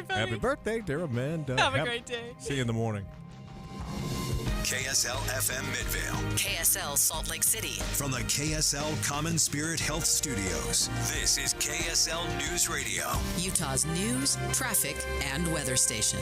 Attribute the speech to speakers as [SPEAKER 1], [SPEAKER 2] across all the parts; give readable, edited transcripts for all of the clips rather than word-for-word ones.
[SPEAKER 1] buddy.
[SPEAKER 2] Happy birthday, dear Amanda.
[SPEAKER 1] Have a great day.
[SPEAKER 2] See you in the morning.
[SPEAKER 3] KSL FM Midvale.
[SPEAKER 4] KSL Salt Lake City.
[SPEAKER 3] From the KSL Common Spirit Health Studios, this is KSL News Radio.
[SPEAKER 4] Utah's news, traffic, and weather station.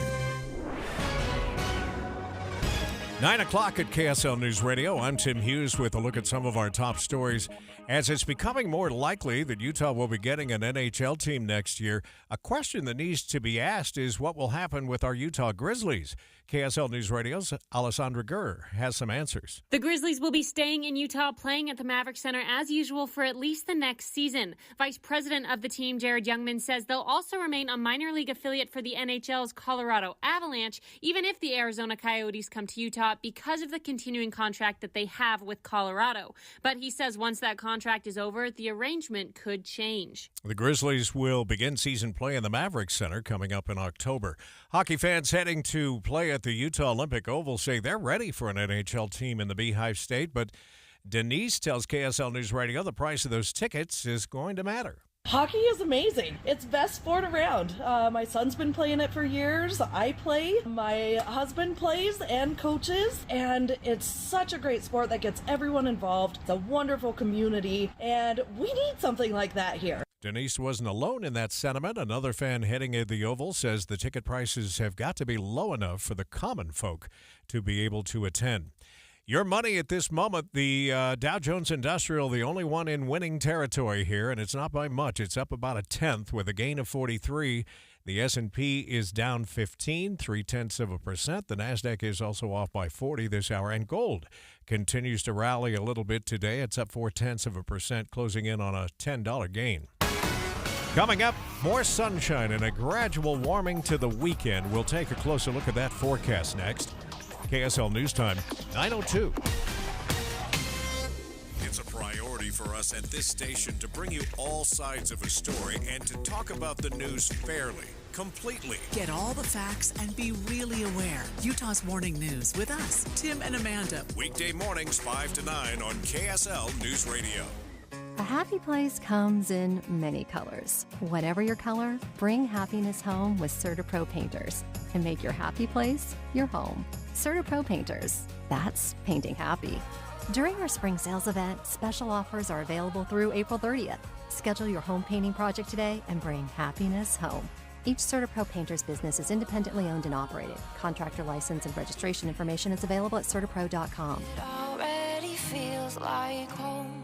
[SPEAKER 2] 9 o'clock at KSL News Radio. I'm Tim Hughes with a look at some of our top stories. As it's becoming more likely that Utah will be getting an NHL team next year, a question that needs to be asked is what will happen with our Utah Grizzlies? KSL News Radio's Alessandra Gurr has some answers.
[SPEAKER 5] The Grizzlies will be staying in Utah, playing at the Maverick Center as usual for at least the next season. Vice President of the team, Jared Youngman, says they'll also remain a minor league affiliate for the NHL's Colorado Avalanche, even if the Arizona Coyotes come to Utah because of the continuing contract that they have with Colorado. But he says once that contract is over, the arrangement could change.
[SPEAKER 2] The Grizzlies will begin season play in the Maverick Center coming up in October. Hockey fans heading to play at the Utah Olympic Oval say they're ready for an NHL team in the Beehive State, but Denise tells KSL News Radio the price of those tickets is going to matter.
[SPEAKER 6] Hockey is amazing. It's the best sport around. My son's been playing it for years. I play. My husband plays and coaches. And it's such a great sport that gets everyone involved. It's a wonderful community. And we need something like that here.
[SPEAKER 2] Denise wasn't alone in that sentiment. Another fan heading to the Oval says the ticket prices have got to be low enough for the common folk to be able to attend. Your money at this moment, the Dow Jones Industrial, the only one in winning territory here, and it's not by much. It's up about a tenth with a gain of 43. The S&P is down 15, 0.3%. The NASDAQ is also off by 40 this hour, and gold continues to rally a little bit today. It's up 0.4%, closing in on a $10 gain. Coming up, more sunshine and a gradual warming to the weekend. We'll take a closer look at that forecast next. KSL News Time, 9:02.
[SPEAKER 3] It's a priority for us at this station to bring you all sides of a story and to talk about the news fairly, completely.
[SPEAKER 4] Get all the facts and be really aware. Utah's Morning News with us, Tim and Amanda.
[SPEAKER 3] Weekday mornings 5 to 9 on KSL News Radio.
[SPEAKER 7] A happy place comes in many colors. Whatever your color, bring happiness home with CertaPro Painters and make your happy place your home. CertaPro Painters, that's painting happy. During our spring sales event, special offers are available through April 30th. Schedule your home painting project today and bring happiness home. Each CertaPro Painters business is independently owned and operated. Contractor license and registration information is available at CertaPro.com.
[SPEAKER 8] It already feels like home.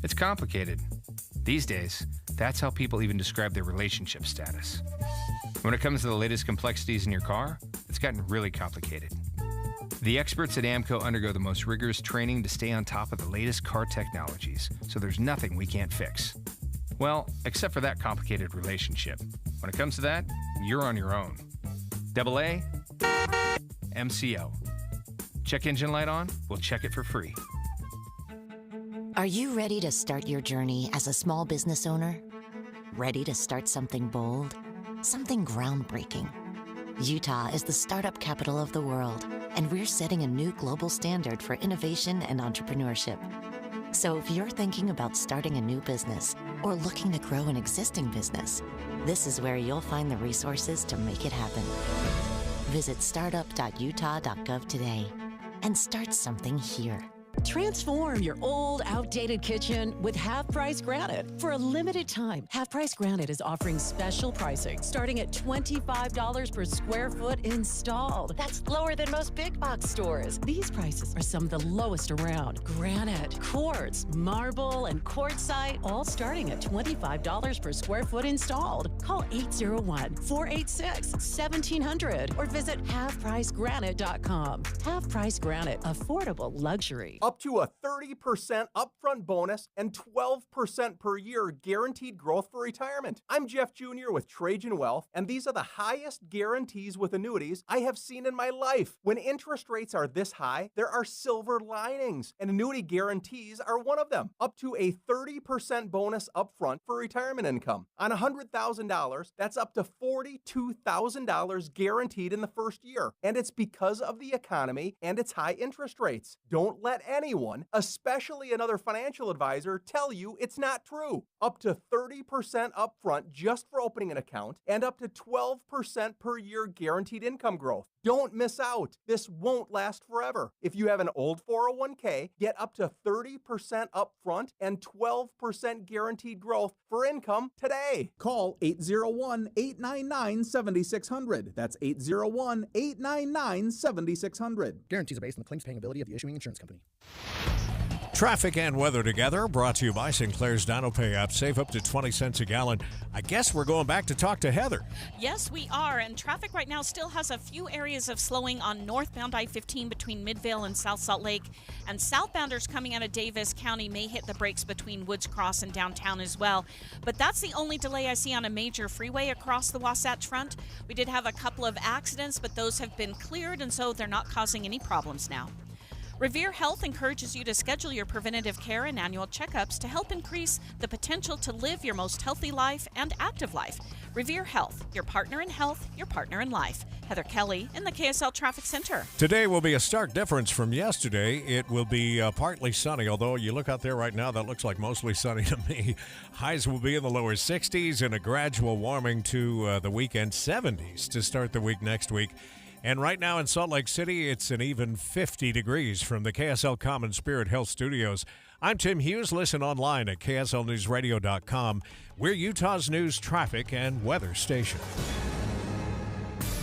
[SPEAKER 9] It's complicated. These days, that's how people even describe their relationship status. When it comes to the latest complexities in your car, it's gotten really complicated. The experts at AMCO undergo the most rigorous training to stay on top of the latest car technologies, so there's nothing we can't fix. Well, except for that complicated relationship. When it comes to that, you're on your own. AA, MCO. Check engine light on? We'll check it for free.
[SPEAKER 10] Are you ready to start your journey as a small business owner? Ready to start something bold? Something groundbreaking? Utah is the startup capital of the world, and we're setting a new global standard for innovation and entrepreneurship. So if you're thinking about starting a new business or looking to grow an existing business, this is where you'll find the resources to make it happen. Visit startup.utah.gov today and start something here.
[SPEAKER 11] Transform your old, outdated kitchen with half-price granite. For a limited time, half-price granite is offering special pricing starting at $25 per square foot installed. That's lower than most big box stores. These prices are some of the lowest around. Granite, quartz, marble, and quartzite, all starting at $25 per square foot installed. Call 801-486-1700 or visit halfpricegranite.com. Half-price granite, affordable luxury.
[SPEAKER 12] Up to a 30% upfront bonus and 12% per year guaranteed growth for retirement. I'm Jeff Jr. with Trajan Wealth, and these are the highest guarantees with annuities I have seen in my life. When interest rates are this high, there are silver linings, and annuity guarantees are one of them. Up to a 30% bonus upfront for retirement income. On $100,000, that's up to $42,000 guaranteed in the first year, and it's because of the economy and its high interest rates. Don't let anyone, especially another financial advisor, tell you it's not true. Up to 30% upfront just for opening an account and up to 12% per year guaranteed income growth. Don't miss out. This won't last forever. If you have an old 401k, get up to 30% upfront and 12% guaranteed growth for income today.
[SPEAKER 1] Call 801-899-7600. That's 801-899-7600. Guarantees are based on the claims paying ability of the issuing insurance company.
[SPEAKER 2] Traffic and weather together, brought to you by Sinclair's DinoPay app. Save up to 20 cents a gallon. I guess we're going back to talk to Heather.
[SPEAKER 13] Yes, we are. And traffic right now still has a few areas of slowing on northbound I-15 between Midvale and South Salt Lake. And southbounders coming out of Davis County may hit the brakes between Woods Cross and downtown as well. But that's the only delay I see on a major freeway across the Wasatch Front. We did have a couple of accidents, but those have been cleared, and so they're not causing any problems now. Revere Health encourages you to schedule your preventative care and annual checkups to help increase the potential to live your most healthy life and active life. Revere Health, your partner in health, your partner in life. Heather Kelly in the KSL Traffic Center.
[SPEAKER 2] Today will be a stark difference from yesterday. It will be partly sunny, although you look out there right now, that looks like mostly sunny to me. Highs will be in the lower 60s and a gradual warming to the weekend 70s to start the week next week. And right now in Salt Lake City, it's an even 50 degrees from the KSL Common Spirit Health Studios. I'm Tim Hughes. Listen online at KSLNewsRadio.com. We're Utah's news, traffic, and weather station.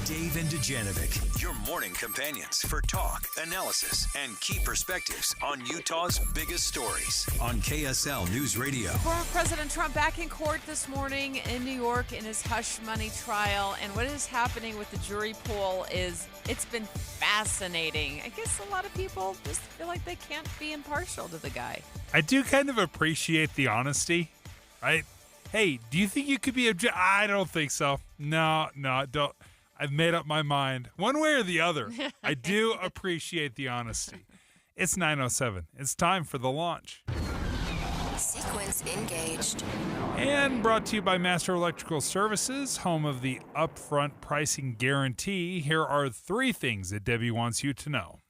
[SPEAKER 3] Dave and Dujanovic, your morning companions for talk, analysis, and key perspectives on Utah's biggest stories on KSL News Radio.
[SPEAKER 14] Former President Trump back in court this morning in New York in his hush money trial. And what is happening with the jury pool is it's been fascinating. I guess a lot of people just feel like they can't be impartial to the guy.
[SPEAKER 15] I do kind of appreciate the honesty, right? Hey, do you think you could be I don't think so. No, don't. I've made up my mind one way or the other. I do appreciate the honesty. It's 9:07. It's time for the launch.
[SPEAKER 16] Sequence engaged.
[SPEAKER 15] And brought to you by Master Electrical Services, home of the upfront pricing guarantee. Here are 3 things that Debbie wants you to know.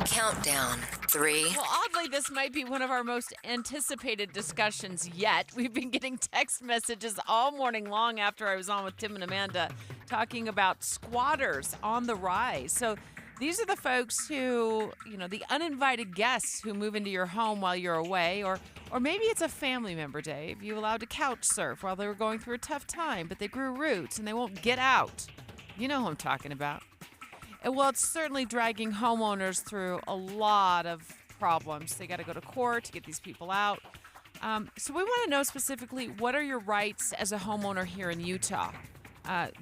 [SPEAKER 16] Countdown. 3.
[SPEAKER 14] Well, oddly, this might be one of our most anticipated discussions yet. We've been getting text messages all morning long after I was on with Tim and Amanda talking about squatters on the rise. So these are the folks who, the uninvited guests who move into your home while you're away, or maybe it's a family member, Dave, you allowed to couch surf while they were going through a tough time, but they grew roots and they won't get out. You know who I'm talking about. And well, it's certainly dragging homeowners through a lot of problems. They got to go to court to get these people out. So we want to know specifically, what are your rights as a homeowner here in Utah?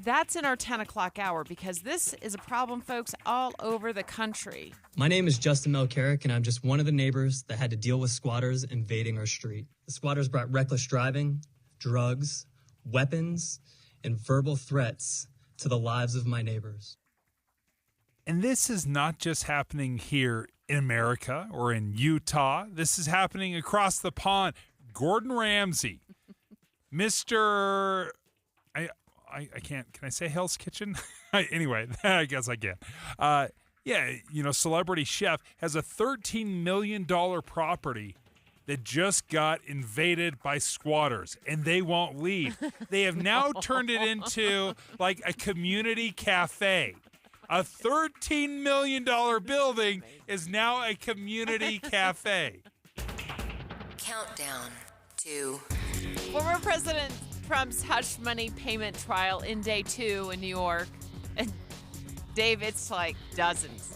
[SPEAKER 14] That's in our 10 o'clock hour, because this is a problem, folks, all over the country.
[SPEAKER 17] My name is Justin Melcarrick, and I'm just one of the neighbors that had to deal with squatters invading our street. The squatters brought reckless driving, drugs, weapons, and verbal threats to the lives of my neighbors.
[SPEAKER 15] And this is not just happening here in America or in Utah. This is happening across the pond. Gordon Ramsay, Mr. I can't. Can I say Hell's Kitchen? Anyway, I guess I can. Celebrity chef has a $13 million property that just got invaded by squatters, and they won't leave. They have now turned it into like a community cafe. A $13 million building is now a community cafe.
[SPEAKER 16] Countdown to...
[SPEAKER 14] Former President Trump's hush money payment trial in day 2 in New York. And Dave, it's like dozens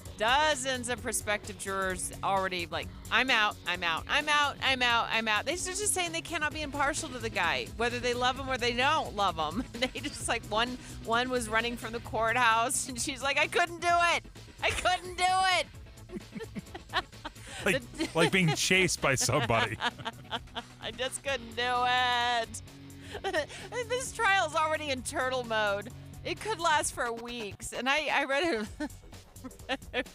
[SPEAKER 14] of prospective jurors already like, I'm out. They're just saying they cannot be impartial to the guy, whether they love him or they don't love him. They just like, one was running from the courthouse and she's like, I couldn't do it.
[SPEAKER 15] like being chased by somebody.
[SPEAKER 14] I just couldn't do it. This trial is already in turtle mode. It could last for weeks. And I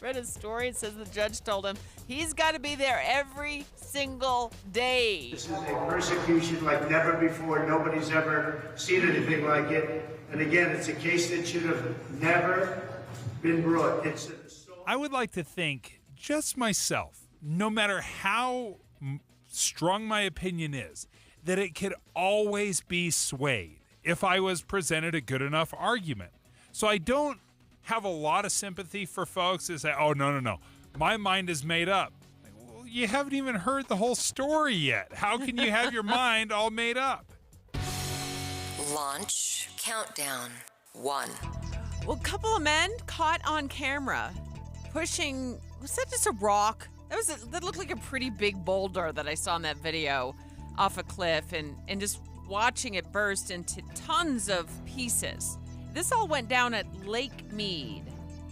[SPEAKER 14] read a story. It says the judge told him he's got to be there every single day.
[SPEAKER 18] This is a persecution like never before. Nobody's ever seen anything like it. And again, it's a case that should have never been brought.
[SPEAKER 15] I would like to think, just myself, no matter how strong my opinion is, that it could always be swayed if I was presented a good enough argument. So I don't have a lot of sympathy for folks that say, oh, no, my mind is made up. Well, you haven't even heard the whole story yet. How can you have your mind all made up?
[SPEAKER 16] Launch countdown 1.
[SPEAKER 14] Well, a couple of men caught on camera pushing, was that just a rock? That looked like a pretty big boulder that I saw in that video off a cliff and just watching it burst into tons of pieces. This all went down at Lake Mead.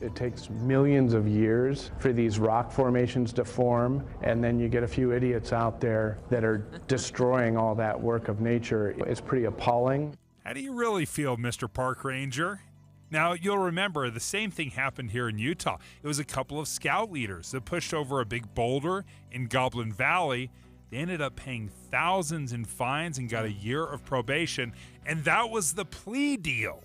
[SPEAKER 19] It takes millions of years for these rock formations to form, and then you get a few idiots out there that are destroying all that work of nature. It's pretty appalling.
[SPEAKER 15] How do you really feel, Mr. Park Ranger? Now, you'll remember the same thing happened here in Utah. It was a couple of scout leaders that pushed over a big boulder in Goblin Valley. They ended up paying thousands in fines and got a year of probation, and that was the plea deal.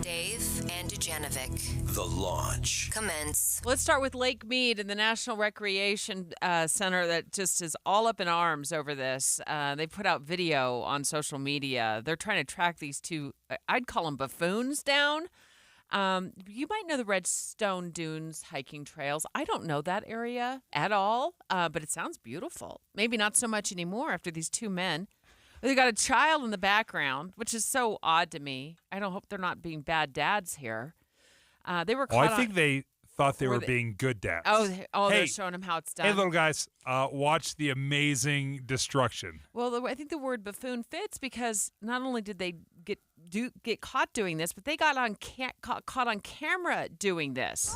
[SPEAKER 16] Dave and Dujanovic.
[SPEAKER 3] The launch.
[SPEAKER 16] Commence.
[SPEAKER 14] Let's start with Lake Mead and the National Recreation Center that just is all up in arms over this. They put out video on social media. They're trying to track these two, I'd call them buffoons, down. You might know the Redstone Dunes hiking trails. I don't know that area at all, but it sounds beautiful. Maybe not so much anymore after these two men. They got a child in the background, which is so odd to me. I don't hope they're not being bad dads here. They were caught
[SPEAKER 15] I think they thought they were being good dads.
[SPEAKER 14] Hey, they're showing them how it's done.
[SPEAKER 15] Hey, little guys, watch the amazing destruction.
[SPEAKER 14] Well, I think the word buffoon fits because not only did they get caught doing this, but they got caught on camera doing this.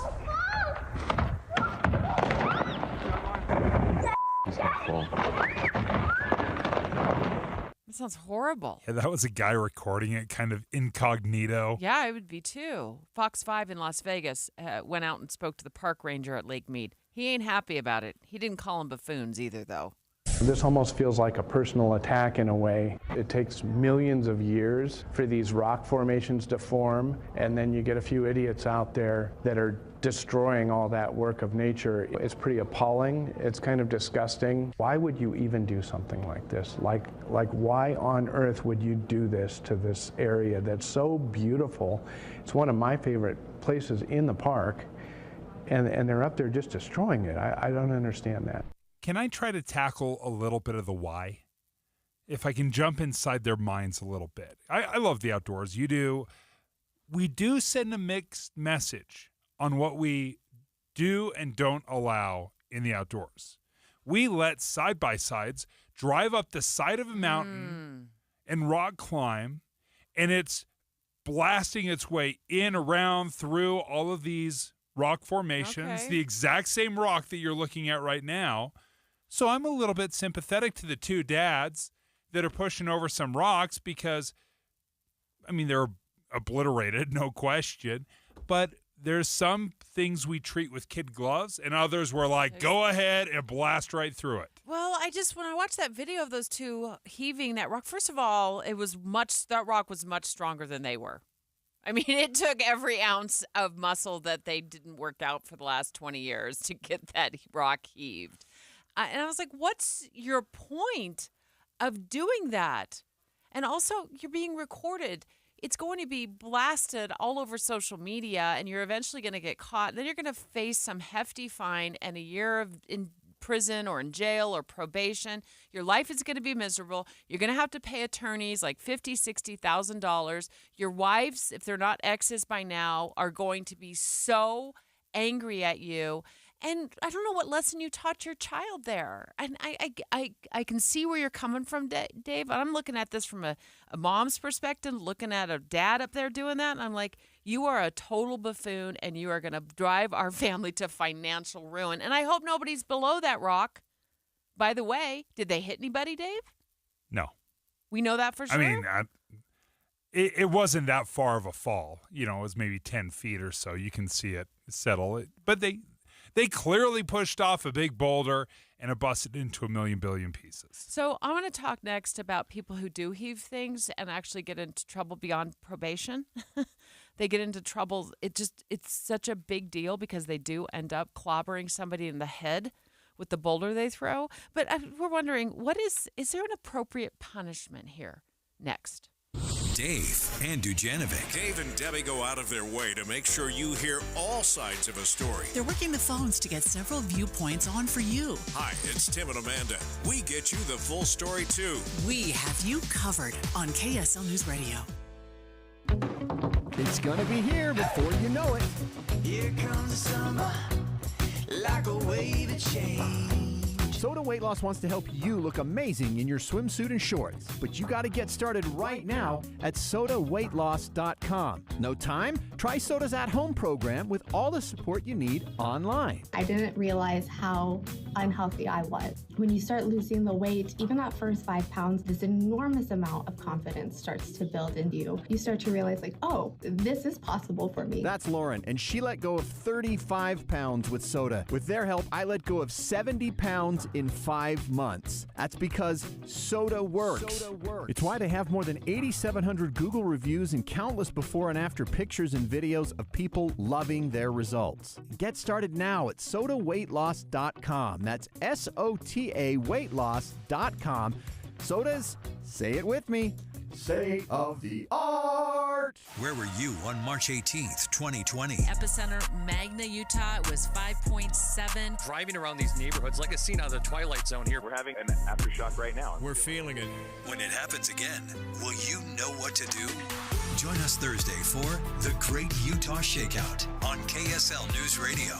[SPEAKER 14] That sounds horrible.
[SPEAKER 15] Yeah, that was a guy recording it kind of incognito.
[SPEAKER 14] Yeah, I would be too. Fox 5 in Las Vegas went out and spoke to the park ranger at Lake Mead. He ain't happy about it. He didn't call them buffoons either, though.
[SPEAKER 19] This almost feels like a personal attack in a way. It takes millions of years for these rock formations to form, and then you get a few idiots out there that are destroying all that work of nature. It's pretty appalling. It's kind of disgusting. Why would you even do something like this? Like why on earth would you do this to this area that's so beautiful? It's one of my favorite places in the park, and they're up there just destroying it. I don't understand that.
[SPEAKER 15] Can I try to tackle a little bit of the why? If I can jump inside their minds a little bit. I love the outdoors. You do. We do send a mixed message on what we do and don't allow in the outdoors. We let side-by-sides drive up the side of a mountain and rock climb, and it's blasting its way in, around, through all of these rock formations, the exact same rock that you're looking at right now. So I'm a little bit sympathetic to the two dads that are pushing over some rocks because, I mean, they're obliterated, no question. But there's some things we treat with kid gloves, and others we're like, go ahead and blast right through it.
[SPEAKER 14] Well, when I watched that video of those two heaving that rock, first of all, that rock was much stronger than they were. I mean, it took every ounce of muscle that they didn't work out for the last 20 years to get that rock heaved. And I was like, what's your point of doing that? And also, you're being recorded. It's going to be blasted all over social media, and you're eventually going to get caught. Then you're going to face some hefty fine and a year in prison or in jail or probation. Your life is going to be miserable. You're going to have to pay attorneys like $50,000, $60,000. Your wives, if they're not exes by now, are going to be so angry at you. And I don't know what lesson you taught your child there. And I can see where you're coming from, Dave. I'm looking at this from a mom's perspective, looking at a dad up there doing that. And I'm like, you are a total buffoon, and you are going to drive our family to financial ruin. And I hope nobody's below that rock. By the way, did they hit anybody, Dave?
[SPEAKER 15] No.
[SPEAKER 14] We know that for sure?
[SPEAKER 15] I mean, it wasn't that far of a fall. You know, it was maybe 10 feet or so. You can see it settle. But they clearly pushed off a big boulder and it busted into a million billion pieces.
[SPEAKER 14] So I want to talk next about people who do heave things and actually get into trouble beyond probation. They get into trouble. It's such a big deal because they do end up clobbering somebody in the head with the boulder they throw. But we're wondering, is there an appropriate punishment here? Next.
[SPEAKER 3] Dave and Dujanovic.
[SPEAKER 2] Dave and Debbie go out of their way to make sure you hear all sides of a story.
[SPEAKER 4] They're working the phones to get several viewpoints on for you.
[SPEAKER 2] Hi, it's Tim and Amanda. We get you the full story, too.
[SPEAKER 4] We have you covered on KSL News Radio.
[SPEAKER 1] It's gonna be here before you know it.
[SPEAKER 20] Here comes the summer, like a wave of change.
[SPEAKER 1] Soda Weight Loss wants to help you look amazing in your swimsuit and shorts, but you got to get started right now at sodaweightloss.com. No time? Try Soda's at-home program with all the support you need online.
[SPEAKER 21] I didn't realize how unhealthy I was. When you start losing the weight, even that first 5 pounds, this enormous amount of confidence starts to build into you. You start to realize, like, oh, this is possible for me.
[SPEAKER 1] That's Lauren, and she let go of 35 pounds with Soda. With their help, I let go of 70 pounds in 5 months. That's because Soda works. It's why they have more than 8,700 Google reviews and countless before and after pictures and videos of people loving their results. Get started now at sodaweightloss.com. That's SOTA weightloss.com. Sodas, say it with me. State of the art.
[SPEAKER 3] Where were you on March 18th, 2020?
[SPEAKER 14] Epicenter, Magna, Utah. It was 5.7.
[SPEAKER 22] Driving around these neighborhoods like a scene out of the Twilight Zone here.
[SPEAKER 23] We're having an aftershock right now.
[SPEAKER 2] We're feeling it.
[SPEAKER 3] When it happens again, will you know what to do? Join us Thursday for The Great Utah Shakeout on KSL News Radio.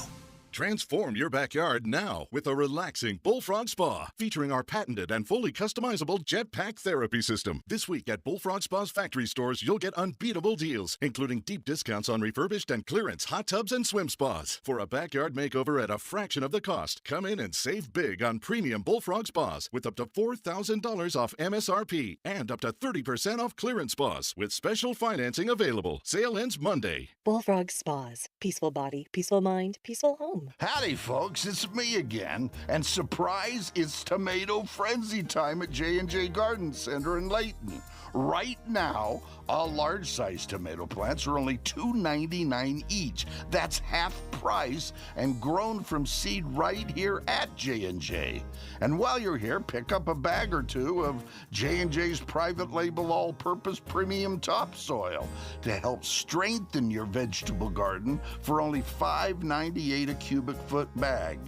[SPEAKER 24] Transform your backyard now with a relaxing Bullfrog Spa featuring our patented and fully customizable Jetpack Therapy System. This week at Bullfrog Spa's factory stores, you'll get unbeatable deals, including deep discounts on refurbished and clearance hot tubs and swim spas. For a backyard makeover at a fraction of the cost, come in and save big on premium Bullfrog Spas with up to $4,000 off MSRP and up to 30% off clearance spas with special financing available. Sale ends Monday.
[SPEAKER 25] Bullfrog Spas. Peaceful body, peaceful mind, peaceful home.
[SPEAKER 26] Howdy, folks. It's me again. And surprise, it's tomato frenzy time at J&J Garden Center in Layton. Right now, all large-sized tomato plants are only $2.99 each. That's half price and grown from seed right here at J&J. And while you're here, pick up a bag or two of J&J's private label all-purpose premium topsoil to help strengthen your vegetable garden for only $5.98 a cubic foot bag.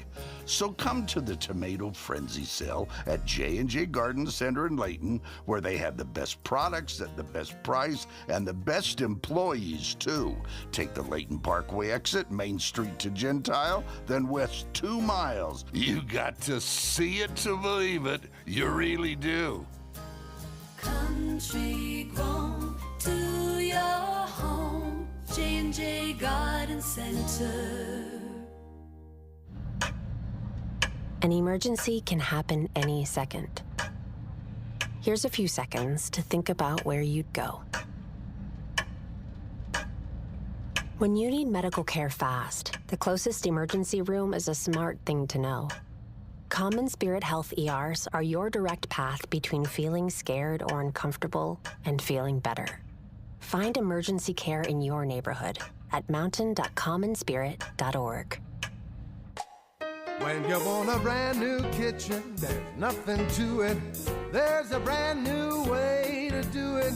[SPEAKER 26] So come to the Tomato Frenzy sale at J&J Garden Center in Layton, where they have the best products at the best price and the best employees, too. Take the Layton Parkway exit, Main Street to Gentile, then west 2 miles. You got to see it to believe it. You really do.
[SPEAKER 20] Country grown to your home, J&J Garden Center.
[SPEAKER 27] An emergency can happen any second. Here's a few seconds to think about where you'd go. When you need medical care fast, the closest emergency room is a smart thing to know. Common Spirit Health ERs are your direct path between feeling scared or uncomfortable and feeling better. Find emergency care in your neighborhood at mountain.commonspirit.org.
[SPEAKER 28] When you want a brand new kitchen, there's nothing to it. There's a brand new way to do it.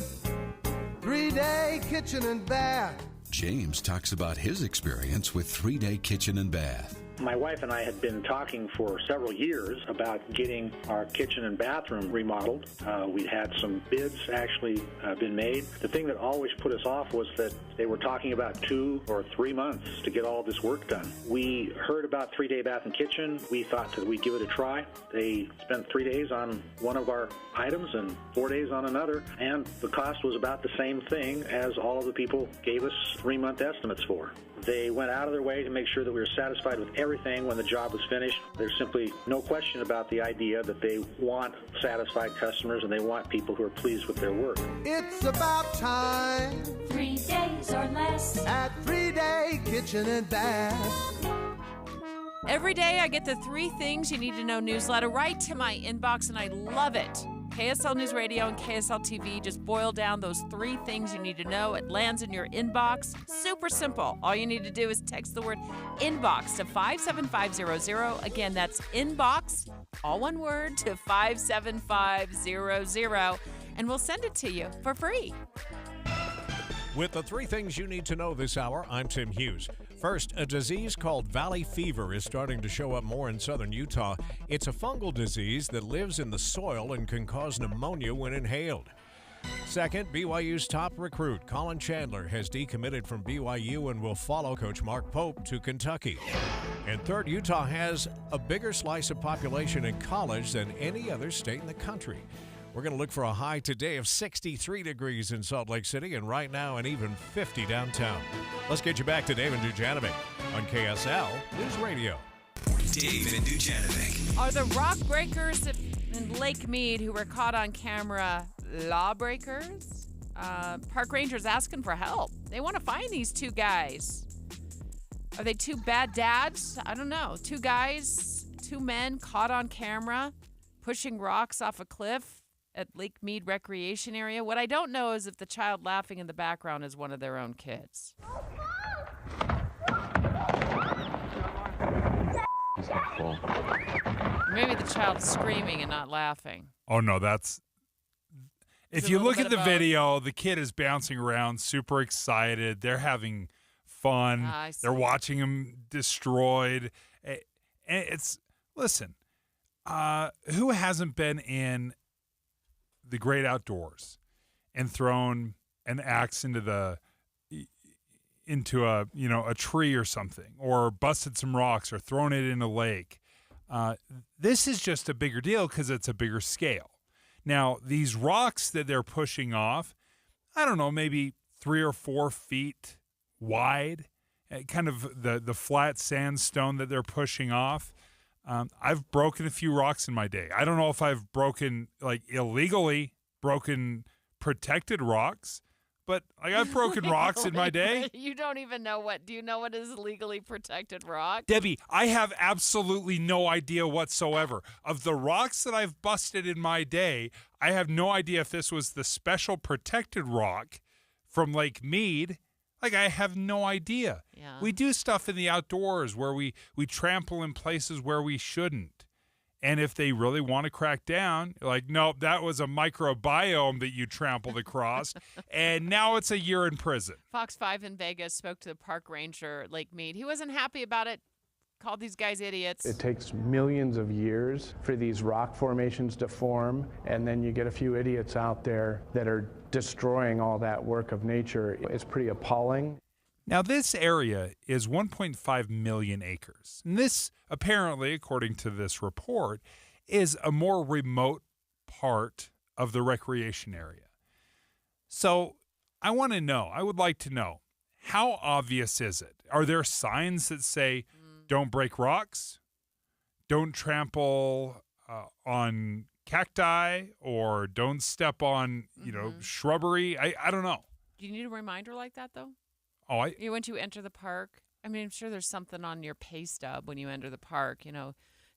[SPEAKER 28] 3-day kitchen and bath.
[SPEAKER 3] James talks about his experience with 3-day kitchen and bath.
[SPEAKER 29] My wife and I had been talking for several years about getting our kitchen and bathroom remodeled. We'd had some bids actually been made. The thing that always put us off was that they were talking about 2 or 3 months to get all this work done. We heard about 3-day bath and kitchen. We thought that we'd give it a try. They spent 3 days on one of our items and 4 days on another, and the cost was about the same thing as all of the people gave us 3-month estimates for. They went out of their way to make sure that we were satisfied with everything when the job was finished. There's simply no question about the idea that they want satisfied customers and they want people who are pleased with their work.
[SPEAKER 28] It's about time.
[SPEAKER 20] 3 days or less
[SPEAKER 28] at 3-day kitchen and bath.
[SPEAKER 14] Every day I get the 3 things you need to know newsletter right to my inbox, and I love it. KSL News Radio and KSL TV. Just boil down those 3 things you need to know. It lands in your inbox. Super simple. All you need to do is text the word inbox to 57500. Again, that's inbox, all one word, to 57500. And we'll send it to you for free.
[SPEAKER 2] With the 3 things you need to know this hour, I'm Tim Hughes. First, a disease called valley fever is starting to show up more in southern Utah. It's a fungal disease that lives in the soil and can cause pneumonia when inhaled. Second, BYU's top recruit, Colin Chandler, has decommitted from BYU and will follow Coach Mark Pope to Kentucky. And third, Utah has a bigger slice of population in college than any other state in the country. We're going to look for a high today of 63 degrees in Salt Lake City and right now an even 50 downtown. Let's get you back to Dave and Dujanovic on KSL News Radio.
[SPEAKER 3] Dave and Dujanovic.
[SPEAKER 14] Are the rock breakers in Lake Mead who were caught on camera lawbreakers? Park rangers asking for help. They want to find these 2 guys. Are they 2 bad dads? I don't know. 2 guys, 2 men caught on camera pushing rocks off a cliff at Lake Mead Recreation Area. What I don't know is if the child laughing in the background is one of their own kids. Maybe the child's screaming and not laughing.
[SPEAKER 15] Oh, no, that's... If you look at the video, the kid is bouncing around, super excited. They're having fun. They're watching him destroyed. And it's... Listen, who hasn't been in the great outdoors and thrown an axe into a tree or something, or busted some rocks or thrown it in a lake? This is just a bigger deal because it's a bigger scale. Now, these rocks that they're pushing off, I don't know, maybe 3 or 4 feet wide, kind of the flat sandstone that they're pushing off. I've broken a few rocks in my day. I don't know if I've illegally broken protected rocks, but I've broken rocks in my day.
[SPEAKER 14] You don't even know do you know what is legally protected rock?
[SPEAKER 15] Debbie, I have absolutely no idea whatsoever. Of the rocks that I've busted in my day, I have no idea if this was the special protected rock from Lake Mead. I have no idea.
[SPEAKER 14] Yeah.
[SPEAKER 15] We do stuff in the outdoors where we trample in places where we shouldn't. And if they really want to crack down, nope, that was a microbiome that you trampled across, and now it's a year in prison.
[SPEAKER 14] Fox 5 in Vegas spoke to the park ranger at Lake Mead. He wasn't happy about it, called these guys idiots.
[SPEAKER 19] It takes millions of years for these rock formations to form, and then you get a few idiots out there that are destroying all that work of nature. It's pretty appalling.
[SPEAKER 15] Now, this area is 1.5 million acres. And this, apparently, according to this report, is a more remote part of the recreation area. So I would like to know, how obvious is it? Are there signs that say, don't break rocks, don't trample on cacti, or don't step on, shrubbery? I don't know.
[SPEAKER 14] Do you need a reminder like that, though?
[SPEAKER 15] Oh,
[SPEAKER 14] Once you enter the park, I'm sure there's something on your pay stub when you enter the park.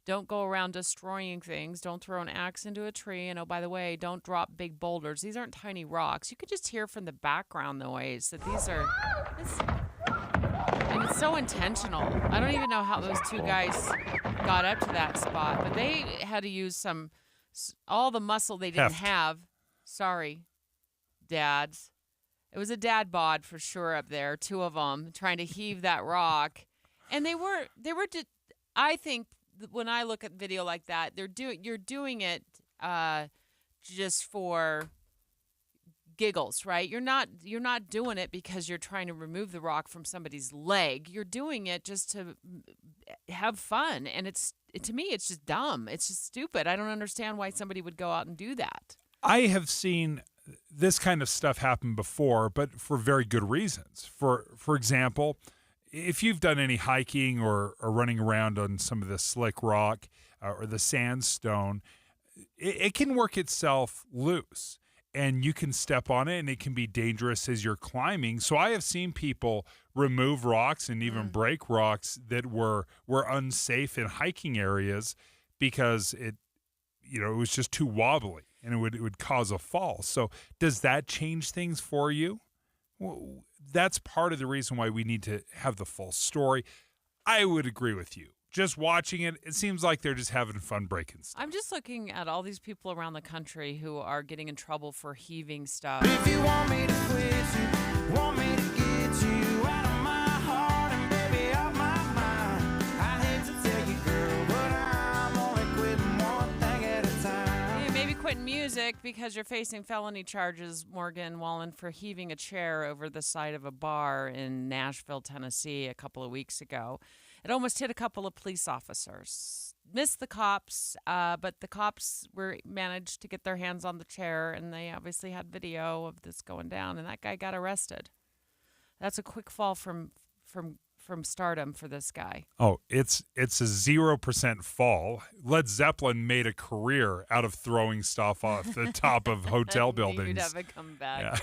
[SPEAKER 14] Don't go around destroying things. Don't throw an axe into a tree. And, oh, by the way, don't drop big boulders. These aren't tiny rocks. You could just hear from the background noise that these are... And it's so intentional. I don't even know how those 2 guys got up to that spot. But they had to use all the muscle they didn't have. Sorry, dads. It was a dad bod for sure up there, 2 of them trying to heave that rock. And they were I think when I look at video like that, you're doing it just for giggles, right? You're not doing it because you're trying to remove the rock from somebody's leg. You're doing it just to have fun. And to me, it's just dumb. It's just stupid. I don't understand why somebody would go out and do that.
[SPEAKER 15] I have seen this kind of stuff happen before, but for very good reasons. For example, if you've done any hiking or running around on some of the slick rock or the sandstone, it can work itself loose, and you can step on it, and it can be dangerous as you're climbing. So I have seen people remove rocks and even break rocks that were unsafe in hiking areas because it was just too wobbly. and it would cause a fall. So does that change things for you? Well, that's part of the reason why we need to have the full story. I would agree with you. Just watching it, it seems like they're just having fun breaking stuff.
[SPEAKER 14] I'm just looking at all these people around the country who are getting in trouble for heaving stuff.
[SPEAKER 20] If you want me to quit you, want me to get you out of my heart and baby off my mind. I hate to tell you, girl, but I'm only quitting one thing at a time.
[SPEAKER 14] Yeah, maybe quit music because you're facing felony charges, Morgan Wallen, for heaving a chair over the side of a bar in Nashville, Tennessee a couple of weeks ago. It almost hit a couple of police officers. Missed the cops, but the cops managed to get their hands on the chair, and they obviously had video of this going down, and that guy got arrested. That's a quick fall from stardom for this guy.
[SPEAKER 15] Oh, it's a 0% fall. Led Zeppelin made a career out of throwing stuff off the top of hotel buildings.
[SPEAKER 14] You'd have it come back.
[SPEAKER 15] Yeah.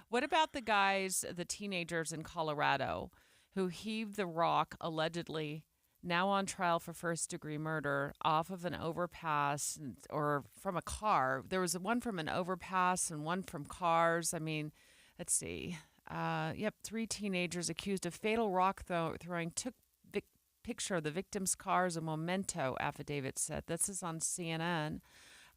[SPEAKER 14] What about the teenagers in Colorado who heaved the rock, allegedly now on trial for first-degree murder, off of an overpass or from a car? There was one from an overpass and one from cars. I mean, let's see. 3 teenagers accused of fatal rock throwing took picture of the victim's car as a memento, affidavit said. This is on CNN.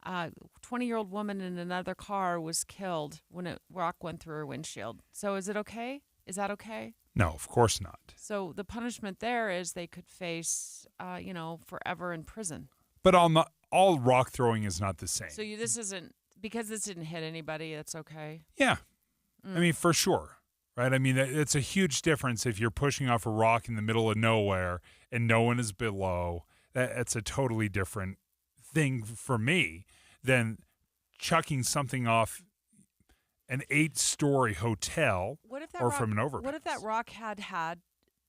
[SPEAKER 14] 20-year-old woman in another car was killed when a rock went through her windshield. So is it okay? Is that okay?
[SPEAKER 15] No, of course not.
[SPEAKER 14] So the punishment there is they could face, forever in prison.
[SPEAKER 15] But all rock throwing is not the same.
[SPEAKER 14] So this isn't, because this didn't hit anybody, that's okay?
[SPEAKER 15] Yeah. I mean, for sure. Right? I mean, it's a huge difference if you're pushing off a rock in the middle of nowhere and no one is below. That's a totally different thing for me than chucking something off an 8-story hotel from an overpass.
[SPEAKER 14] What if that rock had,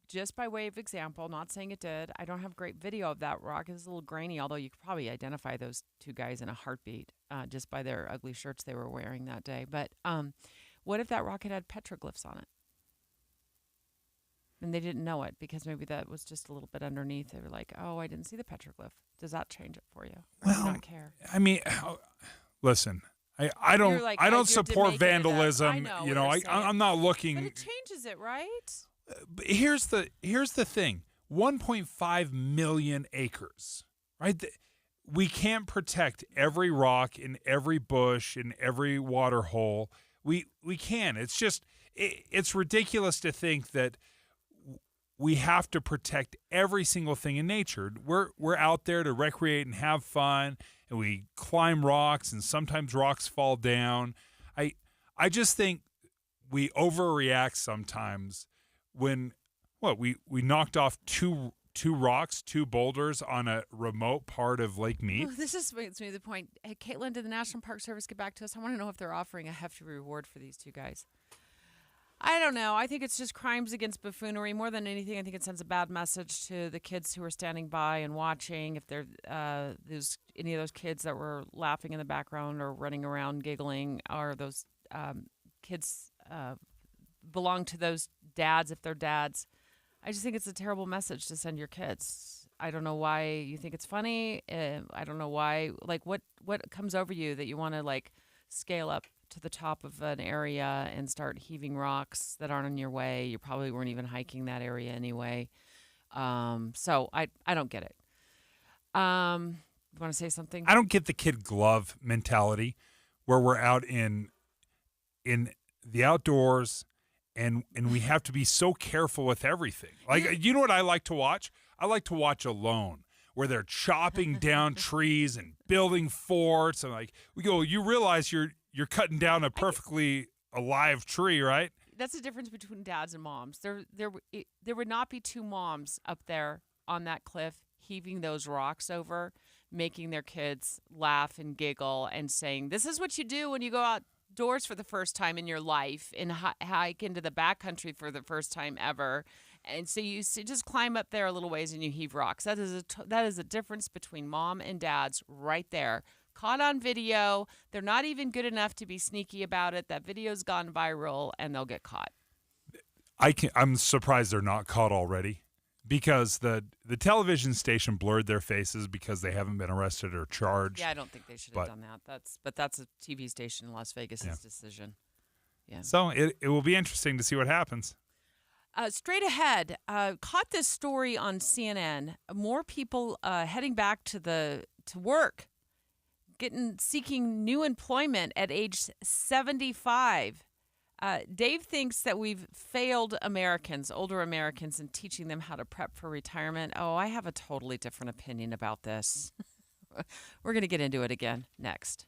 [SPEAKER 14] just by way of example, not saying it did, I don't have great video of that rock. It's a little grainy, although you could probably identify those 2 guys in a heartbeat just by their ugly shirts they were wearing that day. But what if that rock had petroglyphs on it? And they didn't know it because maybe that was just a little bit underneath. They were like, oh, I didn't see the petroglyph. Does that change it for you? Or do you not care?
[SPEAKER 15] I mean, listen, I don't support vandalism. I'm not looking.
[SPEAKER 14] But it changes it, right?
[SPEAKER 15] But here's the thing: 1.5 million acres, right? We can't protect every rock in every bush in every water hole. We can. It's just it's ridiculous to think that we have to protect every single thing in nature. We're out there to recreate and have fun, and we climb rocks, and sometimes rocks fall down. I just think we overreact sometimes when we knocked off two rocks, 2 boulders on a remote part of Lake Mead.
[SPEAKER 14] Oh, this just makes me the point. Hey, Caitlin, did the National Park Service get back to us? I want to know if they're offering a hefty reward for these 2 guys. I don't know. I think it's just crimes against buffoonery. More than anything, I think it sends a bad message to the kids who are standing by and watching. If they're any of those kids that were laughing in the background or running around giggling, or those kids belong to those dads, if they're dads. I just think it's a terrible message to send your kids. I don't know why you think it's funny. I don't know why. Like, what comes over you that you want to scale up to the top of an area and start heaving rocks that aren't in your way? You probably weren't even hiking that area anyway. So I don't get it. You want to say something?
[SPEAKER 15] I don't get the kid glove mentality where we're out in the outdoors and we have to be so careful with everything. Like, you know what I like to watch? I like to watch Alone, where they're chopping down trees and building forts. And you realize you're cutting down a perfectly alive tree, right?
[SPEAKER 14] That's the difference between dads and moms. There would not be 2 moms up there on that cliff heaving those rocks over, making their kids laugh and giggle and saying, this is what you do when you go outdoors for the first time in your life and hike into the backcountry for the first time ever. And so you just climb up there a little ways and you heave rocks. That is a difference between mom and dads right there. Caught on video. They're not even good enough to be sneaky about it. That video's gone viral and they'll get caught.
[SPEAKER 15] I'm surprised they're not caught already. because the television station blurred their faces because they haven't been arrested or charged.
[SPEAKER 14] Yeah, I don't think they should have done that. That's a TV station in Las Vegas' decision. Yeah.
[SPEAKER 15] So it will be interesting to see what happens.
[SPEAKER 14] Straight ahead, caught this story on CNN. More people heading back to work, seeking new employment at age 75. Dave thinks that we've failed Americans, older Americans, in teaching them how to prep for retirement. Oh, I have a totally different opinion about this. We're going to get into it again next.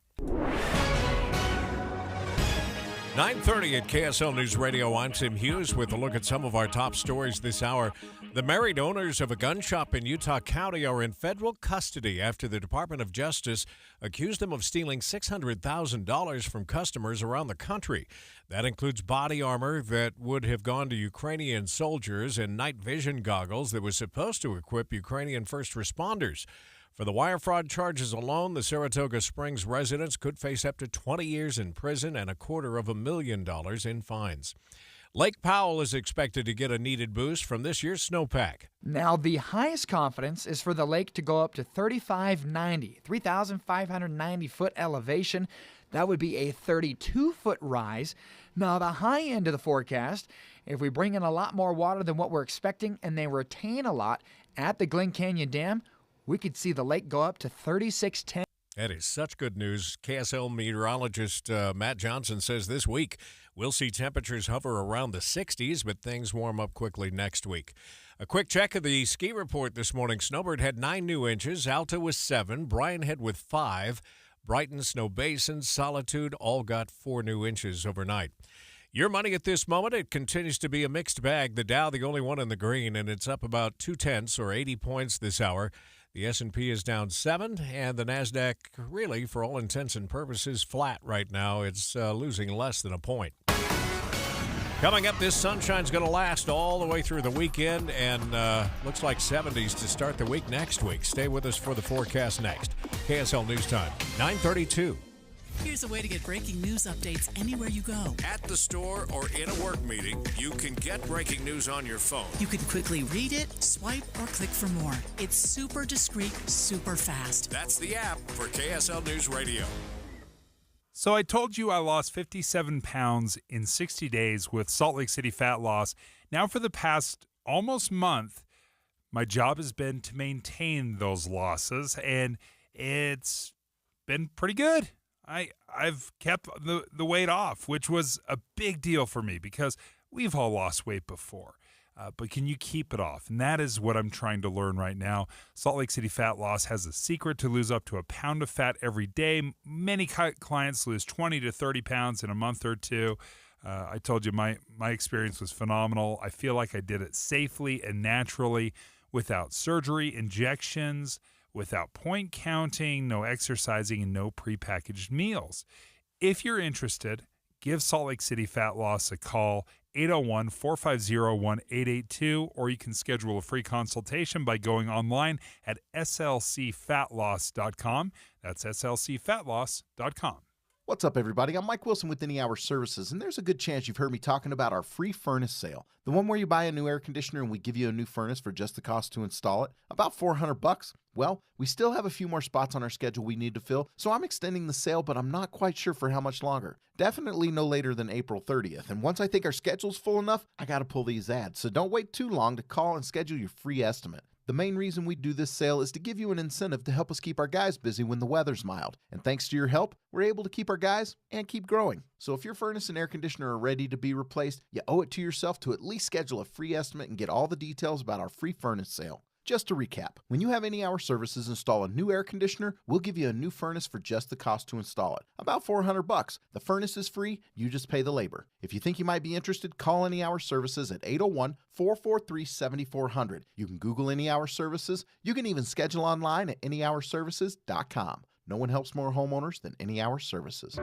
[SPEAKER 2] 9:30 at KSL News Radio. I'm Tim Hughes with a look at some of our top stories this hour. The married owners of a gun shop in Utah County are in federal custody after the Department of Justice accused them of stealing $600,000 from customers around the country. That includes body armor that would have gone to Ukrainian soldiers and night vision goggles that was supposed to equip Ukrainian first responders. For the wire fraud charges alone, the Saratoga Springs residents could face up to 20 years in prison and $250,000 in fines. Lake Powell is expected to get a needed boost from this year's snowpack.
[SPEAKER 5] Now, the highest confidence is for the lake to go up to 3,590-foot elevation. That would be a 32-foot rise. Now, the high end of the forecast, if we bring in a lot more water than what we're expecting and they retain a lot at the Glen Canyon Dam, we could see the lake go up to 3610.
[SPEAKER 2] That is such good news. KSL meteorologist Matt Johnson says this week we'll see temperatures hover around the 60s, but things warm up quickly next week. A quick check of the ski report this morning. Snowbird had 9 new inches, Alta was 7, Bryan Head with 5, Brighton, Snow Basin, Solitude all got 4 new inches overnight. Your money at this moment, it continues to be a mixed bag. The Dow, the only one in the green, and it's up about 0.2 or 80 points this hour. The S&P is down 7, and the NASDAQ, really, for all intents and purposes, flat right now. It's losing less than a point. Coming up, this sunshine's going to last all the way through the weekend, and looks like 70s to start the week next week. Stay with us for the forecast next. KSL News Time, 9:32.
[SPEAKER 4] Here's a way to get breaking news updates anywhere you go.
[SPEAKER 2] At the store or in a work meeting, you can get breaking news on your phone.
[SPEAKER 4] You can quickly read it, swipe, or click for more. It's super discreet, super fast.
[SPEAKER 2] That's the app for KSL News Radio.
[SPEAKER 15] So I told you I lost 57 pounds in 60 days with Salt Lake City Fat Loss. Now for the past almost month, my job has been to maintain those losses, and it's been pretty good. I've kept the weight off, which was a big deal for me because we've all lost weight before. But can you keep it off? And that is what I'm trying to learn right now. Salt Lake City Fat Loss has a secret to lose up to a pound of fat every day. Many clients lose 20 to 30 pounds in a month or two. I told you my experience was phenomenal. I feel like I did it safely and naturally without surgery, injections, without point counting, no exercising, and no prepackaged meals. If you're interested, give Salt Lake City Fat Loss a call, 801-450-1882, or you can schedule a free consultation by going online at slcfatloss.com. That's slcfatloss.com.
[SPEAKER 6] What's up, everybody? I'm Mike Wilson with Any Hour Services, and there's a good chance you've heard me talking about our free furnace sale. The one where you buy a new air conditioner and we give you a new furnace for just the cost to install it, about $400. Well, we still have a few more spots on our schedule we need to fill, so I'm extending the sale, but I'm not quite sure for how much longer. Definitely no later than April 30th, and once I think our schedule's full enough, I gotta pull these ads, so don't wait too long to call and schedule your free estimate. The main reason we do this sale is to give you an incentive to help us keep our guys busy when the weather's mild. And thanks to your help, we're able to keep our guys and keep growing. So if your furnace and air conditioner are ready to be replaced, you owe it to yourself to at least schedule a free estimate and get all the details about our free furnace sale. Just to recap, when you have Any Hour Services install a new air conditioner, we'll give you a new furnace for just the cost to install it. About $400. The furnace is free, you just pay the labor. If you think you might be interested, call Any Hour Services at 801-443-7400. You can Google Any Hour Services. You can even schedule online at anyhourservices.com. No one helps more homeowners than Any Hour Services.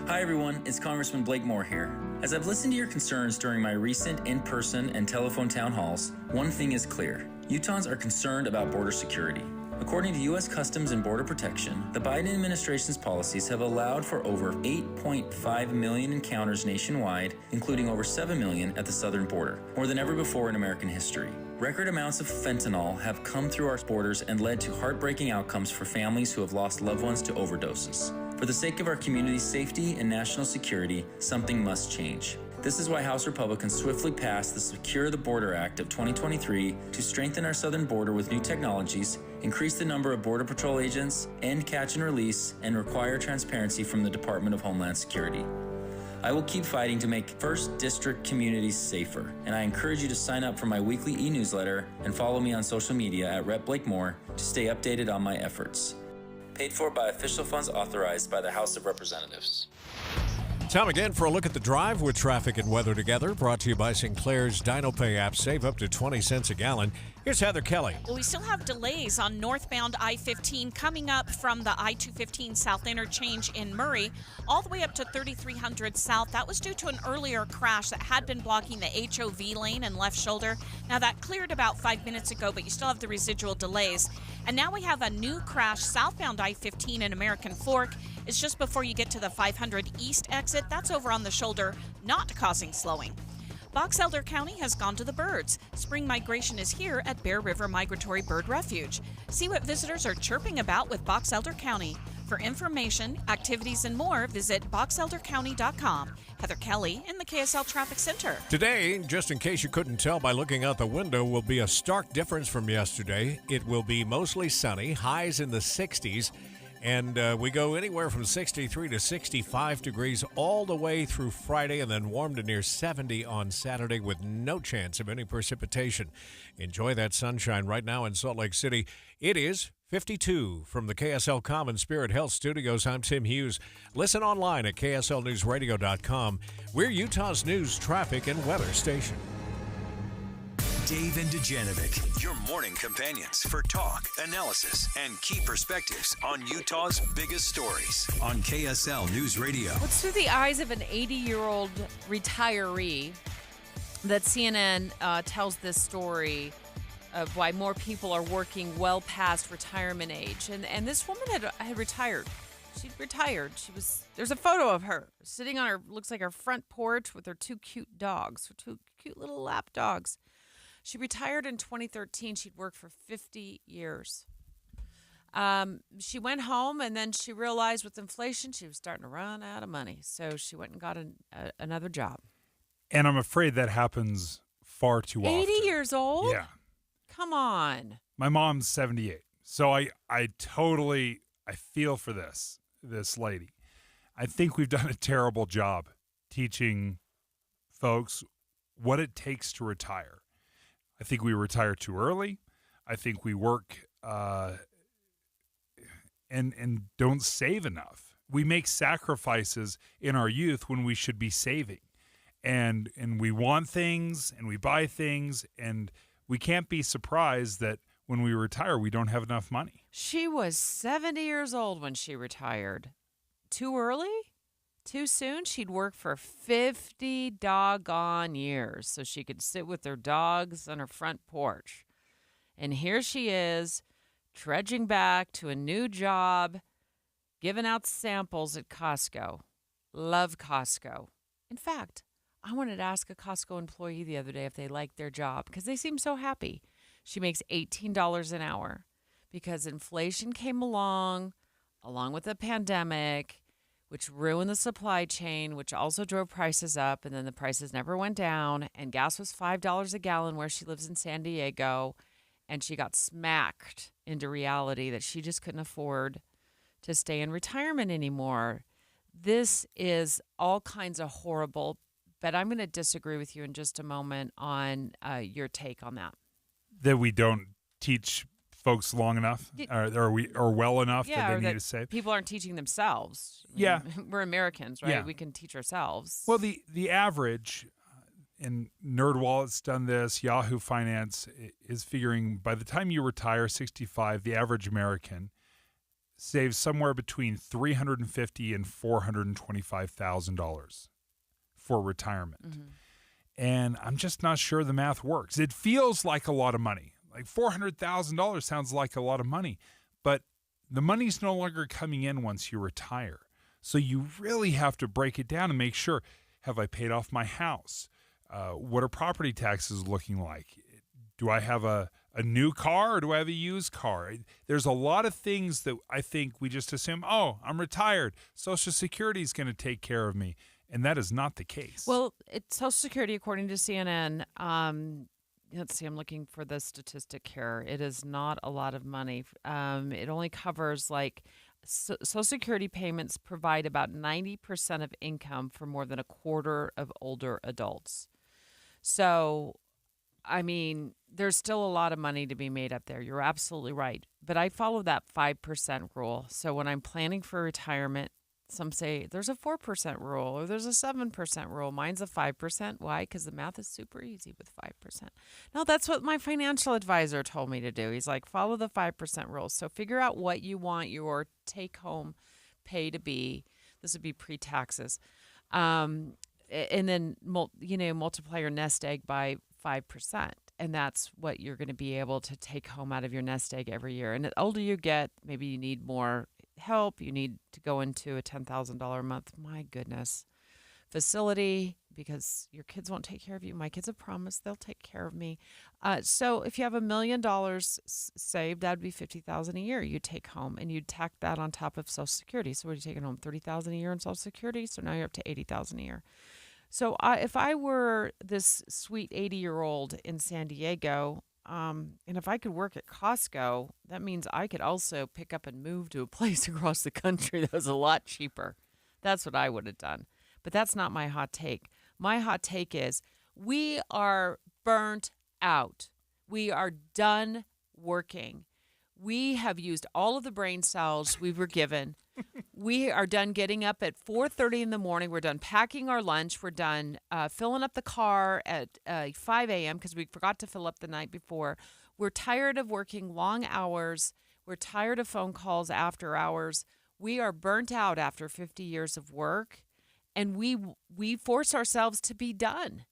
[SPEAKER 7] Hi everyone, it's Congressman Blake Moore here. As I've listened to your concerns during my recent in-person and telephone town halls, one thing is clear. Utahns are concerned about border security. According to U.S. Customs and Border Protection, the Biden administration's policies have allowed for over 8.5 million encounters nationwide, including over 7 million at the southern border, more than ever before in American history. Record amounts of fentanyl have come through our borders and led to heartbreaking outcomes for families who have lost loved ones to overdoses. For the sake of our community's safety and national security, something must change. This is why House Republicans swiftly passed the Secure the Border Act of 2023 to strengthen our southern border with new technologies, increase the number of Border Patrol agents, end catch and release, and require transparency from the Department of Homeland Security. I will keep fighting to make 1st District communities safer, and I encourage you to sign up for my weekly e-newsletter and follow me on social media at Rep. Blakemore to stay updated on my efforts. Paid for by official funds authorized by the House of Representatives.
[SPEAKER 2] Time again for a look at the drive with traffic and weather together. Brought to you by Sinclair's DinoPay app. Save up to 20 cents a gallon. Here's Heather Kelly.
[SPEAKER 8] Well, we still have delays on northbound I-15 coming up from the I-215 South interchange in Murray all the way up to 3300 South. That was due to an earlier crash that had been blocking the HOV lane and left shoulder. Now that cleared about 5 minutes ago, but you still have the residual delays. And now we have a new crash southbound I-15 in American Fork. It's just before you get to the 500 East exit. That's over on the shoulder, not causing slowing. Box Elder County has gone to the birds. Spring migration is here at Bear River Migratory Bird Refuge. See what visitors are chirping about with Box Elder County. For information, activities, and more, visit boxeldercounty.com. Heather Kelly in the KSL Traffic Center.
[SPEAKER 2] Today, just in case you couldn't tell by looking out the window, will be a stark difference from yesterday. It will be mostly sunny, highs in the 60s. And we go anywhere from 63 to 65 degrees all the way through Friday, and then warm to near 70 on Saturday with no chance of any precipitation. Enjoy that sunshine right now in Salt Lake City. It is 52 from the KSL Common Spirit Health Studios. I'm Tim Hughes. Listen online at kslnewsradio.com. We're Utah's news, traffic, and weather station.
[SPEAKER 3] Dave and Dujanovic, your morning companions for talk, analysis, and key perspectives on Utah's biggest stories on KSL News Radio.
[SPEAKER 14] It's through the eyes of an 80-year-old retiree that CNN tells this story of why more people are working well past retirement age. And this woman had retired. She'd retired. There's a photo of her sitting on looks like her front porch with her two cute dogs, her two cute little lap dogs. She retired in 2013. She'd worked for 50 years. She went home, and then she realized with inflation she was starting to run out of money. So she went and got another job.
[SPEAKER 15] And I'm afraid that happens far too often.
[SPEAKER 14] 80 years old?
[SPEAKER 15] Yeah.
[SPEAKER 14] Come on.
[SPEAKER 15] My mom's 78. So I feel for this lady. I think we've done a terrible job teaching folks what it takes to retire. I think we retire too early. I think we work and don't save enough. We make sacrifices in our youth when we should be saving. And we want things and we buy things, and we can't be surprised that when we retire we don't have enough money.
[SPEAKER 14] She was 70 years old when she retired. Too early? Too soon? She'd worked for 50 doggone years so she could sit with her dogs on her front porch. And here she is, trudging back to a new job, giving out samples at Costco. Love Costco. In fact, I wanted to ask a Costco employee the other day if they liked their job because they seem so happy. She makes $18 an hour because inflation came along with the pandemic, which ruined the supply chain, which also drove prices up, and then the prices never went down, and gas was $5 a gallon where she lives in San Diego, and she got smacked into reality that she just couldn't afford to stay in retirement anymore. This is all kinds of horrible, but I'm going to disagree with you in just a moment on your take on that.
[SPEAKER 15] That we don't teach folks long enough, or well enough that they need to save.
[SPEAKER 14] People aren't teaching themselves.
[SPEAKER 15] Yeah,
[SPEAKER 14] we're Americans, right?
[SPEAKER 15] Yeah.
[SPEAKER 14] We can teach ourselves.
[SPEAKER 15] Well, the average, and NerdWallet's done this, Yahoo Finance is figuring by the time you retire 65, the average American saves somewhere between $350,000 and $425,000 for retirement. Mm-hmm. And I'm just not sure the math works. It feels like a lot of money. Like $400,000 sounds like a lot of money, but the money's no longer coming in once you retire. So you really have to break it down and make sure, have I paid off my house? What are property taxes looking like? Do I have a new car or do I have a used car? There's a lot of things that I think we just assume, oh, I'm retired. Social Security is going to take care of me. And that is not the case.
[SPEAKER 14] Well, Social Security, according to CNN, let's see, I'm looking for the statistic here. It is not a lot of money. It only covers Social Security payments provide about 90% of income for more than a quarter of older adults. So, I mean, there's still a lot of money to be made up there. You're absolutely right. But I follow that 5% rule. So when I'm planning for retirement, some say there's a 4% rule or there's a 7% rule. Mine's a 5%. Why? Because the math is super easy with 5%. No, that's what my financial advisor told me to do. He's like, follow the 5% rule. So figure out what you want your take-home pay to be. This would be pre-taxes. And then, multiply your nest egg by 5%. And that's what you're going to be able to take home out of your nest egg every year. And the older you get, maybe you need more help. You need to go into a $10,000 a month, my goodness, facility because your kids won't take care of you. My kids have promised they'll take care of me. So if you have $1 million saved, that'd be $50,000 a year you take home, and you'd tack that on top of Social Security. So what are you taking home? $30,000 a year in Social Security. So now you're up to $80,000 a year. So if I were this sweet 80-year-old in San Diego, and if I could work at Costco, that means I could also pick up and move to a place across the country that was a lot cheaper. That's what I would have done. But that's not my hot take. My hot take is we are burnt out. We are done working. We have used all of the brain cells we were given. We are done getting up at 4:30 in the morning. We're done packing our lunch. We're done filling up the car at 5 a.m. because we forgot to fill up the night before. We're tired of working long hours. We're tired of phone calls after hours. We are burnt out after 50 years of work, and we force ourselves to be done.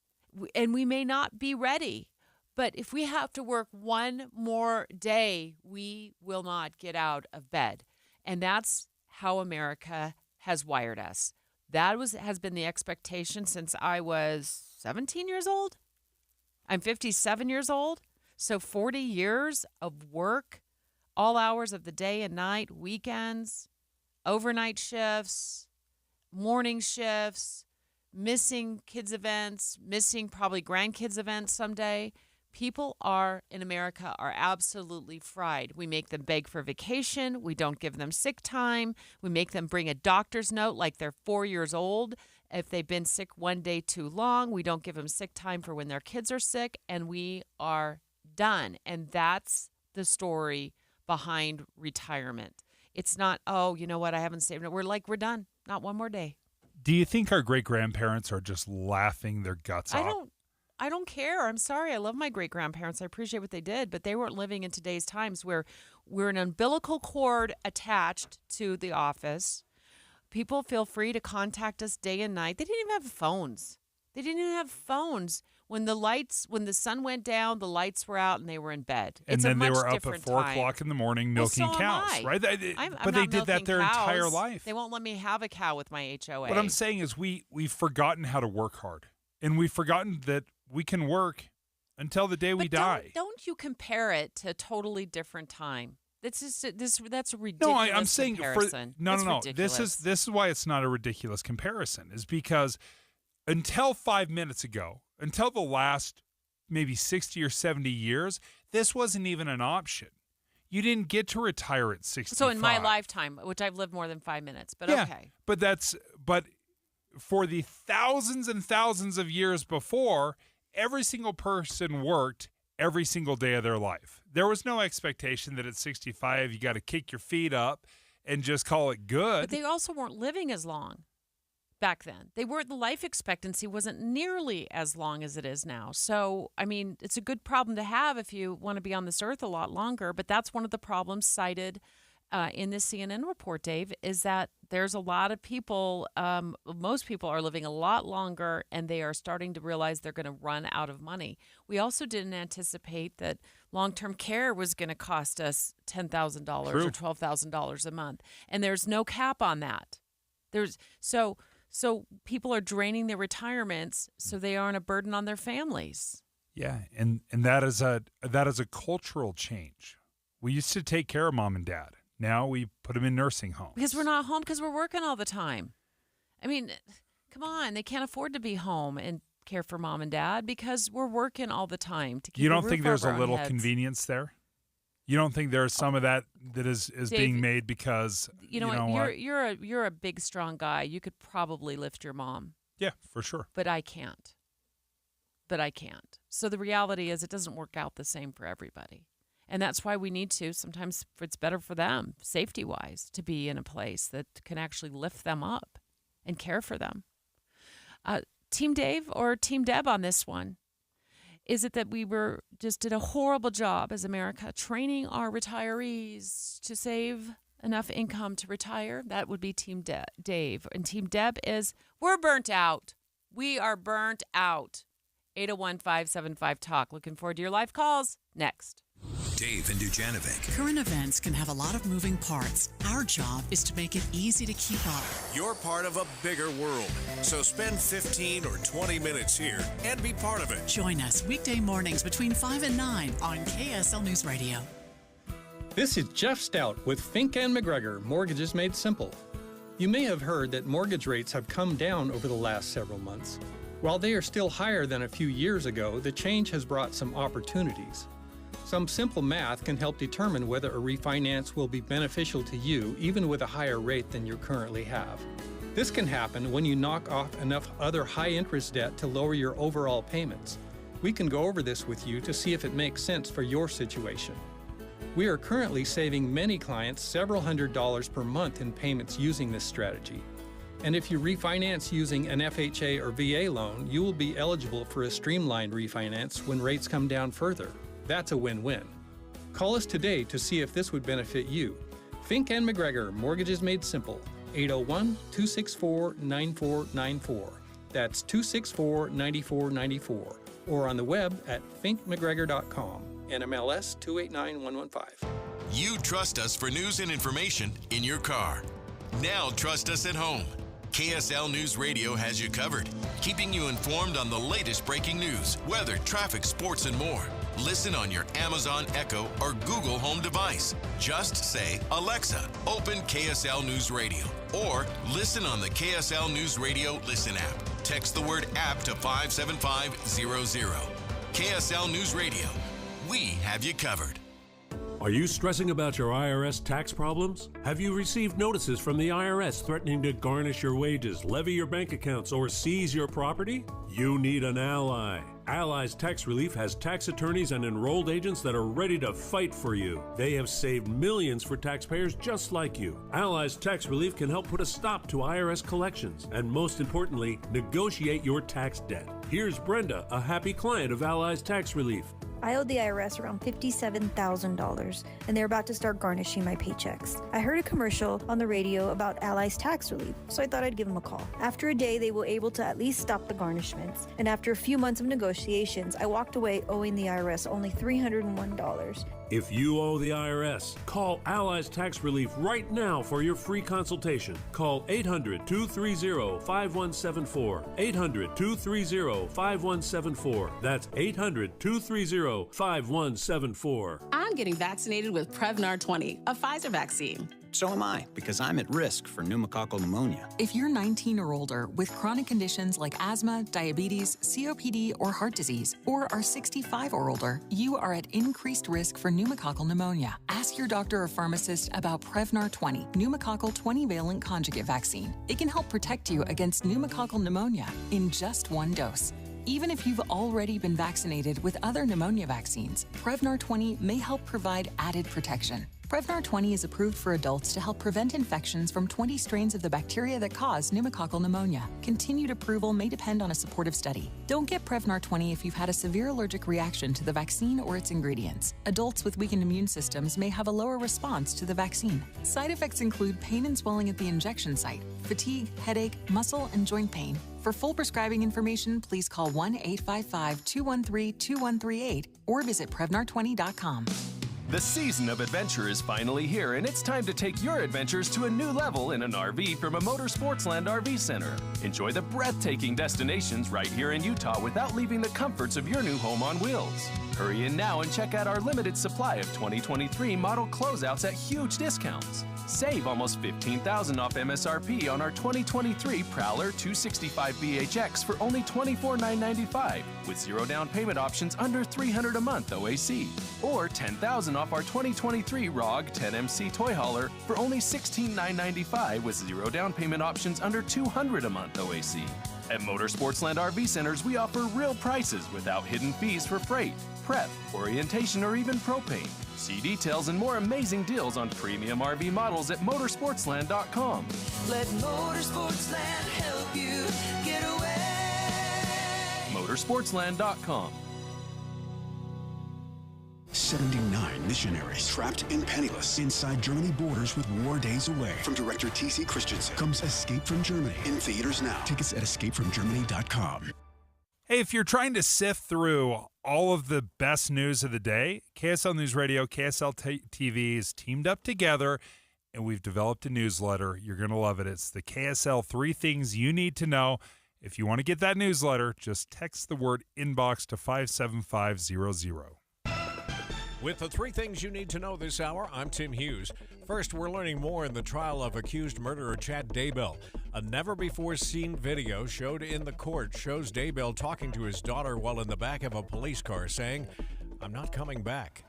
[SPEAKER 14] And we may not be ready, but if we have to work one more day, we will not get out of bed. And that's how America has wired us. That has been the expectation since I was 17 years old. I'm 57 years old. So 40 years of work, all hours of the day and night, weekends, overnight shifts, morning shifts, missing kids' events, missing probably grandkids' events someday. People in America are absolutely fried. We make them beg for vacation. We don't give them sick time. We make them bring a doctor's note like they're 4 years old. If they've been sick one day too long, we don't give them sick time for when their kids are sick, and we are done. And that's the story behind retirement. It's not, oh, you know what, I haven't saved it. We're done. Not one more day.
[SPEAKER 15] Do you think our great-grandparents are just laughing their guts off?
[SPEAKER 14] I don't care. I'm sorry. I love my great-grandparents. I appreciate what they did, but they weren't living in today's times where we're an umbilical cord attached to the office. People feel free to contact us day and night. They didn't even have phones. When the sun went down, the lights were out and they were in bed.
[SPEAKER 15] And then they were up at 4 o'clock in the morning milking cows, right? But they did that their entire life.
[SPEAKER 14] They won't let me have a cow with my HOA.
[SPEAKER 15] What I'm saying is we've forgotten how to work hard. And we've forgotten that we can work until the day we die.
[SPEAKER 14] Don't you compare it to a totally different time. That's a ridiculous
[SPEAKER 15] No, I'm saying
[SPEAKER 14] comparison.
[SPEAKER 15] No.
[SPEAKER 14] Ridiculous.
[SPEAKER 15] This is why it's not a ridiculous comparison. Is because until 5 minutes ago, until the last maybe 60 or 70 years, this wasn't even an option. You didn't get to retire at 65.
[SPEAKER 14] So in my lifetime, which I've lived more than 5 minutes, but
[SPEAKER 15] yeah,
[SPEAKER 14] okay.
[SPEAKER 15] But for the thousands and thousands of years before, every single person worked every single day of their life. There was no expectation that at 65 you got to kick your feet up and just call it good.
[SPEAKER 14] But they also weren't living as long back then. The life expectancy wasn't nearly as long as it is now. So, I mean, it's a good problem to have if you want to be on this earth a lot longer, but that's one of the problems cited in this CNN report, Dave, is that there's a lot of people, most people are living a lot longer, and they are starting to realize they're going to run out of money. We also didn't anticipate that long-term care was going to cost us $10,000 or $12,000 a month, and there's no cap on that. So people are draining their retirements so they aren't a burden on their families.
[SPEAKER 15] Yeah, and that is a cultural change. We used to take care of mom and dad. Now we put them in nursing homes.
[SPEAKER 14] Because we're not home because we're working all the time. I mean, come on. They can't afford to be home and care for mom and dad because we're working all the time to keep
[SPEAKER 15] You
[SPEAKER 14] a
[SPEAKER 15] don't
[SPEAKER 14] roof
[SPEAKER 15] think there's
[SPEAKER 14] over
[SPEAKER 15] a
[SPEAKER 14] our
[SPEAKER 15] little
[SPEAKER 14] heads.
[SPEAKER 15] convenience there? You don't think there's some of that is
[SPEAKER 14] Dave,
[SPEAKER 15] being made because
[SPEAKER 14] you know what? You're a big, strong guy. You could probably lift your mom.
[SPEAKER 15] Yeah, for sure.
[SPEAKER 14] But I can't. So the reality is it doesn't work out the same for everybody. And that's why we need to. Sometimes it's better for them, safety-wise, to be in a place that can actually lift them up and care for them. Team Dave or Team Deb on this one? Is it that we did a horrible job as America training our retirees to save enough income to retire? That would be Team Dave. And Team Deb is, we're burnt out. We are burnt out. 801-575-TALK. Looking forward to your live calls next.
[SPEAKER 3] Dave and Dujanovic.
[SPEAKER 4] Current events can have a lot of moving parts. Our job is to make it easy to keep up.
[SPEAKER 2] You're part of a bigger world, so spend 15 or 20 minutes here and be part of it.
[SPEAKER 4] Join us weekday mornings between 5 and 9 on KSL News Radio.
[SPEAKER 9] This is Jeff Stout with Fink and McGregor, Mortgages Made Simple. You may have heard that mortgage rates have come down over the last several months. While they are still higher than a few years ago, the change has brought some opportunities. Some simple math can help determine whether a refinance will be beneficial to you even with a higher rate than you currently have. This can happen when you knock off enough other high-interest debt to lower your overall payments. We can go over this with you to see if it makes sense for your situation. We are currently saving many clients several $100s per month in payments using this strategy. And if you refinance using an FHA or VA loan, you will be eligible for a streamlined refinance when rates come down further. That's a win-win. Call us today to see if this would benefit you. Fink and McGregor, Mortgages Made Simple, 801-264-9494. That's 264-9494. Or on the web at finkmcgregor.com. NMLS 289115.
[SPEAKER 10] You trust us for news and information in your car. Now trust us at home. KSL News Radio has you covered, keeping you informed on the latest breaking news, weather, traffic, sports, and more. Listen on your Amazon Echo or Google Home device. Just say, Alexa, open KSL News Radio. Or listen on the KSL News Radio Listen app. Text the word app to 57500. KSL News Radio. We have you covered.
[SPEAKER 11] Are you stressing about your IRS tax problems? Have you received notices from the IRS threatening to garnish your wages, levy your bank accounts, or seize your property? You need an ally. Allies Tax Relief has tax attorneys and enrolled agents that are ready to fight for you. They have saved millions for taxpayers just like you. Allies Tax Relief can help put a stop to IRS collections and, most importantly, negotiate your tax debt. Here's Brenda, a happy client of Allies Tax Relief.
[SPEAKER 12] I owed the IRS around $57,000, and they're about to start garnishing my paychecks. I heard a commercial on the radio about Allies Tax Relief, so I thought I'd give them a call. After a day, they were able to at least stop the garnishments, and after a few months of negotiations, I walked away owing the IRS only $301.
[SPEAKER 11] If you owe the IRS, call Allies Tax Relief right now for your free consultation. Call 800-230-5174. 800-230-5174. That's 800-230-5174.
[SPEAKER 13] I'm getting vaccinated with Prevnar 20, a Pfizer vaccine.
[SPEAKER 16] So am I, because I'm at risk for pneumococcal pneumonia.
[SPEAKER 17] If you're 19 or older with chronic conditions like asthma, diabetes, COPD, or heart disease, or are 65 or older, you are at increased risk for pneumococcal pneumonia. Ask your doctor or pharmacist about Prevnar 20, pneumococcal 20-valent conjugate vaccine. It can help protect you against pneumococcal pneumonia in just one dose. Even if you've already been vaccinated with other pneumonia vaccines, Prevnar 20 may help provide added protection. Prevnar 20 is approved for adults to help prevent infections from 20 strains of the bacteria that cause pneumococcal pneumonia. Continued approval may depend on a supportive study. Don't get Prevnar 20 if you've had a severe allergic reaction to the vaccine or its ingredients. Adults with weakened immune systems may have a lower response to the vaccine. Side effects include pain and swelling at the injection site, fatigue, headache, muscle, and joint pain. For full prescribing information, please call 1-855-213-2138 or visit Prevnar20.com.
[SPEAKER 1] The season of adventure is finally here, and it's time to take your adventures to a new level in an RV from a Motorsportsland RV Center. Enjoy the breathtaking destinations right here in Utah without leaving the comforts of your new home on wheels. Hurry in now and check out our limited supply of 2023 model closeouts at huge discounts. Save almost $15,000 off MSRP on our 2023 Prowler 265 BHX for only $24,995 with 0 down payment options under $300 a month OAC. Or $10,000 off our 2023 ROG 10MC Toy Hauler for only $16,995 with 0 down payment options under $200 a month OAC. At Motorsportsland RV Centers, we offer real prices without hidden fees for freight, prep, orientation, or even propane. See details and more amazing deals on premium RV models at motorsportsland.com.
[SPEAKER 20] Let Motorsportsland help you get away.
[SPEAKER 1] Motorsportsland.com.
[SPEAKER 18] 79 missionaries trapped and penniless inside Germany borders with war days away. From director T.C. Christensen comes Escape from Germany in theaters now. Tickets at escapefromgermany.com.
[SPEAKER 15] Hey, if you're trying to sift through all of the best news of the day, KSL News Radio, KSL TV is teamed up together, and we've developed a newsletter. You're going to love it. It's the KSL 3 Things You Need to Know. If you want to get that newsletter, just text the word inbox to 57500.
[SPEAKER 2] With the 3 things you need to know this hour, I'm Tim Hughes. First, we're learning more in the trial of accused murderer Chad Daybell. A never-before-seen video showed in the court shows Daybell talking to his daughter while in the back of a police car saying, "I'm not coming back."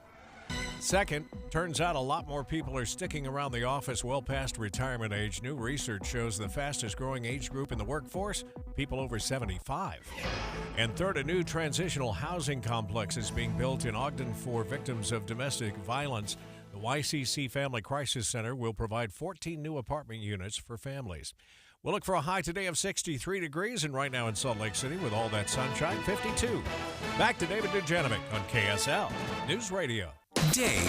[SPEAKER 2] Second, turns out a lot more people are sticking around the office well past retirement age. New research shows the fastest growing age group in the workforce, people over 75. And third, a new transitional housing complex is being built in Ogden for victims of domestic violence. The YCC Family Crisis Center will provide 14 new apartment units for families. We'll look for a high today of 63 degrees, and right now in Salt Lake City with all that sunshine, 52. Back to David Dujanovic on KSL News Radio.
[SPEAKER 3] Dave,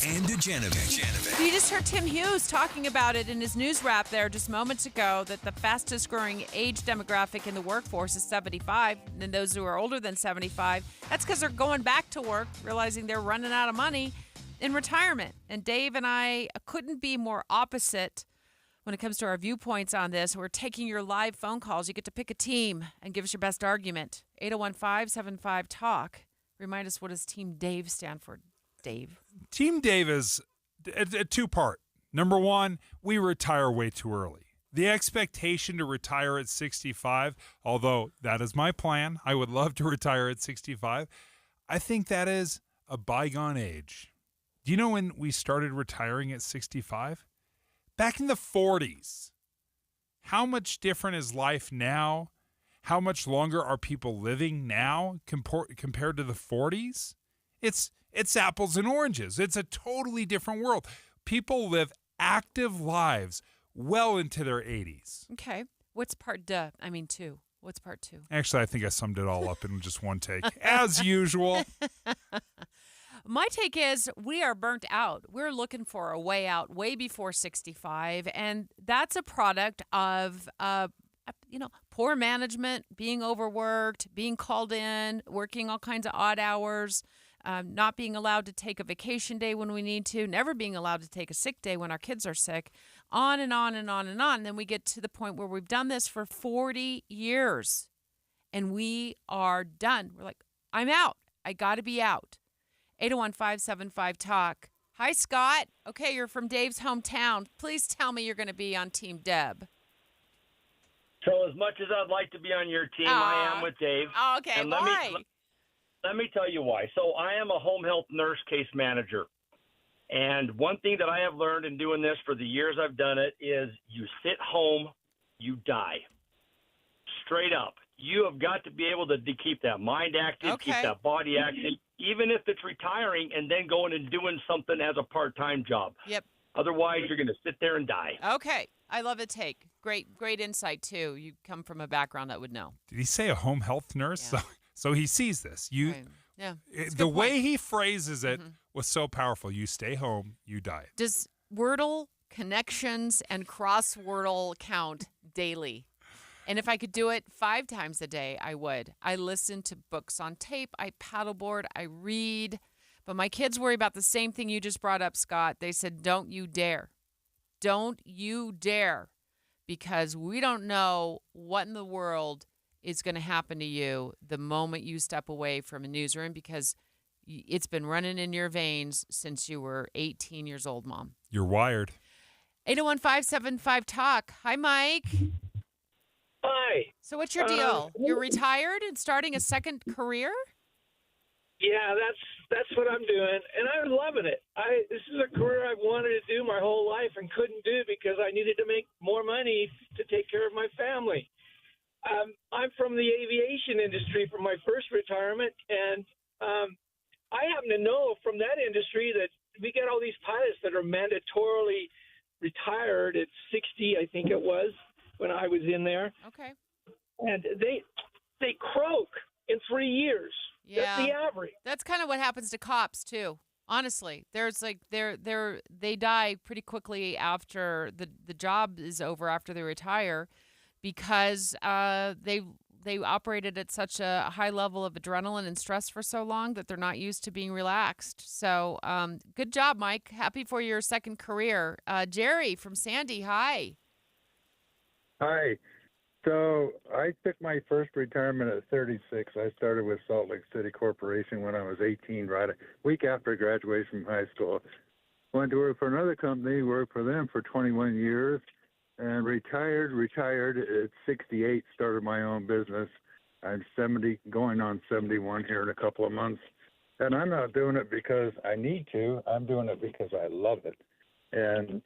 [SPEAKER 3] and Dujanovic.
[SPEAKER 14] You just heard Tim Hughes talking about it in his news wrap there just moments ago, that the fastest growing age demographic in the workforce is 75, and those who are older than 75, that's because they're going back to work, realizing they're running out of money in retirement. And Dave and I couldn't be more opposite when it comes to our viewpoints on this. We're taking your live phone calls. You get to pick a team and give us your best argument. 801-575-TALK. Remind us, what does Team Dave stand for, Dave?
[SPEAKER 15] Team Dave is a two-part. Number one, we retire way too early. The expectation to retire at 65, although that is my plan, I would love to retire at 65, I think that is a bygone age. Do you know when we started retiring at 65? Back in the 40s. How much different is life now? How much longer are people living now compared to the 40s? It's apples and oranges. It's a totally different world. People live active lives well into their 80s.
[SPEAKER 14] Okay. What's part two? What's part two?
[SPEAKER 15] Actually, I think I summed it all up in just one take, as usual.
[SPEAKER 14] My take is we are burnt out. We're looking for a way out way before 65, and that's a product of poor management, being overworked, being called in, working all kinds of odd hours, not being allowed to take a vacation day when we need to, never being allowed to take a sick day when our kids are sick, on and on and on and on. And then we get to the point where we've done this for 40 years, and we are done. We're like, I'm out. I got to be out. 801-575-TALK. Hi, Scott. Okay, you're from Dave's hometown. Please tell me you're going to be on Team Deb.
[SPEAKER 21] So as much as I'd like to be on your team, I am with Dave.
[SPEAKER 14] Okay,
[SPEAKER 21] and
[SPEAKER 14] why?
[SPEAKER 21] Let me tell you why. So I am a home health nurse case manager. And one thing that I have learned in doing this for the years I've done it is you sit home, you die. Straight up. You have got to be able to keep that mind active, keep that body active, even if it's retiring and then going and doing something as a part-time job.
[SPEAKER 14] Yep.
[SPEAKER 21] Otherwise, you're going to sit there and die.
[SPEAKER 14] Okay. I love the take. Great insight, too. You come from a background that would know.
[SPEAKER 15] Did he say a home health nurse?
[SPEAKER 14] Yeah.
[SPEAKER 15] So he sees this.
[SPEAKER 14] Right. Yeah.
[SPEAKER 15] The way he phrases it was so powerful. You stay home, you die.
[SPEAKER 14] Does Wordle, connections, and cross-Wordle count daily? And if I could do it 5 times a day, I would. I listen to books on tape. I paddleboard. I read. But my kids worry about the same thing you just brought up, Scott. They said, don't you dare. Don't you dare. Because we don't know what in the world is going to happen to you the moment you step away from a newsroom, because it's been running in your veins since you were 18 years old, Mom.
[SPEAKER 15] You're wired.
[SPEAKER 14] 801-575-TALK. Hi, Mike.
[SPEAKER 19] Hi.
[SPEAKER 14] So what's your deal? You're retired and starting a second career?
[SPEAKER 19] Yeah, that's what I'm doing, and I'm loving it. This is a career I've wanted to do my whole life and couldn't do because I needed to make more money to take care of my family. I'm from the aviation industry from my first retirement, and I happen to know from that industry that we get all these pilots that are mandatorily retired at 60, I think it was, when I was in there.
[SPEAKER 14] Okay.
[SPEAKER 19] And they croak in 3 years.
[SPEAKER 14] Yeah.
[SPEAKER 19] That's the average.
[SPEAKER 14] That's kind of what happens to cops too. Honestly, there's like they die pretty quickly after the job is over, after they retire, because they operated at such a high level of adrenaline and stress for so long that they're not used to being relaxed. So good job, Mike. Happy for your second career. Jerry from Sandy, hi.
[SPEAKER 22] Hi. So I took my first retirement at 36. I started with Salt Lake City Corporation when I was 18, right a week after graduation from high school. Went to work for another company, worked for them for 21 years, and retired at 68, started my own business. I'm 70, going on 71 here in a couple of months. And I'm not doing it because I need to. I'm doing it because I love it. And,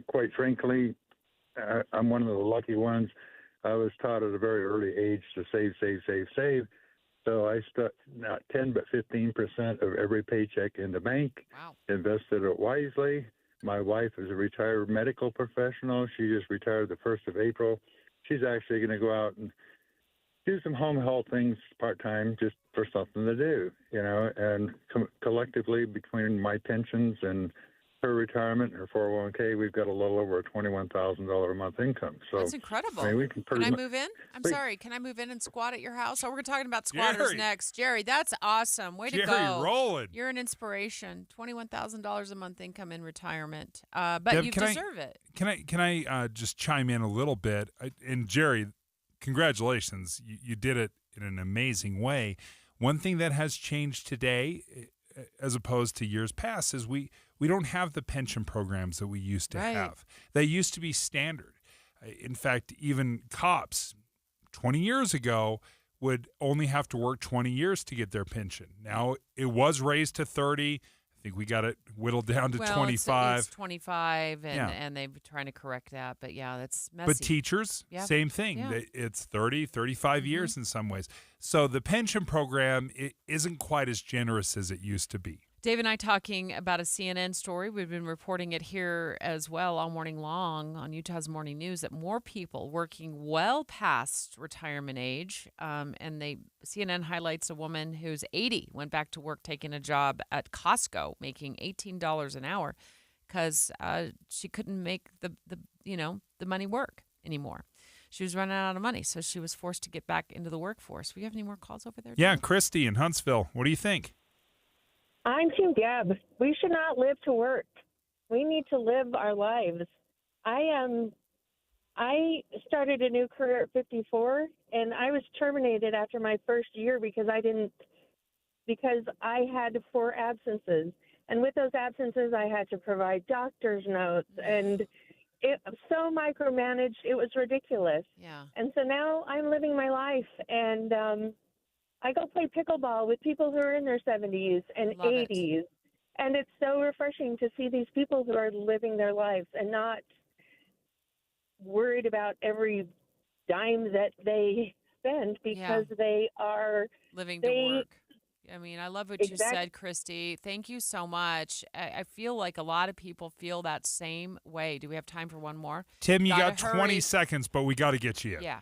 [SPEAKER 22] quite frankly, I'm one of the lucky ones. I was taught at a very early age to save. So I stuck not 10 but 15% of every paycheck in the bank, invested it wisely. My wife is a retired medical professional. She just retired the 1st of April. She's actually going to go out and do some home health things part-time just for something to do, and collectively between my pensions and her retirement and her 401k, we've got a little over a $21,000 a month income. So
[SPEAKER 14] that's incredible.
[SPEAKER 22] I mean, we can
[SPEAKER 14] I move in? Sorry. Can I move in and squat at your house? Oh, we're talking about squatters next. Jerry, that's awesome. Way to go.
[SPEAKER 15] Jerry rolling.
[SPEAKER 14] You're an inspiration. $21,000 a month income in retirement. But
[SPEAKER 15] Deb,
[SPEAKER 14] you deserve it.
[SPEAKER 15] Can I just chime in a little bit? And Jerry, congratulations. You did it in an amazing way. One thing that has changed today, as opposed to years past, is we don't have the pension programs that we used to have. They used to be standard. In fact, even cops 20 years ago would only have to work 20 years to get their pension. Now it was raised to 30. I think we got it whittled down to 25.
[SPEAKER 14] It's 25, and they're trying to correct that. But, yeah, that's messy.
[SPEAKER 15] But teachers, same thing.
[SPEAKER 14] Yeah.
[SPEAKER 15] It's 30, 35 years in some ways. So the pension program isn't quite as generous as it used to be.
[SPEAKER 14] Dave and I talking about a CNN story. We've been reporting it here as well all morning long on Utah's Morning News, that more people working well past retirement age. CNN highlights a woman who's 80, went back to work taking a job at Costco, making $18 an hour because she couldn't make the money work anymore. She was running out of money, so she was forced to get back into the workforce. We have any more calls over there?
[SPEAKER 15] Yeah, Christy in Huntsville. What do you think?
[SPEAKER 23] I'm Team Deb. We should not live to work. We need to live our lives. I started a new career at 54, and I was terminated after my first year because I had 4 absences. And with those absences, I had to provide doctor's notes, and it so micromanaged, it was ridiculous.
[SPEAKER 14] Yeah.
[SPEAKER 23] And so now I'm living my life, and I go play pickleball with people who are in their 70s and 80s. And it's so refreshing to see these people who are living their lives and not worried about every dime that they spend because they are
[SPEAKER 14] living to work. I mean, I love what you said, Christy. Thank you so much. I feel like a lot of people feel that same way. Do we have time for one more?
[SPEAKER 15] Tim, you got 20 seconds, but we got to get you in.
[SPEAKER 14] Yeah.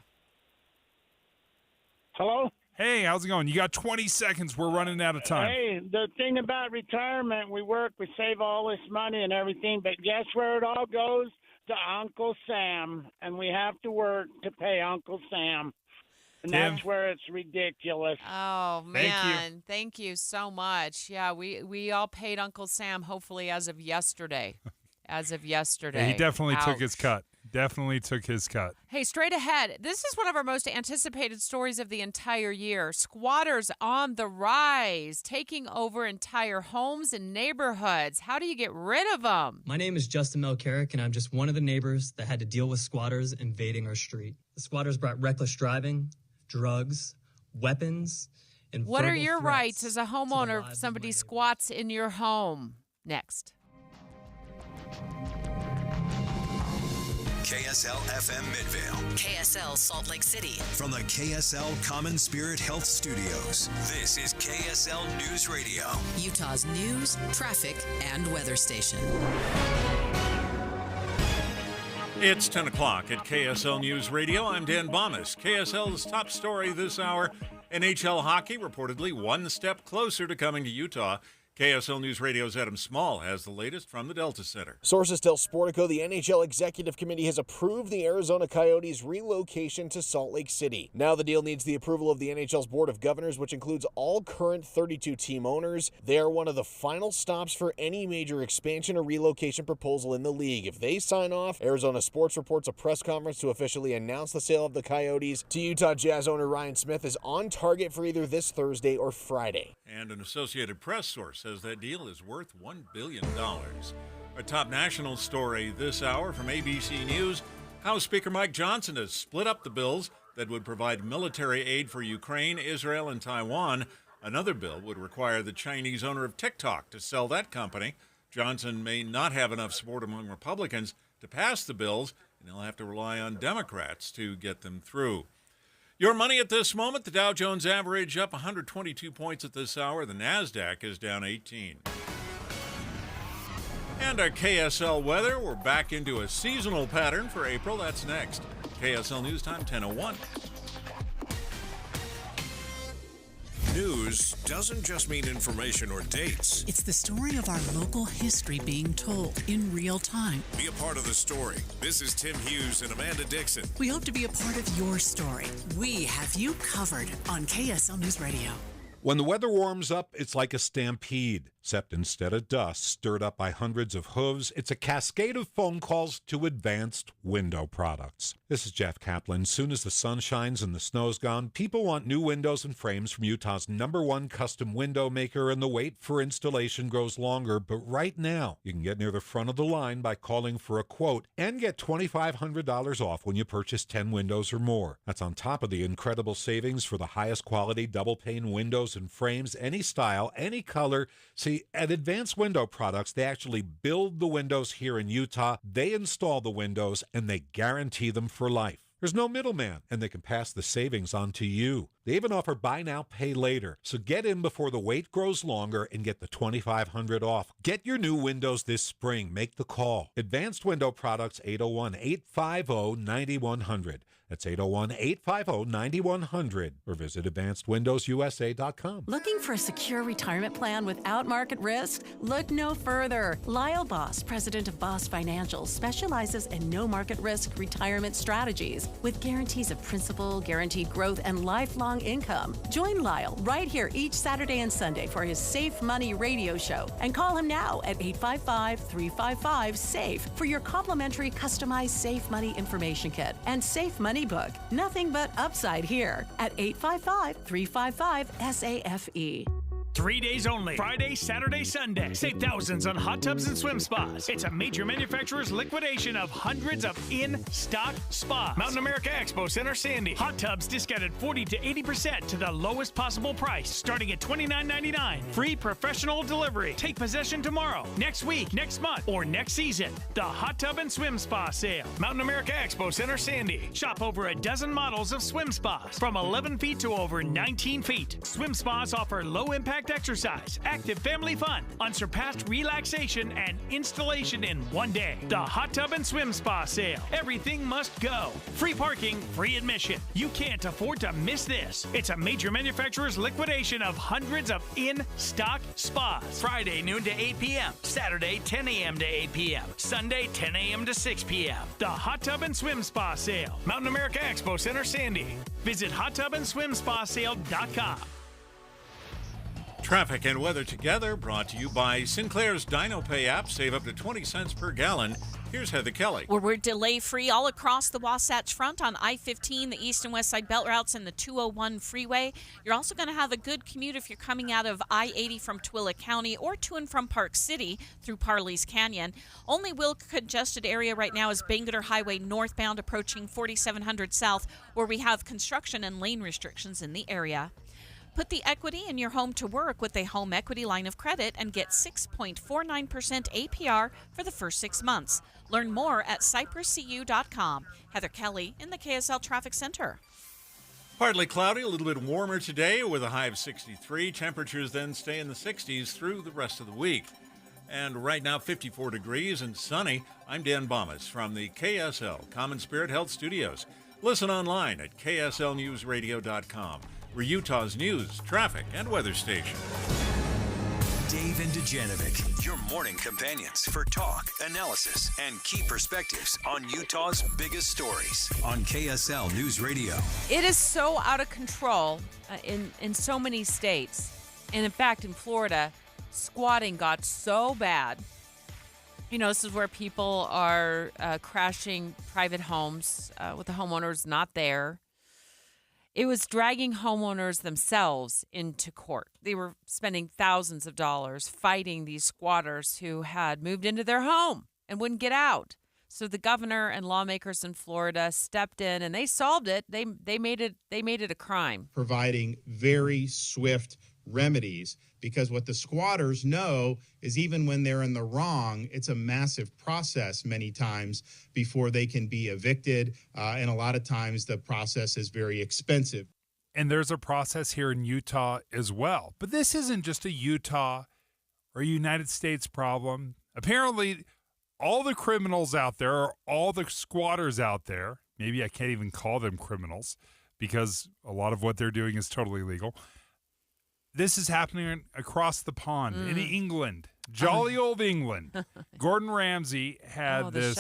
[SPEAKER 24] Hello?
[SPEAKER 15] Hey, how's it going? You got 20 seconds. We're running out of time.
[SPEAKER 24] Hey, the thing about retirement, we work, we save all this money and everything, but guess where it all goes? To Uncle Sam, and we have to work to pay Uncle Sam. And that's where it's ridiculous.
[SPEAKER 14] Oh, man. Thank you so much. Yeah, we all paid Uncle Sam, hopefully, as of yesterday.
[SPEAKER 15] Yeah, he definitely took his cut.
[SPEAKER 14] Hey, straight ahead. This is one of our most anticipated stories of the entire year. Squatters on the rise, taking over entire homes and neighborhoods. How do you get rid of them?
[SPEAKER 5] My name is Justin Melcarrick, and I'm just one of the neighbors that had to deal with squatters invading our street. The squatters brought reckless driving, drugs, weapons, and
[SPEAKER 14] what are
[SPEAKER 5] verbal
[SPEAKER 14] your
[SPEAKER 5] threats
[SPEAKER 14] rights as a homeowner if somebody squats in your home? Next.
[SPEAKER 3] KSL FM Midvale.
[SPEAKER 6] KSL Salt Lake City.
[SPEAKER 3] From the KSL Common Spirit Health Studios, this is KSL News Radio.
[SPEAKER 6] Utah's news, traffic, and weather station.
[SPEAKER 2] It's 10 o'clock at KSL News Radio. I'm Dan Bomas. KSL's top story this hour, NHL hockey reportedly one step closer to coming to Utah. KSL News Radio's Adam Small has the latest from the Delta Center.
[SPEAKER 7] Sources tell Sportico the NHL Executive Committee has approved the Arizona Coyotes' relocation to Salt Lake City. Now the deal needs the approval of the NHL's Board of Governors, which includes all current 32 team owners. They are one of the final stops for any major expansion or relocation proposal in the league. If they sign off, Arizona Sports reports a press conference to officially announce the sale of the Coyotes to Utah Jazz owner Ryan Smith is on target for either this Thursday or Friday.
[SPEAKER 2] And an Associated Press source says that deal is worth $1 billion. A top national story this hour from ABC News. House Speaker Mike Johnson has split up the bills that would provide military aid for Ukraine, Israel, and Taiwan. Another bill would require the Chinese owner of TikTok to sell that company. Johnson may not have enough support among Republicans to pass the bills, and he'll have to rely on Democrats to get them through. Your money at this moment, the Dow Jones average up 122 points at this hour. The NASDAQ is down 18. And our KSL weather, we're back into a seasonal pattern for April. That's next. KSL News Time, 10:01.
[SPEAKER 8] News doesn't just mean information or dates.
[SPEAKER 4] It's the story of our local history being told in real time.
[SPEAKER 8] Be a part of the story. This is Tim Hughes and Amanda Dixon.
[SPEAKER 4] We hope to be a part of your story. We have you covered on KSL News Radio.
[SPEAKER 25] When the weather warms up, it's like a stampede, except instead of dust stirred up by hundreds of hooves, it's a cascade of phone calls to Advanced Window Products. This is Jeff Kaplan. Soon as the sun shines and the snow's gone, people want new windows and frames from Utah's #1 custom window maker, and the wait for installation grows longer. But right now, you can get near the front of the line by calling for a quote and get $2,500 off when you purchase 10 windows or more. That's on top of the incredible savings for the highest quality double-pane windows and frames, any style, any color. See, at Advanced Window Products, they actually build the windows here in Utah, they install the windows, and they guarantee them for life. There's no middleman, and they can pass the savings on to you. They even offer buy now, pay later. So get in before the wait grows longer and get the $2,500 off. Get your new windows this spring. Make the call. Advanced Window Products, 801-850-9100. That's 801-850-9100. Or visit AdvancedWindowsUSA.com.
[SPEAKER 26] Looking for a secure retirement plan without market risk? Look no further. Lyle Boss, president of Boss Financial, specializes in no market risk retirement strategies with guarantees of principal, guaranteed growth, and lifelong income. Join Lyle right here each Saturday and Sunday for his Safe Money radio show, and call him now at 855-355-SAFE for your complimentary customized Safe Money information kit and Safe Money book. Nothing but upside here at 855-355-SAFE.
[SPEAKER 27] 3 days only. Friday, Saturday, Sunday. Save thousands on hot tubs and swim spas. It's a major manufacturer's liquidation of hundreds of in-stock spas. Mountain America Expo Center, Sandy. Hot tubs discounted 40 to 80% to the lowest possible price, starting at $29.99. Free professional delivery. Take possession tomorrow, next week, next month, or next season. The Hot Tub and Swim Spa Sale. Mountain America Expo Center, Sandy. Shop over a dozen models of swim spas from 11 feet to over 19 feet. Swim spas offer low-impact perfect exercise, active family fun, unsurpassed relaxation, and installation in one day. The Hot Tub and Swim Spa Sale. Everything must go. Free parking, free admission. You can't afford to miss this. It's a major manufacturer's liquidation of hundreds of in-stock spas. Friday noon to 8 p.m. Saturday 10 a.m. to 8 p.m. Sunday 10 a.m. to 6 p.m. The Hot Tub and Swim Spa Sale. Mountain America Expo Center, Sandy. Visit hottubandswimspasale.com.
[SPEAKER 2] Traffic and weather together, brought to you by Sinclair's Dino Pay app. Save up to 20 cents per gallon. Here's Heather Kelly.
[SPEAKER 9] Well, we're delay-free all across the Wasatch Front on I-15, the east and west side belt routes, and the 201 freeway. You're also going to have a good commute if you're coming out of I-80 from Tooele County or to and from Park City through Parley's Canyon. Only real congested area right now is Bangerter Highway northbound approaching 4700 south, where we have construction and lane restrictions in the area. Put the equity in your home to work with a home equity line of credit and get 6.49% APR for the first 6 months. Learn more at cypresscu.com. Heather Kelly in the KSL Traffic Center.
[SPEAKER 2] Partly cloudy, a little bit warmer today with a high of 63. Temperatures then stay in the 60s through the rest of the week. And right now, 54 degrees and sunny. I'm Dan Bomas from the KSL Common Spirit Health Studios. Listen online at kslnewsradio.com. We're Utah's news, traffic, and weather station.
[SPEAKER 3] Dave and Dujanovic, your morning companions for talk, analysis, and key perspectives on Utah's biggest stories on KSL News Radio.
[SPEAKER 14] It is so out of control in so many states. And in fact, in Florida, squatting got so bad. You know, this is where people are crashing private homes with the homeowners not there. It was dragging homeowners themselves into court. They were spending thousands of dollars fighting these squatters who had moved into their home and wouldn't get out. So the governor and lawmakers in Florida stepped in and they solved it. They made it a crime.
[SPEAKER 10] Providing very swift remedies, because what the squatters know is even when they're in the wrong, it's a massive process many times before they can be evicted. And a lot of times the process is very expensive.
[SPEAKER 15] And there's a process here in Utah as well. But this isn't just a Utah or United States problem. Apparently, all the criminals out there, or all the squatters out there, maybe I can't even call them criminals because a lot of what they're doing is totally legal. This is happening across the pond in England, jolly old England. Gordon Ramsay had this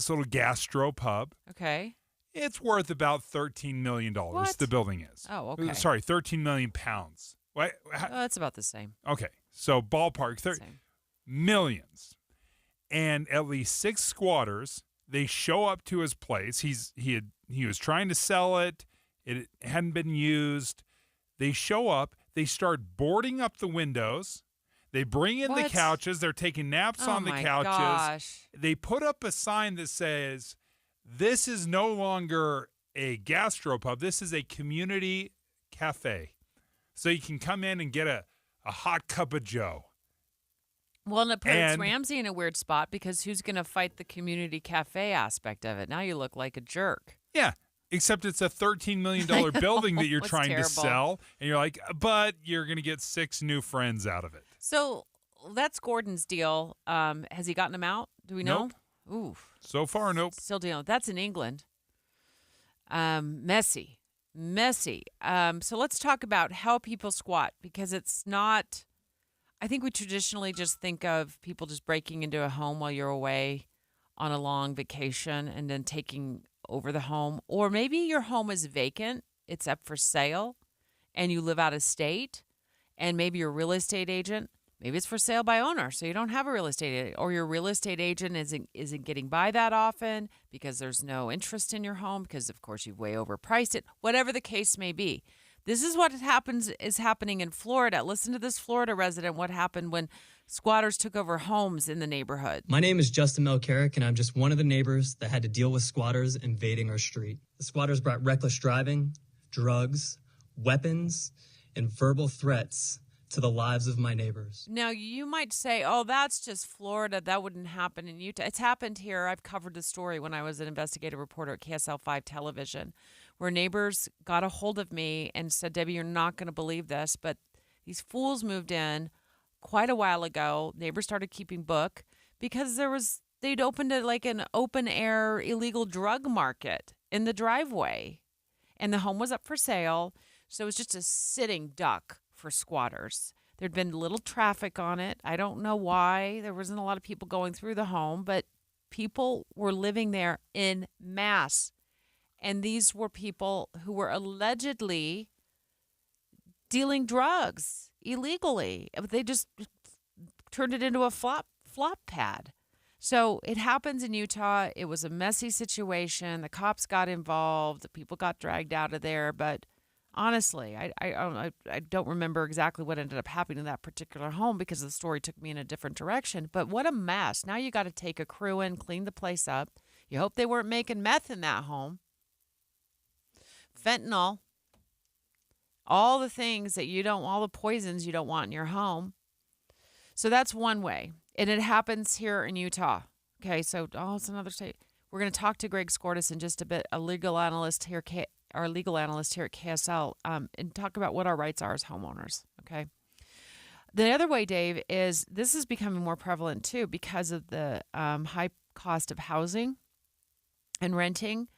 [SPEAKER 15] little gastro pub.
[SPEAKER 14] Okay.
[SPEAKER 15] It's worth about $13 million, the building is.
[SPEAKER 14] Oh, okay.
[SPEAKER 15] Sorry, 13 million pounds. What?
[SPEAKER 14] That's about the same.
[SPEAKER 15] Okay, so ballpark, millions. And at least 6 squatters, they show up to his place. He was trying to sell it. It hadn't been used. They show up. They start boarding up the windows. They bring in the couches. They're taking naps on the couches.
[SPEAKER 14] Gosh.
[SPEAKER 15] They put up a sign that says, "This is no longer a gastropub. This is a community cafe." So you can come in and get a hot cup of joe.
[SPEAKER 14] Well, and it puts Ramsey in a weird spot because who's going to fight the community cafe aspect of it? Now you look like a jerk.
[SPEAKER 15] Yeah. Except it's a $13 million building that you're trying to sell. And you're like, but you're going to get 6 new friends out of it.
[SPEAKER 14] So that's Gordon's deal. Has he gotten them out? Do we know?
[SPEAKER 15] Nope.
[SPEAKER 14] Ooh.
[SPEAKER 15] So far, nope.
[SPEAKER 14] Still dealing. That's in England. Messy. So let's talk about how people squat, because it's not, I think we traditionally just think of people just breaking into a home while you're away on a long vacation and then taking over the home. Or maybe your home is vacant, it's up for sale, and you live out of state, and maybe you're a real estate agent. Maybe it's for sale by owner, so you don't have a real estate agent, or your real estate agent isn't getting by that often because there's no interest in your home because, of course, you've way overpriced it. Whatever the case may be, this is what is happening in Florida. Listen to this Florida resident, what happened when squatters took over homes in the neighborhood.
[SPEAKER 5] My name is Justin Melcarrick, and I'm just one of the neighbors that had to deal with squatters invading our street. The squatters brought reckless driving, drugs, weapons, and verbal threats to the lives of my neighbors.
[SPEAKER 14] Now, you might say, oh, that's just Florida. That wouldn't happen in Utah. It's happened here. I've covered the story when I was an investigative reporter at KSL 5 Television, where neighbors got a hold of me and said, Debbie, you're not going to believe this, but These fools moved in quite a while ago. Neighbors started keeping book because they'd opened an open air illegal drug market in the driveway. And the home was up for sale. So it was just a sitting duck for squatters. There'd been little traffic on it. I don't know why. There wasn't a lot of people going through the home, but people were living there in mass. And these were people who were allegedly dealing drugs illegally. They just turned it into a flop pad. So it happens in Utah. It was a messy situation. The cops got involved. The people got dragged out of there. But honestly, I don't remember exactly what ended up happening in that particular home because the story took me in a different direction. But what a mess. Now you got to take a crew in, clean the place up. You hope they weren't making meth in that home. Fentanyl. All the things that all the poisons you don't want in your home. So that's one way. And it happens here in Utah. Okay, so it's another state. We're going to talk to Greg Skordas in just a bit, our legal analyst here at KSL, and talk about what our rights are as homeowners. Okay. The other way, Dave, is this is becoming more prevalent too because of the high cost of housing and renting.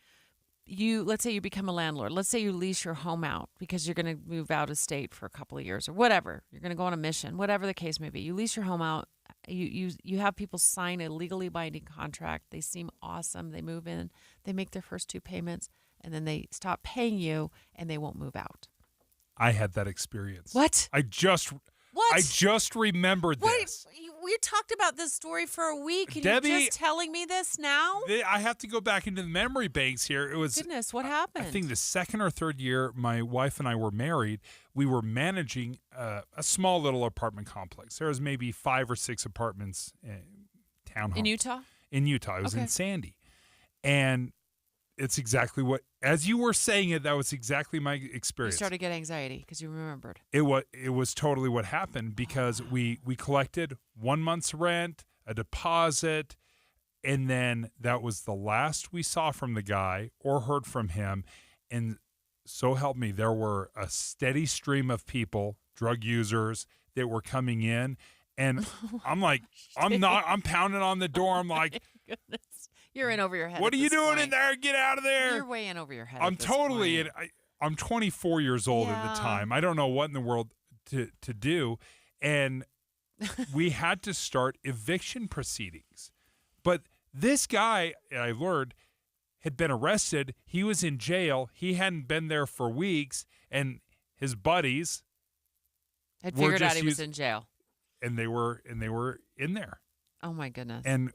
[SPEAKER 14] Let's say you become a landlord. Let's say you lease your home out because you're going to move out of state for a couple of years or whatever. You're going to go on a mission, whatever the case may be. You lease your home out. You have people sign a legally binding contract. They seem awesome. They move in. They make their first 2 payments, and then they stop paying you, and they won't move out.
[SPEAKER 15] I had that experience.
[SPEAKER 14] What?
[SPEAKER 15] I just remembered this.
[SPEAKER 14] We talked about this story for a week, and
[SPEAKER 15] Debbie,
[SPEAKER 14] you're just telling me this now?
[SPEAKER 15] I have to go back into the memory banks here. It was
[SPEAKER 14] goodness. What happened?
[SPEAKER 15] I think the second or third year my wife and I were married, we were managing a small little apartment complex. There was maybe 5 or 6 apartments, townhomes.
[SPEAKER 14] In Utah?
[SPEAKER 15] In Utah. It was in Sandy. And it's exactly what, as you were saying it, that was exactly my experience.
[SPEAKER 14] You started to get anxiety because you remembered.
[SPEAKER 15] It was totally what happened because we collected 1 month's rent, a deposit, and then that was the last we saw from the guy or heard from him. And so help me, there were a steady stream of people, drug users, that were coming in. And I'm like, I'm pounding on the door. I'm like,
[SPEAKER 14] goodness. You're in over your head.
[SPEAKER 15] What are you doing in there? Get out of there.
[SPEAKER 14] You're way in over your head.
[SPEAKER 15] I'm totally in. I'm 24 years old at the time. I don't know what in the world to do. And we had to start eviction proceedings. But this guy, I learned, had been arrested. He was in jail. He hadn't been there for weeks. And his buddies
[SPEAKER 14] had figured out he was in jail.
[SPEAKER 15] And they were in there.
[SPEAKER 14] Oh my goodness.
[SPEAKER 15] And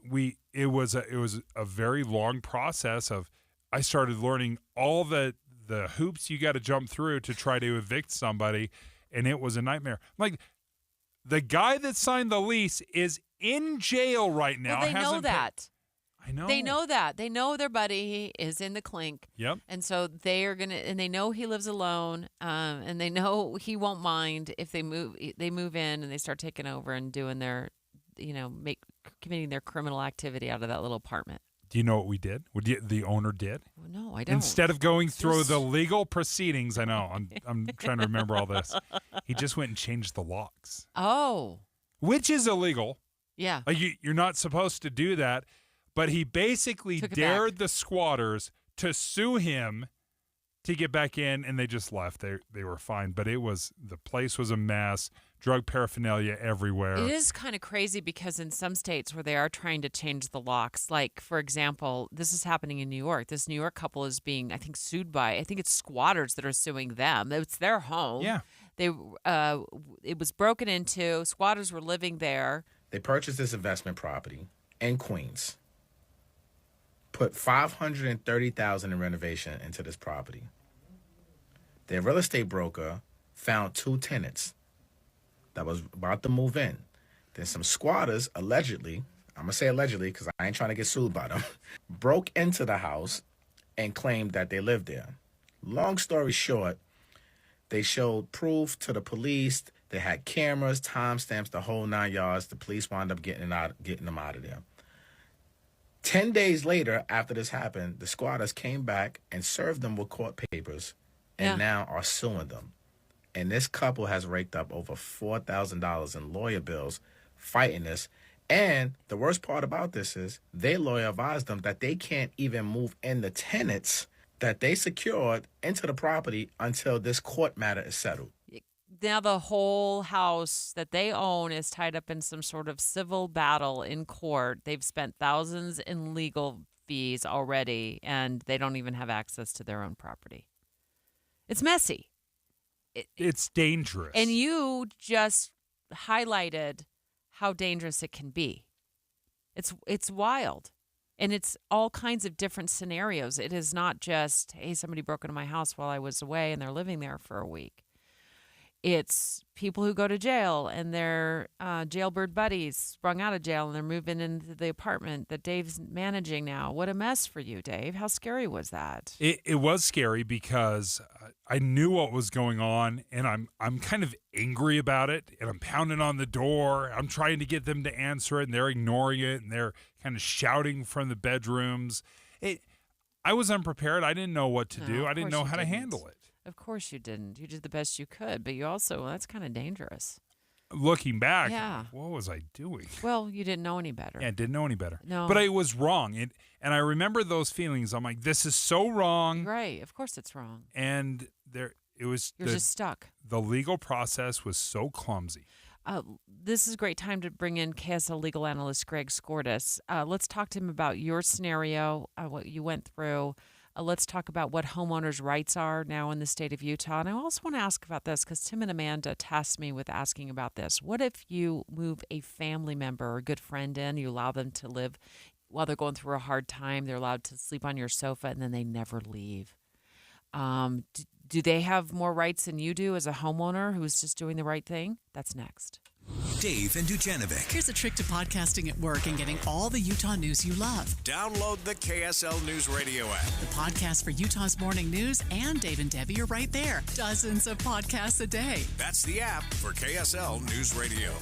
[SPEAKER 15] it was a very long process of I started learning all the hoops you got to jump through to try to evict somebody, and it was a nightmare. Like the guy that signed the lease is in jail right now.
[SPEAKER 14] Well, they know that.
[SPEAKER 15] I know.
[SPEAKER 14] They know that. They know their buddy is in the clink.
[SPEAKER 15] Yep.
[SPEAKER 14] And so they are and they know he lives alone, and they know he won't mind if they move in and they start taking over and doing their committing their criminal activity out of that little apartment.
[SPEAKER 15] Do you know what we did? What the owner did?
[SPEAKER 14] Well, no, I don't.
[SPEAKER 15] Instead of going through the legal proceedings, I know, I'm trying to remember all this. He just went and changed the locks.
[SPEAKER 14] Oh.
[SPEAKER 15] Which is illegal.
[SPEAKER 14] Yeah.
[SPEAKER 15] Like you're not supposed to do that. But he basically dared the squatters to sue him to get back in, and they just left. They were fine. But the place was a mess. Drug paraphernalia everywhere.
[SPEAKER 14] It is kind of crazy because in some states where they are trying to change the locks, like, for example, this is happening in New York. This New York couple is being, I think, sued by, I think it's squatters that are suing them. It's their home.
[SPEAKER 15] Yeah.
[SPEAKER 1] It was broken into. Squatters were living there.
[SPEAKER 11] They purchased this investment property in Queens, put $530,000 in renovation into this property. Their real estate broker found 2 tenants that was about to move in. Then some squatters, allegedly, I'm going to say allegedly because I ain't trying to get sued by them, broke into the house and claimed that they lived there. Long story short, they showed proof to the police. They had cameras, timestamps, the whole 9 yards. The police wound up getting them out of there. 10 days later, after this happened, the squatters came back and served them with court papers and now are suing them. And this couple has raked up over $4,000 in lawyer bills fighting this. And the worst part about this is their lawyer advised them that they can't even move in the tenants that they secured into the property until this court matter is settled.
[SPEAKER 1] Now the whole house that they own is tied up in some sort of civil battle in court. They've spent thousands in legal fees already, and they don't even have access to their own property. It's messy.
[SPEAKER 15] It's dangerous.
[SPEAKER 1] And you just highlighted how dangerous it can be. It's wild. And it's all kinds of different scenarios. It is not just, hey, somebody broke into my house while I was away and they're living there for a week. It's people who go to jail and their jailbird buddies sprung out of jail and they're moving into the apartment that Dave's managing now. What a mess for you, Dave. How scary was that?
[SPEAKER 15] It was scary because I knew what was going on, and I'm kind of angry about it, and I'm pounding on the door. I'm trying to get them to answer it, and they're ignoring it, and they're kind of shouting from the bedrooms. I was unprepared. I didn't know what to do. I didn't know how to handle it.
[SPEAKER 1] Of course you didn't. You did the best you could, but you also, that's kind of dangerous.
[SPEAKER 15] Looking back,
[SPEAKER 1] yeah.
[SPEAKER 15] What was I doing?
[SPEAKER 1] Well, you didn't know any better.
[SPEAKER 15] Yeah, I didn't know any better.
[SPEAKER 1] No.
[SPEAKER 15] But I was wrong. And I remember those feelings. I'm like, this is so wrong.
[SPEAKER 1] Right. Of course it's wrong.
[SPEAKER 15] And it was.
[SPEAKER 1] You're just stuck.
[SPEAKER 15] The legal process was so clumsy.
[SPEAKER 1] This is a great time to bring in KSL legal analyst Greg Skordas. Let's talk to him about your scenario, what you went through. Let's talk about what homeowners' rights are now in the state of Utah. And I also want to ask about this because Tim and Amanda tasked me with asking about this. What if you move a family member or a good friend in, you allow them to live while they're going through a hard time, they're allowed to sleep on your sofa, and then they never leave? Do they have more rights than you do as a homeowner who's just doing the right thing? That's next.
[SPEAKER 3] Dave and Dujanovic.
[SPEAKER 4] Here's a trick to podcasting at work and getting all the Utah news you love.
[SPEAKER 8] Download the KSL News Radio app.
[SPEAKER 4] The podcast for Utah's morning news and Dave and Debbie are right there. Dozens of podcasts a day.
[SPEAKER 8] That's the app for KSL News Radio.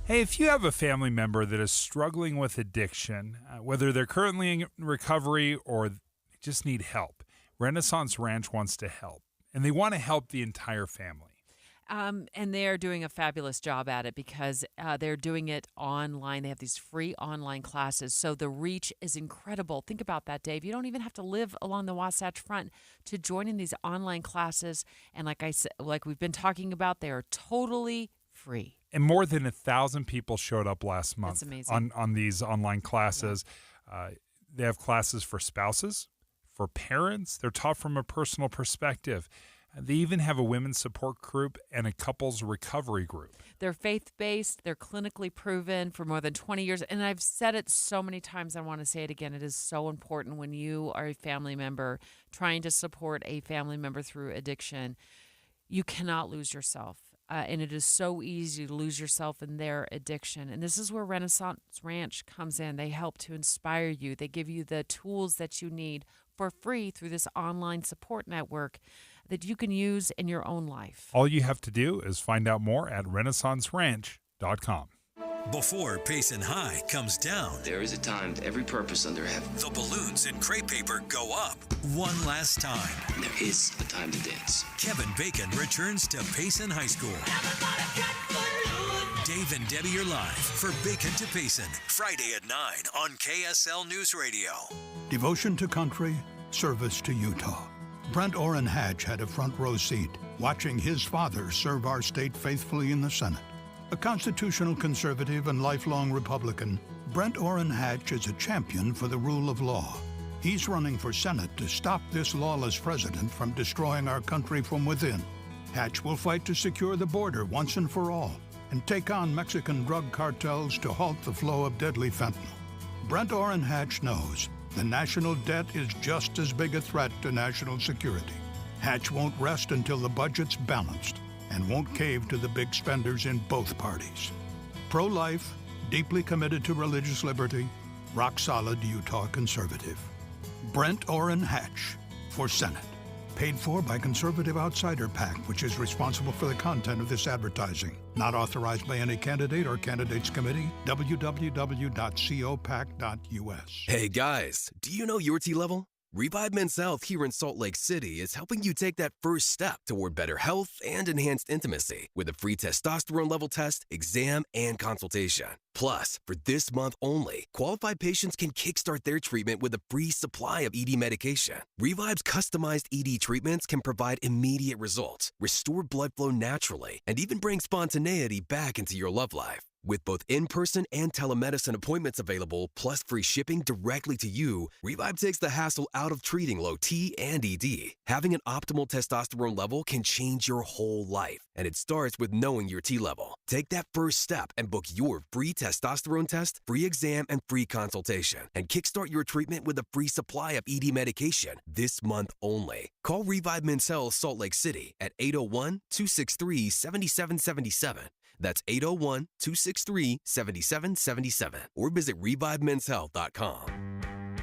[SPEAKER 15] Hey, if you have a family member that is struggling with addiction, whether they're currently in recovery or just need help, Renaissance Ranch wants to help. And they want to help the entire family.
[SPEAKER 1] And they're doing a fabulous job at it because they're doing it online. They have these free online classes. So the reach is incredible. Think about that, Dave. You don't even have to live along the Wasatch Front to join in these online classes. And like I said, like we've been talking about, they are totally free.
[SPEAKER 15] And more than 1,000 people showed up last month.
[SPEAKER 1] That's amazing.
[SPEAKER 15] On these online classes. Yeah. They have classes for spouses, for parents. They're taught from a personal perspective. They even have a women's support group and a couples recovery group.
[SPEAKER 1] They're faith-based. They're clinically proven for more than 20 years. And I've said it so many times, I want to say it again. It is so important when you are a family member trying to support a family member through addiction. You cannot lose yourself. And it is so easy to lose yourself in their addiction. And this is where Renaissance Ranch comes in. They help to inspire you. They give you the tools that you need for free through this online support network that you can use in your own life.
[SPEAKER 15] All you have to do is find out more at renaissanceranch.com.
[SPEAKER 3] Before Payson High comes down,
[SPEAKER 12] there is a time to every purpose under heaven.
[SPEAKER 3] The balloons and crepe paper go up one last time.
[SPEAKER 12] There is a time to dance.
[SPEAKER 3] Kevin Bacon returns to Payson High School. Dave and Debbie are live for Bacon to Payson, Friday at 9 on KSL News Radio.
[SPEAKER 13] Devotion to country, service to Utah. Brent Orrin Hatch had a front row seat, watching his father serve our state faithfully in the Senate. A constitutional conservative and lifelong Republican, Brent Orrin Hatch is a champion for the rule of law. He's running for Senate to stop this lawless president from destroying our country from within. Hatch will fight to secure the border once and for all and take on Mexican drug cartels to halt the flow of deadly fentanyl. Brent Orrin Hatch knows the national debt is just as big a threat to national security. Hatch won't rest until the budget's balanced and won't cave to the big spenders in both parties. Pro-life, deeply committed to religious liberty, rock-solid Utah conservative. Brent Orrin Hatch for Senate. Paid for by Conservative Outsider PAC, which is responsible for the content of this advertising. Not authorized by any candidate or candidates committee. www.copac.us.
[SPEAKER 16] Hey guys, do you know your T-level? Revive Men's Health here in Salt Lake City is helping you take that first step toward better health and enhanced intimacy with a free testosterone level test, exam, and consultation. Plus, for this month only, qualified patients can kickstart their treatment with a free supply of ED medication. Revive's customized ED treatments can provide immediate results, restore blood flow naturally, and even bring spontaneity back into your love life. With both in-person and telemedicine appointments available, plus free shipping directly to you, Revive takes the hassle out of treating low T and ED. Having an optimal testosterone level can change your whole life, and it starts with knowing your T level. Take that first step and book your free testosterone test, free exam, and free consultation, and kickstart your treatment with a free supply of ED medication this month only. Call Revive Men's Health Salt Lake City at 801-263-7777. That's 801-263-7777. Or visit ReviveMen'sHealth.com.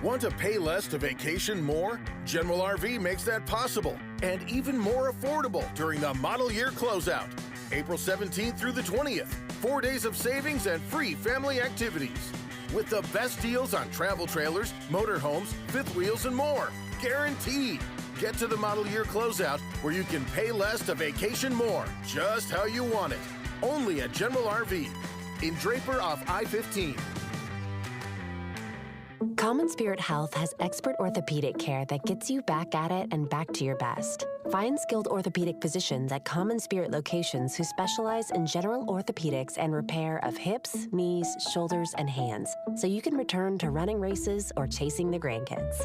[SPEAKER 17] Want to pay less to vacation more? General RV makes that possible and even more affordable during the model year closeout. April 17th through the 20th. 4 days of savings and free family activities. With the best deals on travel trailers, motorhomes, fifth wheels, and more. Guaranteed. Get to the model year closeout where you can pay less to vacation more, just how you want it. Only at General RV in Draper off I-15.
[SPEAKER 18] Common Spirit Health has expert orthopedic care that gets you back at it and back to your best. Find skilled orthopedic physicians at Common Spirit locations who specialize in general orthopedics and repair of hips, knees, shoulders, and hands, so you can return to running races or chasing the grandkids.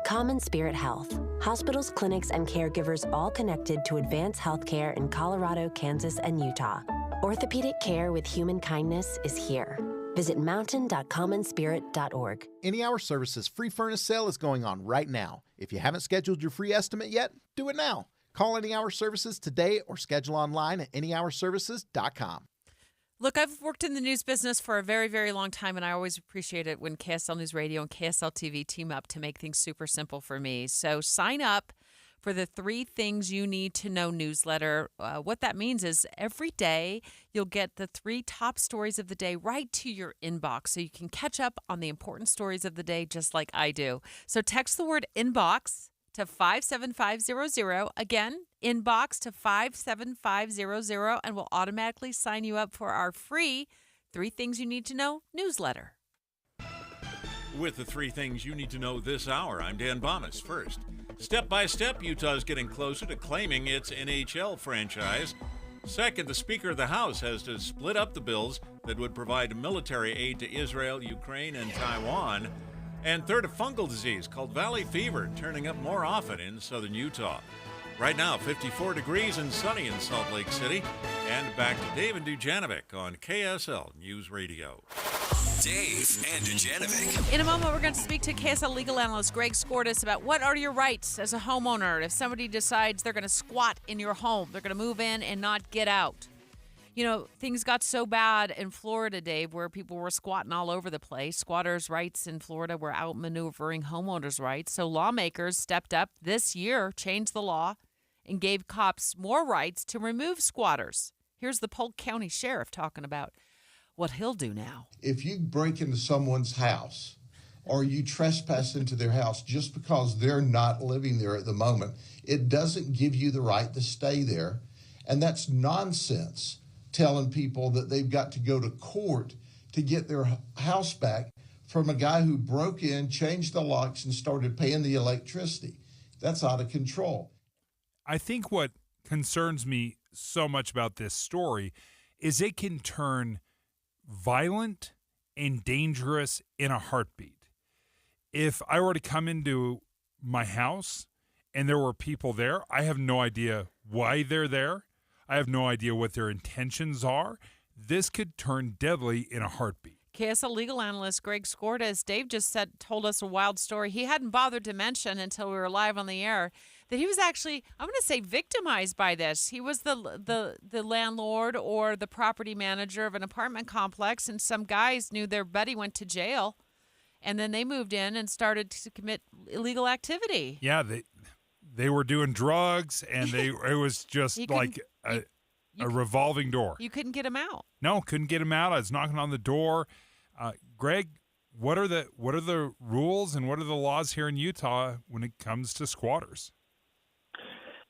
[SPEAKER 18] Common Spirit Health. Hospitals, clinics, and caregivers all connected to advance healthcare in Colorado, Kansas, and Utah. Orthopedic care with human kindness is here. Visit mountain.commonspirit.org.
[SPEAKER 19] Any Hour Services free furnace sale is going on right now. If you haven't scheduled your free estimate yet, do it now. Call Any Hour Services today or schedule online at anyhourservices.com.
[SPEAKER 1] Look, I've worked in the news business for a very, very long time, and I always appreciate it when KSL News Radio and KSL TV team up to make things super simple for me. So sign up for the 3 Things You Need to Know newsletter. What that means is every day you'll get the 3 top stories of the day right to your inbox, so you can catch up on the important stories of the day just like I do. So text the word inbox to 57500. Again, inbox to 57500, and we'll automatically sign you up for our free 3 Things You Need to Know newsletter.
[SPEAKER 2] With the 3 Things You Need to Know this hour, I'm Dan Bomas. First, step by step, Utah's getting closer to claiming its NHL franchise. Second, the Speaker of the House has to split up the bills that would provide military aid to Israel, Ukraine, and Taiwan. And third, a fungal disease called valley fever turning up more often in southern Utah. Right now, 54 degrees and sunny in Salt Lake City. And back to Dave and Dujanovic on KSL News Radio.
[SPEAKER 3] Dave and Dujanovic.
[SPEAKER 1] In a moment, we're going to speak to KSL legal analyst Greg Skordas about what are your rights as a homeowner if somebody decides they're going to squat in your home, they're going to move in and not get out. You know, things got so bad in Florida, Dave, where people were squatting all over the place. Squatters' rights in Florida were outmaneuvering homeowners' rights. So lawmakers stepped up this year, changed the law, and gave cops more rights to remove squatters. Here's the Polk County Sheriff talking about what he'll do now.
[SPEAKER 20] If you break into someone's house or you trespass into their house just because they're not living there at the moment, it doesn't give you the right to stay there. And that's nonsense, telling people that they've got to go to court to get their house back from a guy who broke in, changed the locks, and started paying the electricity. That's out of control.
[SPEAKER 15] I think what concerns me so much about this story is it can turn violent and dangerous in a heartbeat. If I were to come into my house and there were people there, I have no idea why they're there. I have no idea what their intentions are. This could turn deadly in a heartbeat.
[SPEAKER 1] KSL legal analyst Greg Skordas, Dave just told us a wild story he hadn't bothered to mention until we were live on the air, that he was actually, I'm going to say, victimized by this. He was the landlord or the property manager of an apartment complex, and some guys knew their buddy went to jail, and then they moved in and started to commit illegal activity.
[SPEAKER 15] Yeah, they were doing drugs, and it was just like a revolving door.
[SPEAKER 1] You couldn't get him out.
[SPEAKER 15] No, couldn't get him out. I was knocking on the door. Greg, What are the rules and what are the laws here in Utah when it comes to squatters?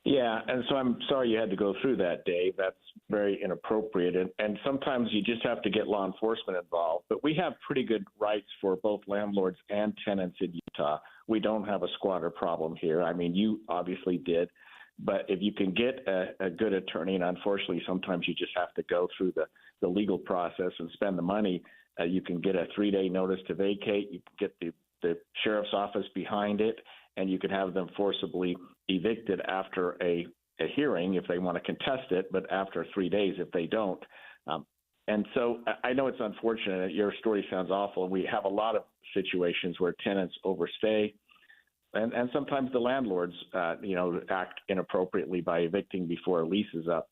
[SPEAKER 6] Yeah, and so I'm sorry you had to go through that, Dave. That's very inappropriate. And sometimes you just have to get law enforcement involved. But we have pretty good rights for both landlords and tenants in Utah. We don't have a squatter problem here. I mean, you obviously did. But if you can get a good attorney, and unfortunately sometimes you just have to go through the legal process and spend the money, you can get a 3-day notice to vacate. You can get the sheriff's office behind it, and you can have them forcibly evicted after a hearing if they want to contest it, but after 3 days if they don't. And so I know it's unfortunate. Your story sounds awful. We have a lot of situations where tenants overstay, and sometimes the landlords, act inappropriately by evicting before a lease is up.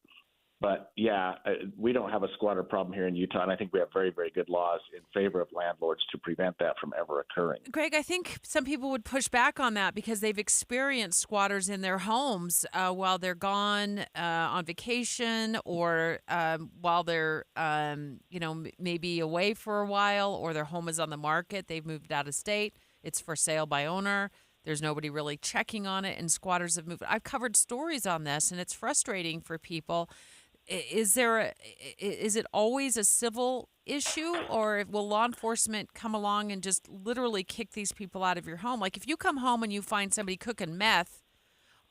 [SPEAKER 6] But, yeah, we don't have a squatter problem here in Utah, and I think we have very, very good laws in favor of landlords to prevent that from ever occurring.
[SPEAKER 1] Greg, I think some people would push back on that because they've experienced squatters in their homes while they're gone on vacation or while they're, maybe away for a while, or their home is on the market. They've moved out of state. It's for sale by owner. There's nobody really checking on it, and squatters have moved. I've covered stories on this, and it's frustrating for people. Is it always a civil issue, or will law enforcement come along and just literally kick these people out of your home? Like if you come home and you find somebody cooking meth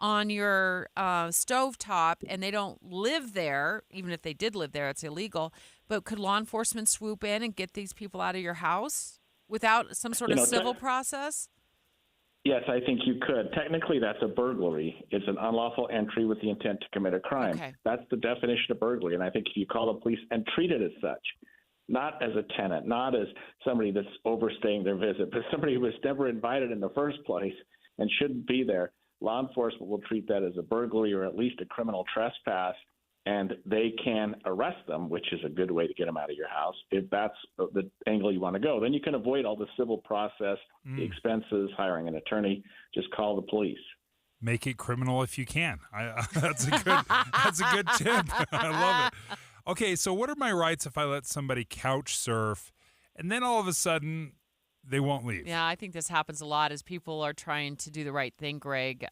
[SPEAKER 1] on your stovetop and they don't live there, even if they did live there, it's illegal. But could law enforcement swoop in and get these people out of your house without some sort of civil process?
[SPEAKER 6] Yes, I think you could. Technically, that's a burglary. It's an unlawful entry with the intent to commit a crime.
[SPEAKER 1] Okay.
[SPEAKER 6] That's the definition of burglary. And I think if you call the police and treat it as such, not as a tenant, not as somebody that's overstaying their visit, but somebody who was never invited in the first place and shouldn't be there, law enforcement will treat that as a burglary or at least a criminal trespass, and they can arrest them, which is a good way to get them out of your house. If that's the angle you want to go, then you can avoid all the civil process, the expenses, hiring an attorney. Just call the police.
[SPEAKER 15] Make it criminal if you can. That's a good tip. I love it. Okay, so what are my rights if I let somebody couch surf and then all of a sudden they won't leave?
[SPEAKER 1] Yeah, I think this happens a lot as people are trying to do the right thing, Greg.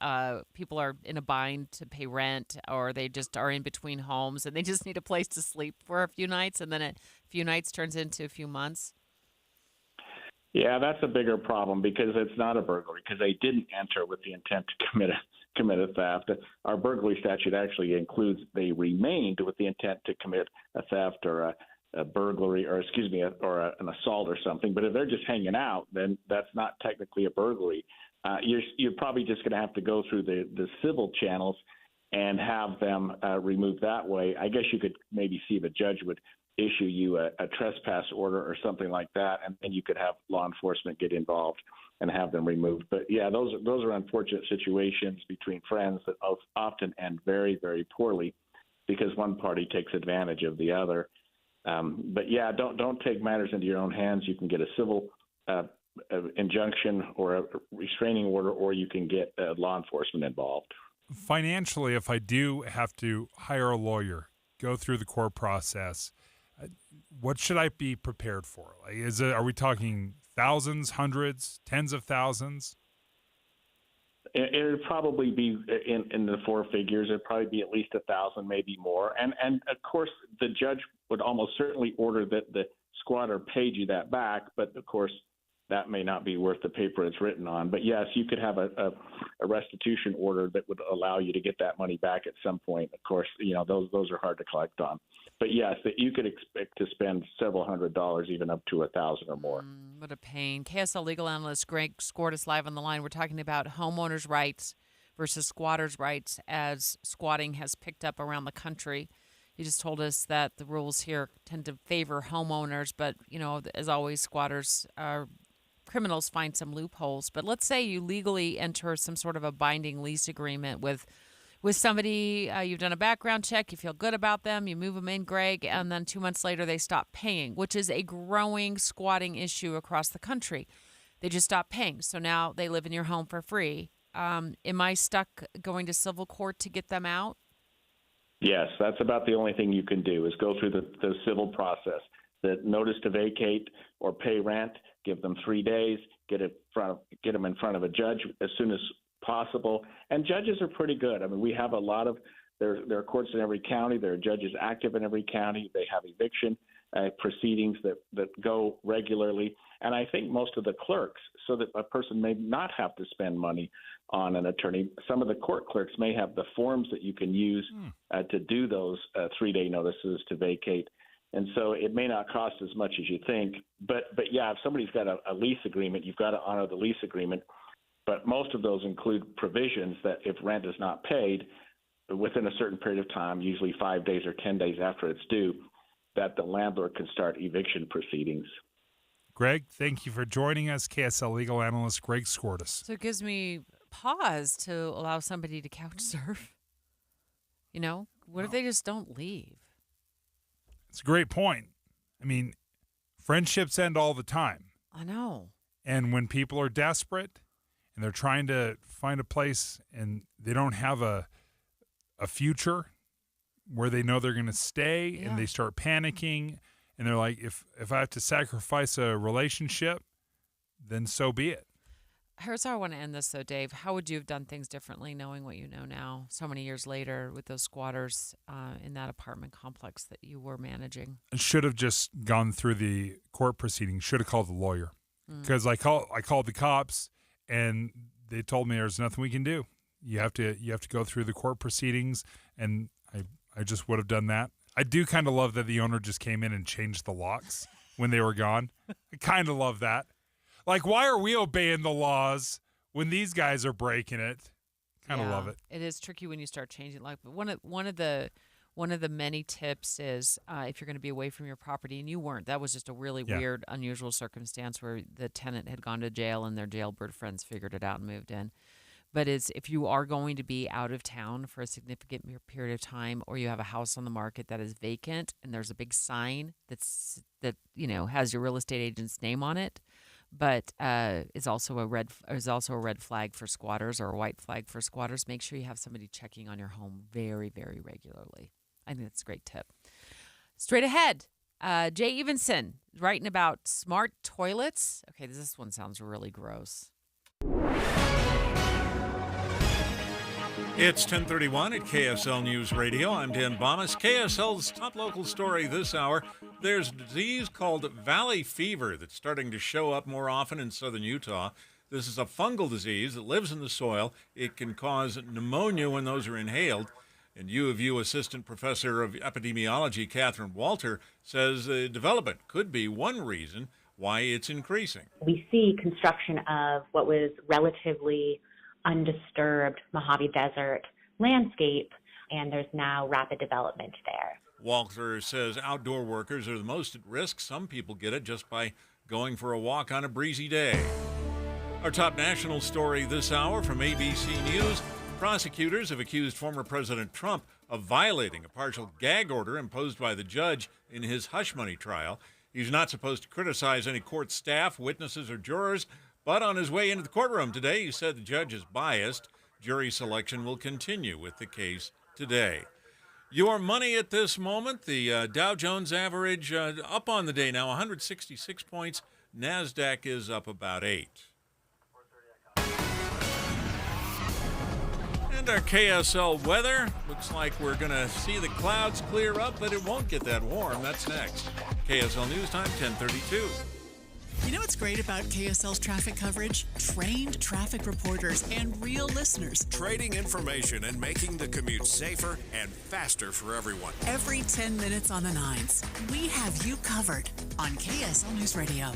[SPEAKER 1] People are in a bind to pay rent, or they just are in between homes and they just need a place to sleep for a few nights, and then a few nights turns into a few months.
[SPEAKER 6] Yeah, that's a bigger problem because it's not a burglary, because they didn't enter with the intent to commit a theft. Our burglary statute actually includes they remained with the intent to commit a theft or a burglary, or an assault or something. But if they're just hanging out, then that's not technically a burglary. You're probably just going to have to go through the civil channels and have them removed that way. I guess you could maybe see if a judge would issue you a trespass order or something like that, and then you could have law enforcement get involved and have them removed. But yeah, those are unfortunate situations between friends that often end very, very poorly because one party takes advantage of the other. But yeah, don't take matters into your own hands. You can get a civil injunction or a restraining order, or you can get law enforcement involved.
[SPEAKER 15] Financially, if I do have to hire a lawyer, go through the court process, what should I be prepared for? Like, are we talking thousands, hundreds, tens of thousands?
[SPEAKER 6] It would probably be in the four figures. It'd probably be at least 1,000, maybe more. And of course, the judge would almost certainly order that the squatter paid you that back. But of course, that may not be worth the paper it's written on. But yes, you could have a restitution order that would allow you to get that money back at some point. Of course, those are hard to collect on. But yes, that you could expect to spend several $100s, even up to 1,000 or more.
[SPEAKER 1] What a pain. KSL legal analyst Greg Skordas live on the line. We're talking about homeowners' rights versus squatters' rights as squatting has picked up around the country. He just told us that the rules here tend to favor homeowners, but, as always, criminals find some loopholes. But let's say you legally enter some sort of a binding lease agreement with somebody, you've done a background check, you feel good about them, you move them in, Greg, and then 2 months later they stop paying, which is a growing squatting issue across the country. They just stop paying. So now they live in your home for free. Am I stuck going to civil court to get them out?
[SPEAKER 6] Yes, that's about the only thing you can do is go through the civil process. The notice to vacate or pay rent, give them 3 days, get them in front of a judge as soon as possible. And judges are pretty good. I mean, we have a lot of there are courts in every county. There are judges active in every county. They have eviction proceedings that go regularly. And I think most of the clerks, so that a person may not have to spend money on an attorney, some of the court clerks may have the forms that you can use to do those 3-day notices to vacate. And so it may not cost as much as you think. But yeah, if somebody's got a lease agreement, you've got to honor the lease agreement. But most of those include provisions that if rent is not paid within a certain period of time, usually 5 days or 10 days after it's due, that the landlord can start eviction proceedings.
[SPEAKER 15] Greg, thank you for joining us. KSL legal analyst Greg Skordas.
[SPEAKER 1] So it gives me pause to allow somebody to couch surf. You know, what if they just don't leave?
[SPEAKER 15] It's a great point. I mean, friendships end all the time.
[SPEAKER 1] I know.
[SPEAKER 15] And when people are desperate and they're trying to find a place and they don't have a future where they know they're going to stay, and they start panicking, and they're like, if I have to sacrifice a relationship, then so be it.
[SPEAKER 1] Here's how I want to end this, though, Dave. How would you have done things differently knowing what you know now so many years later with those squatters in that apartment complex that you were managing?
[SPEAKER 15] I should have just gone through the court proceedings, should have called the lawyer. Because I called the cops, and they told me there's nothing we can do. You have to go through the court proceedings, and I just would have done that. I do kind of love that the owner just came in and changed the locks when they were gone. I kind of love that. Like, why are we obeying the laws when these guys are breaking it? Kind of love it.
[SPEAKER 1] It is tricky when you start changing. Like, but one of the many tips is if you're going to be away from your property, and you weren't. That was just a really weird, unusual circumstance where the tenant had gone to jail and their jailbird friends figured it out and moved in. But if you are going to be out of town for a significant period of time, or you have a house on the market that is vacant and there's a big sign that has your real estate agent's name on it, but is also a red flag for squatters or a white flag for squatters, make sure you have somebody checking on your home very, very regularly. I think that's a great tip. Straight ahead, Jay Evenson writing about smart toilets. Okay, this one sounds really gross.
[SPEAKER 2] It's 10:31 at KSL News Radio. I'm Dan Bomas. KSL's top local story this hour. There's a disease called valley fever that's starting to show up more often in southern Utah. This is a fungal disease that lives in the soil. It can cause pneumonia when those are inhaled. And U of U Assistant Professor of Epidemiology, Catherine Walter, says the development could be one reason why it's increasing.
[SPEAKER 7] We see construction of what was relatively undisturbed Mojave Desert landscape, and there's now rapid development there.
[SPEAKER 2] Walter says outdoor workers are the most at risk. Some people get it just by going for a walk on a breezy day. Our top national story this hour from ABC News. Prosecutors have accused former President Trump of violating a partial gag order imposed by the judge in his hush money trial. He's not supposed to criticize any court staff, witnesses, or jurors, but on his way into the courtroom today, he said the judge is biased. Jury selection will continue with the case today. Your money at this moment, the Dow Jones average up on the day now, 166 points. NASDAQ is up about 8. And our KSL weather, looks like we're going to see the clouds clear up, but it won't get that warm. That's next. KSL News Time, 10:32.
[SPEAKER 4] You know what's great about KSL's traffic coverage? Trained traffic reporters and real listeners.
[SPEAKER 8] Trading information and making the commute safer and faster for everyone.
[SPEAKER 4] Every 10 minutes on the 9s, we have you covered on KSL News Radio.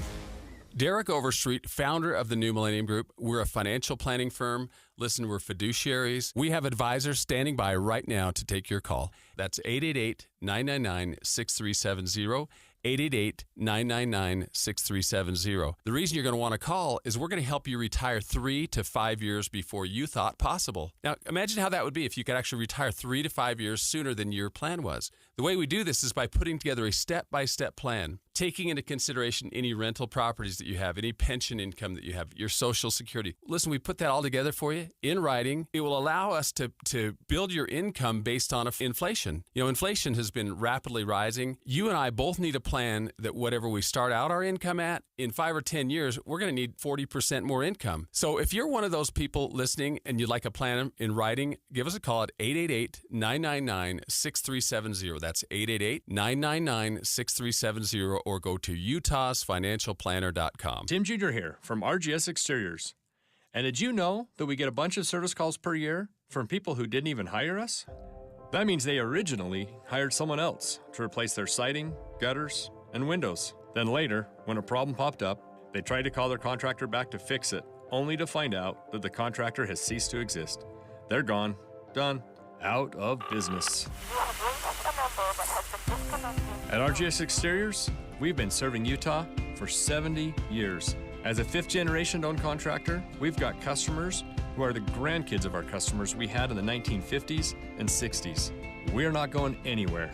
[SPEAKER 21] Derek Overstreet, founder of the New Millennium Group. We're a financial planning firm. Listen, we're fiduciaries. We have advisors standing by right now to take your call. That's 888-999-6370. 888-999-6370. The reason you're going to want to call is we're going to help you retire 3 to 5 years before you thought possible. Now, imagine how that would be if you could actually retire 3 to 5 years sooner than your plan was. The way we do this is by putting together a step-by-step plan. taking into consideration any rental properties that you have, any pension income that you have, your Social Security. Listen, we put that all together for you in writing. It will allow us to build your income based on inflation. You know, inflation has been rapidly rising. You and I both need a plan that whatever we start out our income at, in 5 or 10 years, we're going to need 40% more income. So if you're one of those people listening and you'd like a plan in writing, give us a call at 888-999-6370. That's 888-999-6370, or go to utahsfinancialplanner.com.
[SPEAKER 9] Tim Jr. here from RGS Exteriors. And did you know that we get a bunch of service calls per year from people who didn't even hire us? That means they originally hired someone else to replace their siding, gutters, and windows. Then later, when a problem popped up, they tried to call their contractor back to fix it, only to find out that the contractor has ceased to exist. They're gone, done, out of business. At RGS Exteriors, we've been serving Utah for 70 years. As a fifth-generation owned contractor, we've got customers who are the grandkids of our customers we had in the 1950s and 60s. We're not going anywhere.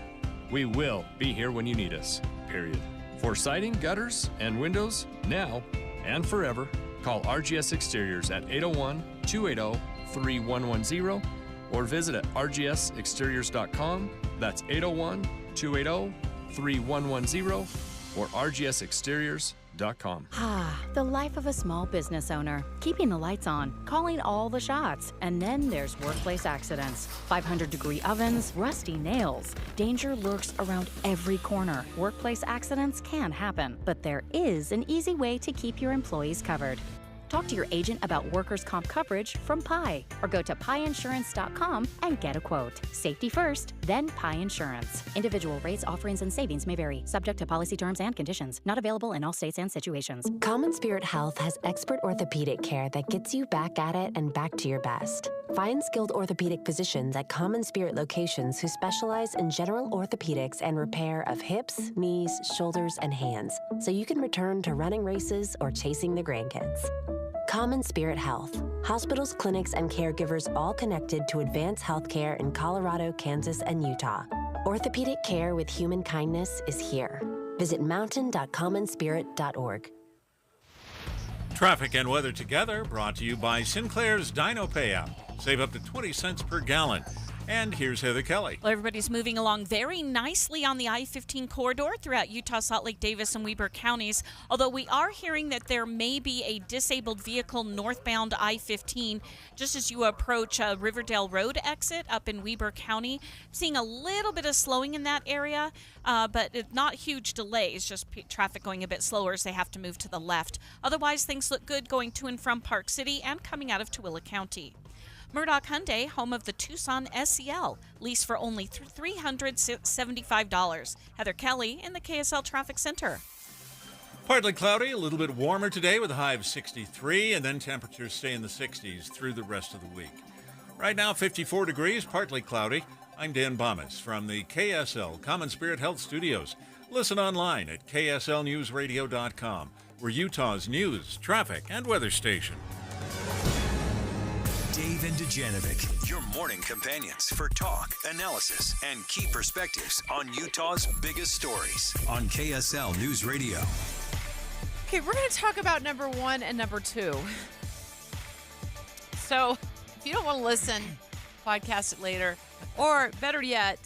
[SPEAKER 9] We will be here when you need us, period. For siding, gutters, and windows, now and forever, call RGS Exteriors at 801-280-3110 or visit at rgsexteriors.com. That's 801-280-3110 or rgsexteriors.com.
[SPEAKER 22] The life of a small business owner. Keeping the lights on, calling all the shots. And then there's workplace accidents. 500-degree ovens, rusty nails. Danger lurks around every corner. Workplace accidents can happen, but there is an easy way to keep your employees covered. Talk to your agent about workers' comp coverage from Pi, or go to piinsurance.com and get a quote. Safety first, then Pi Insurance. Individual rates, offerings, and savings may vary, subject to policy terms and conditions. Not available in all states and situations.
[SPEAKER 18] Common Spirit Health has expert orthopedic care that gets you back at it and back to your best. Find skilled orthopedic physicians at Common Spirit locations who specialize in general orthopedics and repair of hips, knees, shoulders, and hands, so you can return to running races or chasing the grandkids. Common Spirit Health. Hospitals, clinics, and caregivers all connected to advance healthcare in Colorado, Kansas, and Utah. Orthopedic care with human kindness is here. Visit mountain.commonspirit.org.
[SPEAKER 2] Traffic and weather together, brought to you by Sinclair's Dino Payout. Save up to 20 cents per gallon. And here's Heather Kelly.
[SPEAKER 14] Well, everybody's moving along very nicely on the I-15 corridor throughout Utah, Salt Lake, Davis, and Weber counties, although we are hearing that there may be a disabled vehicle northbound I-15 just as you approach Riverdale Road exit up in Weber County. Seeing a little bit of slowing in that area, but not huge delays, just traffic going a bit slower as they have to move to the left. Otherwise, things look good going to and from Park City and coming out of Tooele County. Murdoch Hyundai, home of the Tucson SEL, leased for only $375. Heather Kelly in the KSL Traffic Center.
[SPEAKER 2] Partly cloudy, a little bit warmer today with a high of 63, and then temperatures stay in the 60s through the rest of the week. Right now, 54 degrees, partly cloudy. I'm Dan Bomas from the KSL Common Spirit Health Studios. Listen online at kslnewsradio.com. We're Utah's news, traffic, and weather station.
[SPEAKER 3] Dave and Dujanovic, your morning companions for talk, analysis, and key perspectives on Utah's biggest stories on KSL News Radio.
[SPEAKER 14] Okay, we're going to talk about number 1 and number 2. So, if you don't want to listen, podcast it later. Or, better yet,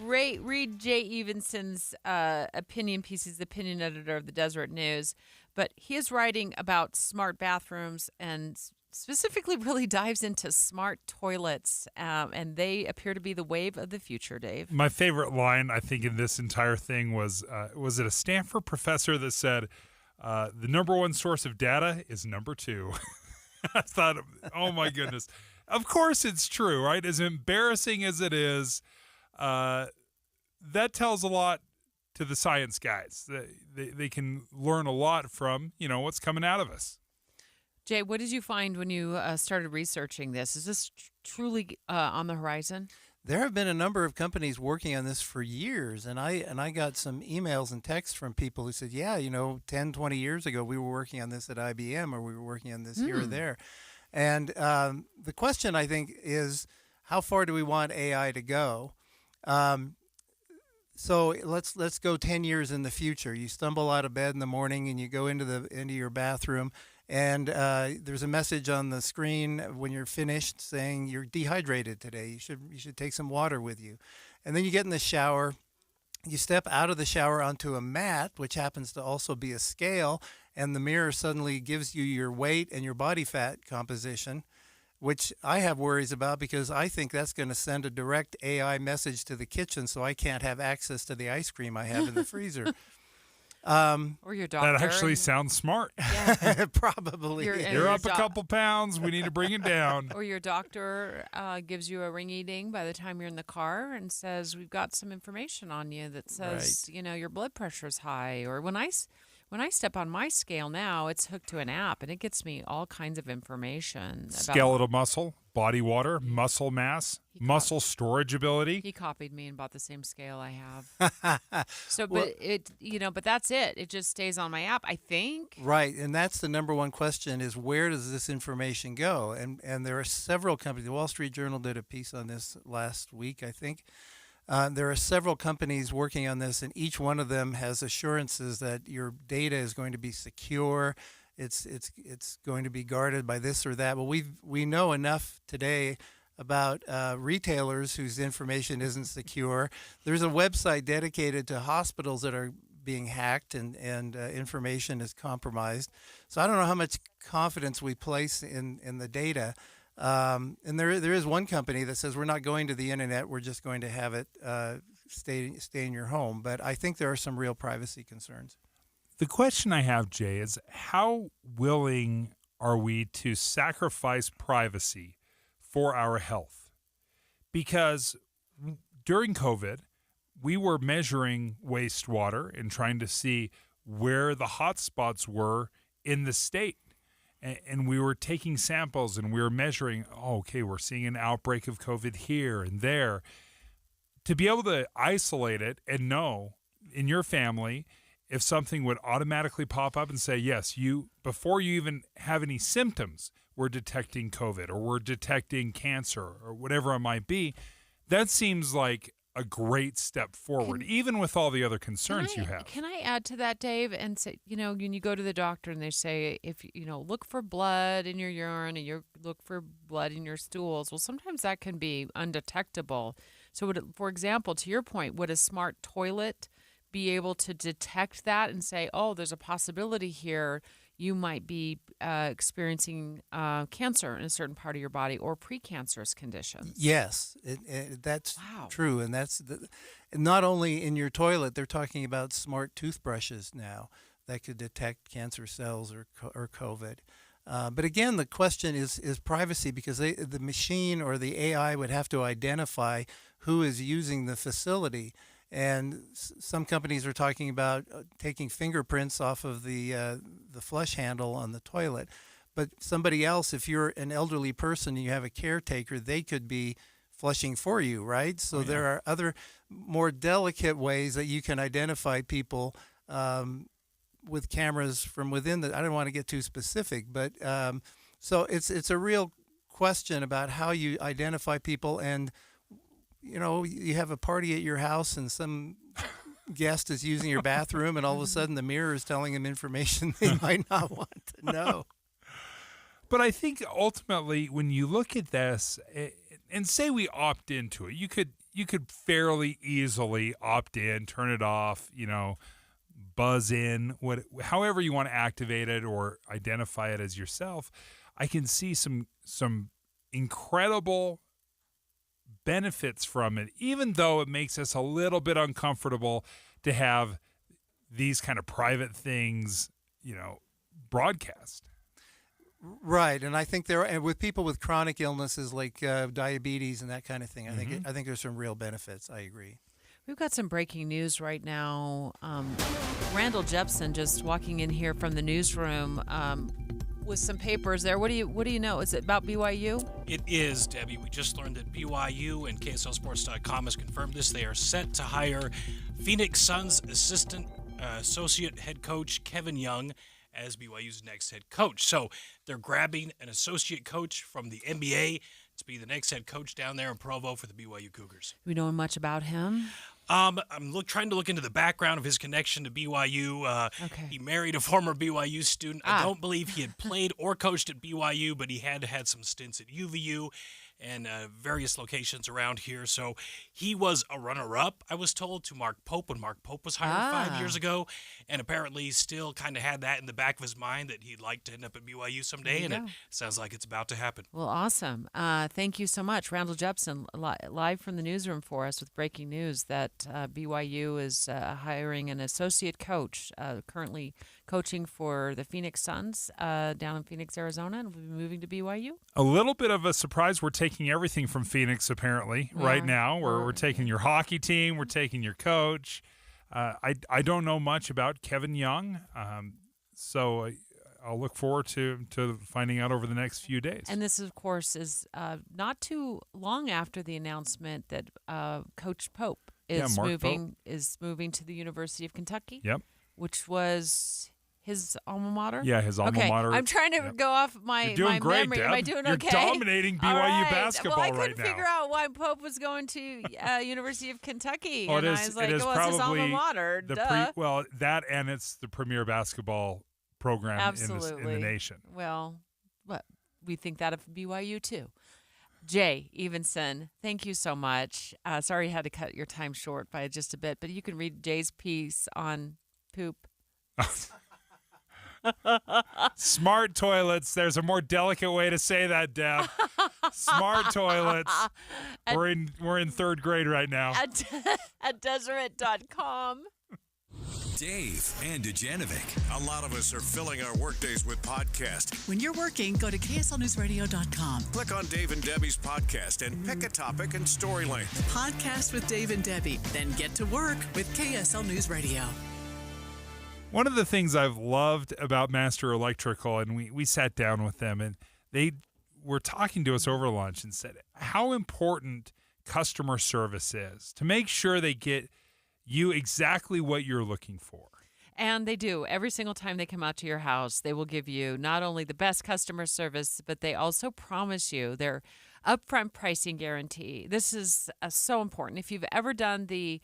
[SPEAKER 14] read Jay Evenson's opinion piece. He's the opinion editor of the Deseret News. But he is writing about smart bathrooms and specifically really dives into smart toilets, and they appear to be the wave of the future, Dave.
[SPEAKER 15] My favorite line, I think, in this entire thing was it a Stanford professor that said, the number one source of data is number 2. I thought, oh my goodness. Of course it's true, right? As embarrassing as it is, that tells a lot to the science guys. They can learn a lot from, what's coming out of us.
[SPEAKER 1] Jay, what did you find when you started researching this? Is this truly on the horizon?
[SPEAKER 23] There have been a number of companies working on this for years, and I got some emails and texts from people who said, 10, 20 years ago we were working on this at IBM, or we were working on this here or there. And the question, I think, is how far do we want AI to go? So let's go 10 years in the future. You stumble out of bed in the morning and you go into your bathroom, and there's a message on the screen when you're finished saying you're dehydrated today. You should take some water with you. And then you get in the shower. You step out of the shower onto a mat, which happens to also be a scale, and the mirror suddenly gives you your weight and your body fat composition, which I have worries about because I think that's going to send a direct AI message to the kitchen, so I can't have access to the ice cream I have in the freezer.
[SPEAKER 14] Or your doctor.
[SPEAKER 15] That actually sounds smart.
[SPEAKER 14] Yeah.
[SPEAKER 23] Probably.
[SPEAKER 15] You're up a couple pounds. We need to bring it down.
[SPEAKER 14] Or your doctor gives you a ring-a-ding by the time you're in the car and says, we've got some information on you that says, your blood pressure is high. Or when I step on my scale now, it's hooked to an app, and it gets me all kinds of information.
[SPEAKER 15] Skeletal muscle, body water, muscle mass, muscle storage ability.
[SPEAKER 14] He copied me and bought the same scale I have. But that's it. It just stays on my app, I think.
[SPEAKER 23] Right, and that's the number one question is where does this information go? And there are several companies. The Wall Street Journal did a piece on this last week, I think. There are several companies working on this, and each one of them has assurances that your data is going to be secure. It's going to be guarded by this or that. But we know enough today about retailers whose information isn't secure. There's a website dedicated to hospitals that are being hacked and information is compromised. So I don't know how much confidence we place in the data. And there is one company that says we're not going to the internet, we're just going to have it stay in your home. But I think there are some real privacy concerns.
[SPEAKER 15] The question I have, Jay, is how willing are we to sacrifice privacy for our health? Because during COVID, we were measuring wastewater and trying to see where the hot spots were in the state. And we were taking samples and we were measuring, we're seeing an outbreak of COVID here and there. To be able to isolate it and know in your family if something would automatically pop up and say, yes, before you even have any symptoms, we're detecting COVID or we're detecting cancer or whatever it might be, that seems like a great step forward, even with all the other concerns you have.
[SPEAKER 14] Can I add to that, Dave, and say, when you go to the doctor and they say, if look for blood in your urine and you look for blood in your stools, well, sometimes that can be undetectable. So, for example, to your point, would a smart toilet be able to detect that and say, there's a possibility here you might be experiencing cancer in a certain part of your body or precancerous conditions?
[SPEAKER 23] Yes, that's true. And that's not only in your toilet, they're talking about smart toothbrushes now that could detect cancer cells or COVID. But again, the question is privacy, because the machine or the AI would have to identify who is using the facility. And some companies are talking about taking fingerprints off of the flush handle on the toilet. But somebody else, if you're an elderly person and you have a caretaker, they could be flushing for you, right? So there are other more delicate ways that you can identify people with cameras from within. I don't want to get too specific, but so it's a real question about how you identify people. And you have a party at your house and some guest is using your bathroom and all of a sudden the mirror is telling them information they might not want to know.
[SPEAKER 15] But I think ultimately when you look at this and say we opt into it, you could fairly easily opt in, turn it off, buzz in, however you want to activate it or identify it as yourself. I can see some incredible benefits from it, even though it makes us a little bit uncomfortable to have these kind of private things, broadcast.
[SPEAKER 23] Right, and I think and with people with chronic illnesses like diabetes and that kind of thing, I think there's some real benefits. I agree.
[SPEAKER 14] We've got some breaking news right now. Randall Jepson just walking in here from the newsroom with some papers there. What do you know? Is it about BYU?
[SPEAKER 5] It is, Debbie. We just learned that BYU and KSLSports.com has confirmed this. They are set to hire Phoenix Suns associate head coach Kevin Young as BYU's next head coach. So they're grabbing an associate coach from the NBA to be the next head coach down there in Provo for the BYU Cougars.
[SPEAKER 14] We know much about him?
[SPEAKER 5] I'm trying to look into the background of his connection to BYU. He married a former BYU student. I don't believe he had played or coached at BYU, but he had had some stints at UVU and various locations around here. So he was a runner-up, I was told, to Mark Pope when Mark Pope was hired 5 years ago, and apparently still kind of had that in the back of his mind that he'd like to end up at BYU someday, and it sounds like it's about to happen.
[SPEAKER 1] Well, awesome. Thank you so much. Randall Jepson, live from the newsroom for us with breaking news that BYU is hiring an associate coach, currently coaching for the Phoenix Suns down in Phoenix, Arizona, and will be moving to BYU.
[SPEAKER 15] A little bit of a surprise. We're taking everything from Phoenix, apparently, right now. We're taking your hockey team. We're taking your coach. I don't know much about Kevin Young, so I'll look forward to finding out over the next few days.
[SPEAKER 1] And this, of course, is not too long after the announcement that Coach Pope is moving to the University of Kentucky.
[SPEAKER 15] Yep.
[SPEAKER 1] Which was his alma mater?
[SPEAKER 15] Yeah, his alma mater.
[SPEAKER 1] I'm trying to go off my
[SPEAKER 15] You're doing great,
[SPEAKER 1] memory.
[SPEAKER 15] Deb.
[SPEAKER 1] Am I doing
[SPEAKER 15] You're
[SPEAKER 1] okay?
[SPEAKER 15] dominating BYU basketball
[SPEAKER 1] well, I
[SPEAKER 15] right
[SPEAKER 1] couldn't
[SPEAKER 15] now.
[SPEAKER 1] figure out why Pope was going to University of Kentucky.
[SPEAKER 15] Oh,
[SPEAKER 1] and I was like,
[SPEAKER 15] it is
[SPEAKER 1] well, it's his alma
[SPEAKER 15] probably
[SPEAKER 1] mater. Duh.
[SPEAKER 15] that and it's the premier basketball program in the nation.
[SPEAKER 1] Well, we think that of BYU too. Jay Evenson, thank you so much. Sorry I had to cut your time short by just a bit, but you can read Jay's piece on poop.
[SPEAKER 15] Smart toilets. There's a more delicate way to say that, Deb. Smart toilets. We're in third grade right now.
[SPEAKER 14] At Deseret.com.
[SPEAKER 3] Dave and Dujanovic.
[SPEAKER 8] A lot of us are filling our workdays with podcasts.
[SPEAKER 4] When you're working, go to KSLNewsRadio.com.
[SPEAKER 8] Click on Dave and Debbie's podcast and pick a topic and story length.
[SPEAKER 4] Podcast with Dave and Debbie. Then get to work with KSL News Radio.
[SPEAKER 15] One of the things I've loved about Master Electrical, and we sat down with them, and they were talking to us over lunch and said how important customer service is to make sure they get you exactly what you're looking for.
[SPEAKER 1] And they do. Every single time they come out to your house, they will give you not only the best customer service, but they also promise you their upfront pricing guarantee. This is so important. If you've ever done the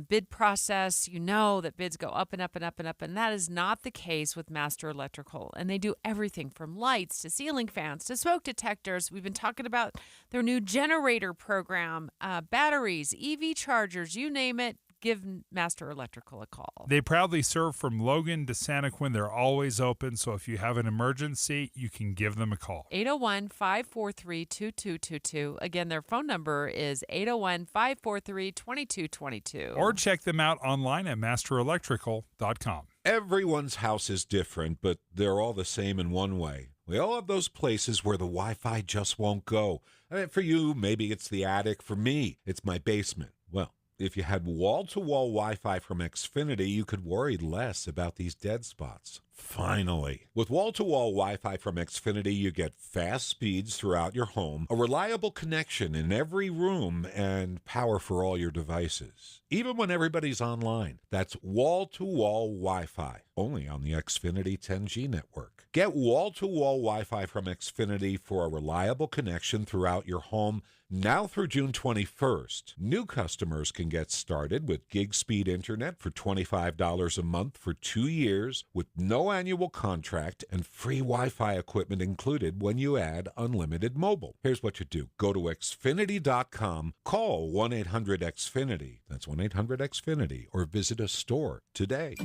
[SPEAKER 1] bid process, you know that bids go up and up and up and up, and that is not the case with Master Electrical. And they do everything from lights to ceiling fans to smoke detectors. We've been talking about their new generator program, batteries, EV chargers, you name it. Give Master Electrical a call.
[SPEAKER 15] They proudly serve from Logan to Santaquin. They're always open, so if you have an emergency, you can give them a call.
[SPEAKER 1] 801-543-2222. Again, their phone number is 801-543-2222.
[SPEAKER 15] Or check them out online at masterelectrical.com.
[SPEAKER 10] Everyone's house is different, but they're all the same in one way. We all have those places where the Wi-Fi just won't go. I mean, for you, maybe it's the attic. For me, it's my basement. Well, if you had wall-to-wall Wi-Fi from Xfinity, you could worry less about these dead spots. Finally. With wall-to-wall Wi-Fi from Xfinity, you get fast speeds throughout your home, a reliable connection in every room, and power for all your devices, even when everybody's online. That's wall-to-wall Wi-Fi, only on the Xfinity 10G network. Get wall-to-wall Wi-Fi from Xfinity for a reliable connection throughout your home now through June 21st. New customers can get started with gig speed internet for $25 a month for 2 years with no annual contract and free Wi-Fi equipment included when you add unlimited mobile. Here's what you do. Go to Xfinity.com, call 1-800-XFINITY, that's 1-800-XFINITY, or visit a store today.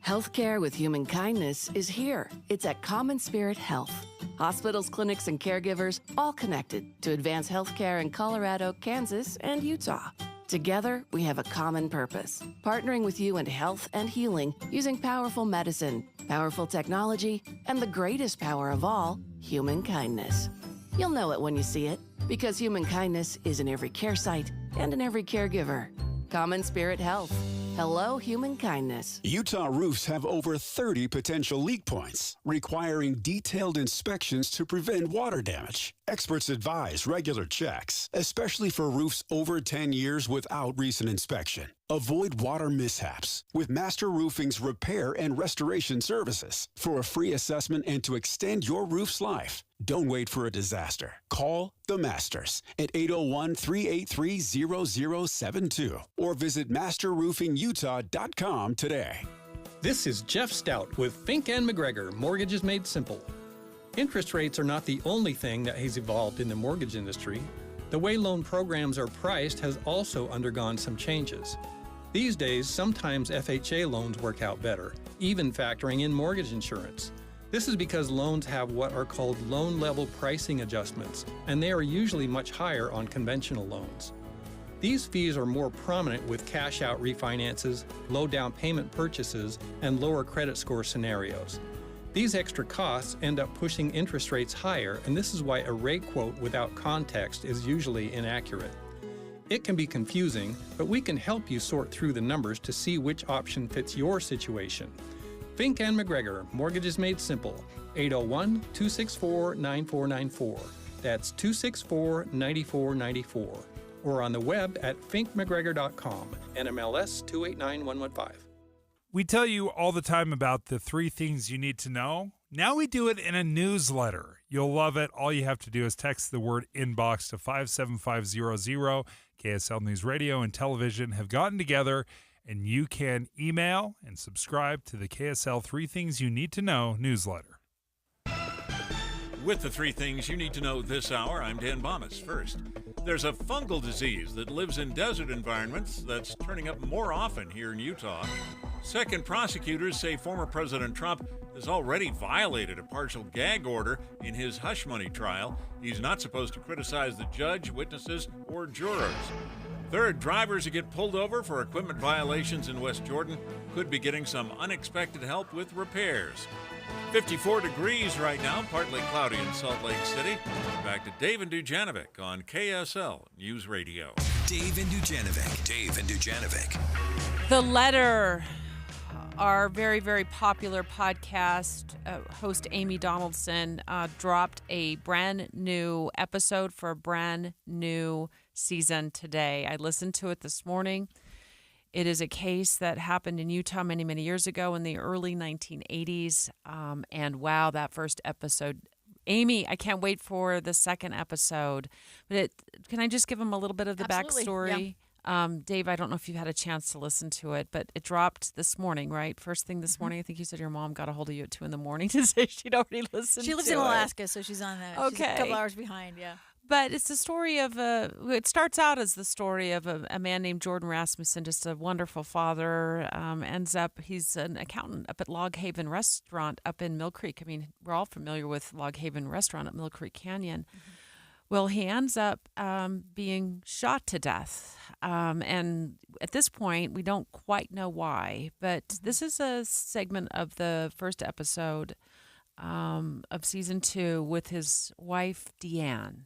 [SPEAKER 11] Healthcare with human kindness is here. It's at Common Spirit Health. Hospitals, clinics, and caregivers all connected to advance healthcare in Colorado, Kansas, and Utah. Together, we have a common purpose, partnering with you in health and healing using powerful medicine, powerful technology, and the greatest power of all, human kindness. You'll know it when you see it, because human kindness is in every care site and in every caregiver. Common Spirit Health. Hello, human kindness.
[SPEAKER 12] Utah roofs have over 30 potential leak points, requiring detailed inspections to prevent water damage. Experts advise regular checks, especially for roofs over 10 years without recent inspection. Avoid water mishaps with Master Roofing's repair and restoration services. For a free assessment and to extend your roof's life, don't wait for a disaster. Call the Masters at 801-383-0072 or visit masterroofingutah.com today.
[SPEAKER 13] This is Jeff Stout with Fink and McGregor Mortgages Made Simple. Interest rates are not the only thing that has evolved in the mortgage industry. The way loan programs are priced has also undergone some changes. These days, sometimes FHA loans work out better, even factoring in mortgage insurance. This is because loans have what are called loan-level pricing adjustments, and they are usually much higher on conventional loans. These fees are more prominent with cash-out refinances, low down payment purchases, and lower credit score scenarios. These extra costs end up pushing interest rates higher, and this is why a rate quote without context is usually inaccurate. It can be confusing, but we can help you sort through the numbers to see which option fits your situation. Fink and McGregor, Mortgages Made Simple, 801-264-9494. That's 264-9494. Or on the web at finkmcgregor.com, NMLS 289115.
[SPEAKER 15] We tell you all the time about the 3 things you need to know. Now we do it in a newsletter. You'll love it. All you have to do is text the word inbox to 57500. KSL News Radio and Television have gotten together, and you can email and subscribe to the KSL 3 Things You Need to Know newsletter.
[SPEAKER 2] With the 3 things you need to know this hour, I'm Dan Bomas. First, there's a fungal disease that lives in desert environments that's turning up more often here in Utah. Second, prosecutors say former President Trump has already violated a partial gag order in his hush money trial. He's not supposed to criticize the judge, witnesses, or jurors. Third, drivers who get pulled over for equipment violations in West Jordan could be getting some unexpected help with repairs. 54 degrees right now, partly cloudy in Salt Lake City. Back to Dave and Dujanovic on KSL News Radio.
[SPEAKER 3] Dave and Dujanovic.
[SPEAKER 14] The Letter, our very, very popular podcast host Amy Donaldson dropped a brand new episode for a brand new season today. I listened to it this morning. It is a case that happened in Utah many, many years ago in the early 1980s. And wow, that first episode. Amy, I can't wait for the second episode. But can I just give them a little bit of the backstory? Yeah. Dave, I don't know if you've had a chance to listen to it, but it dropped this morning, right? First thing this morning. I think you said your mom got a hold of you at 2 a.m. to say she'd already listened to it.
[SPEAKER 16] She lives in Alaska, so she's on that.
[SPEAKER 14] Okay.
[SPEAKER 16] She's a couple hours behind, yeah.
[SPEAKER 14] But it's the story of it starts out as the story of a man named Jordan Rasmussen, just a wonderful father, ends up, he's an accountant up at Log Haven Restaurant up in Mill Creek. I mean, we're all familiar with Log Haven Restaurant at Mill Creek Canyon. Mm-hmm. Well, he ends up being shot to death. And at this point, we don't quite know why, but this is a segment of the first episode of season 2 with his wife, Deanne.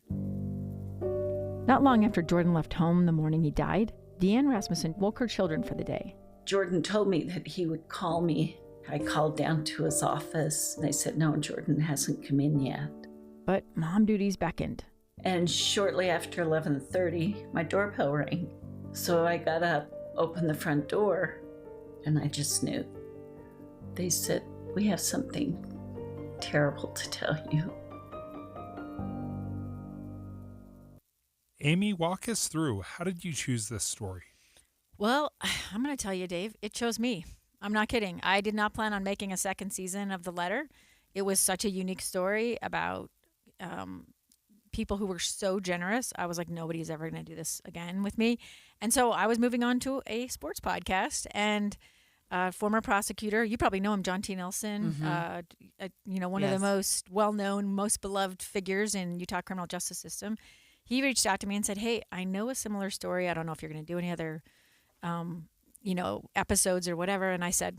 [SPEAKER 17] Not long after Jordan left home the morning he died, Deanne Rasmussen woke her children for the day.
[SPEAKER 24] Jordan told me that he would call me. I called down to his office, and they said, no, Jordan hasn't come in yet.
[SPEAKER 17] But mom duties beckoned.
[SPEAKER 24] And shortly after 11:30, my doorbell rang. So I got up, opened the front door, and I just knew. They said, we have something terrible to tell you.
[SPEAKER 15] Amy, walk us through. How did you choose this story?
[SPEAKER 16] Well, I'm going to tell you, Dave, it chose me. I'm not kidding. I did not plan on making a second season of The Letter. It was such a unique story about people who were so generous. I was like, nobody's ever going to do this again with me. And so I was moving on to a sports podcast, and former prosecutor, you probably know him, John T. Nelson, one of the most well-known, most beloved figures in Utah criminal justice system. He reached out to me and said, hey, I know a similar story. I don't know if you're going to do any other, episodes or whatever. And I said,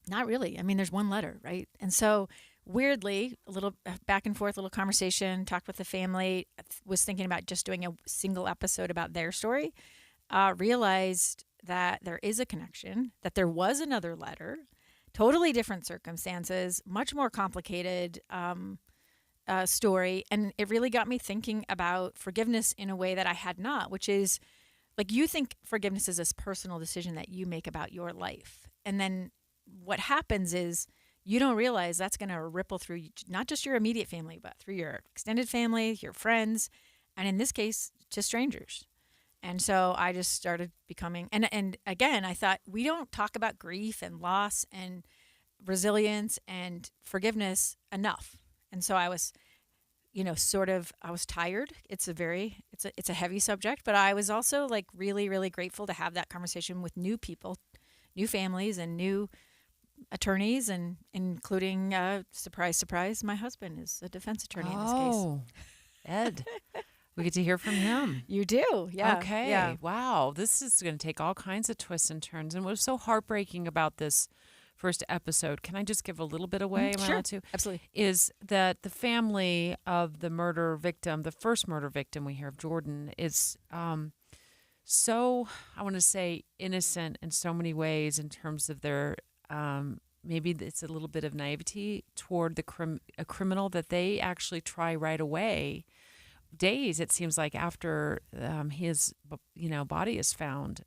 [SPEAKER 16] not really. I mean, there's one letter, right? And so weirdly, a little back and forth, little conversation, talked with the family, was thinking about just doing a single episode about their story, realized that there is a connection, that there was another letter, totally different circumstances, much more complicated story. And it really got me thinking about forgiveness in a way that I had not, which is like you think forgiveness is this personal decision that you make about your life. And then what happens is you don't realize that's going to ripple through not just your immediate family, but through your extended family, your friends, and in this case, to strangers. And so I just started becoming, and again, I thought we don't talk about grief and loss and resilience and forgiveness enough. And so I was, I was tired. It's a heavy subject, but I was also like really, really grateful to have that conversation with new people, new families, and new attorneys, and including, surprise, surprise, my husband is a defense attorney in this case.
[SPEAKER 1] Oh, Ed. We get to hear from him.
[SPEAKER 16] You do, yeah.
[SPEAKER 1] Okay.
[SPEAKER 16] Yeah.
[SPEAKER 1] Wow. This is going to take all kinds of twists and turns. And what was so heartbreaking about this first episode, can I just give a little bit away? Am I
[SPEAKER 16] Sure.
[SPEAKER 1] allowed to?
[SPEAKER 16] Absolutely.
[SPEAKER 1] Is that the family of the murder victim, the first murder victim we hear of, Jordan, is so, I want to say, innocent in so many ways in terms of their, maybe it's a little bit of naivety toward a criminal that they actually try right away. Days, it seems like, after his body is found,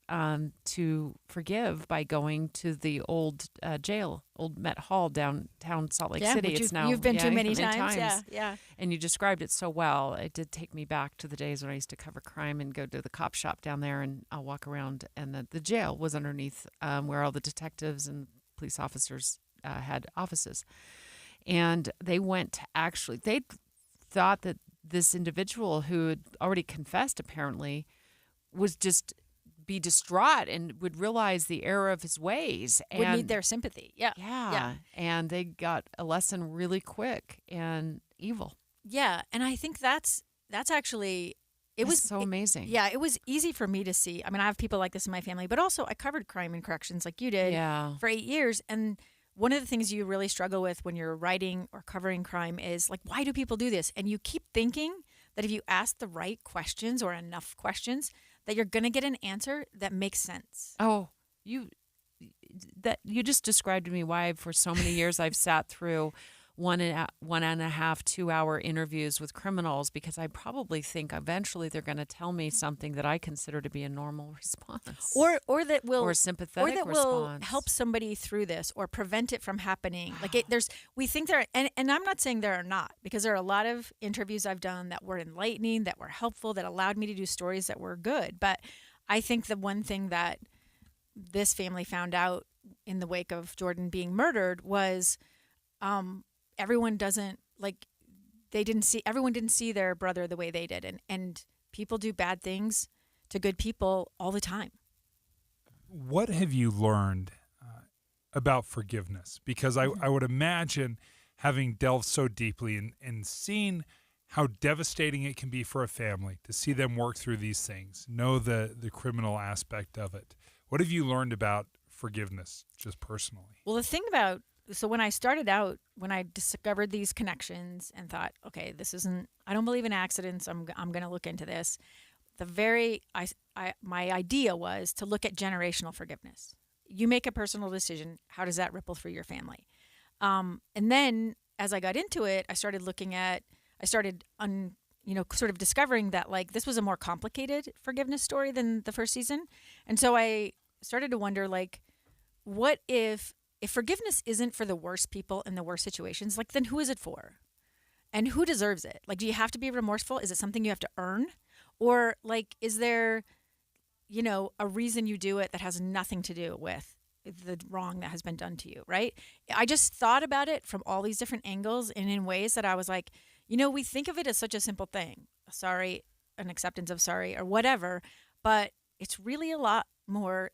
[SPEAKER 1] to forgive by going to the old jail, old Met Hall downtown Salt Lake City.
[SPEAKER 16] Which
[SPEAKER 1] It's now
[SPEAKER 16] you've been to many times. Yeah.
[SPEAKER 1] And you described it so well. It did take me back to the days when I used to cover crime and go to the cop shop down there, and I'll walk around, and the jail was underneath where all the detectives and police officers had offices. And they they thought that this individual who had already confessed, apparently, was just be distraught and would realize the error of his ways. And
[SPEAKER 16] Would need their sympathy. Yeah.
[SPEAKER 1] Yeah. And they got a lesson really quick and evil.
[SPEAKER 16] Yeah. And I think that's actually, it was
[SPEAKER 1] so amazing.
[SPEAKER 16] Yeah. It was easy for me to see. I mean, I have people like this in my family, but also I covered crime and corrections like you did for 8 years. And one of the things you really struggle with when you're writing or covering crime is like, why do people do this? And you keep thinking that if you ask the right questions or enough questions, that you're going to get an answer that makes sense.
[SPEAKER 1] Oh, you just described to me why for so many years I've sat through 1.5, 2 hour interviews with criminals, because I probably think eventually they're going to tell me something that I consider to be a normal response,
[SPEAKER 16] or that will,
[SPEAKER 1] or a sympathetic
[SPEAKER 16] or that
[SPEAKER 1] response,
[SPEAKER 16] will help somebody through this or prevent it from happening. Like we think there, and I'm not saying there are not, because there are a lot of interviews I've done that were enlightening, that were helpful, that allowed me to do stories that were good. But I think the one thing that this family found out in the wake of Jordan being murdered was, everyone didn't see their brother the way they did. And people do bad things to good people all the time.
[SPEAKER 15] What have you learned about forgiveness? Because I would imagine, having delved so deeply and seeing how devastating it can be for a family to see them work through these things, know the criminal aspect of it. What have you learned about forgiveness, just personally?
[SPEAKER 16] Well, the thing so when I started out, when I discovered these connections and thought, okay, I don't believe in accidents. I'm going to look into this. My idea was to look at generational forgiveness. You make a personal decision. How does that ripple through your family? And then as I got into it, I started sort of discovering that like this was a more complicated forgiveness story than the first season. And so I started to wonder, like, what if forgiveness isn't for the worst people in the worst situations, like, then who is it for? And who deserves it? Like, do you have to be remorseful? Is it something you have to earn? Or, like, is there, a reason you do it that has nothing to do with the wrong that has been done to you, right? I just thought about it from all these different angles and in ways that I was like, we think of it as such a simple thing, sorry, an acceptance of sorry or whatever, but it's really a lot more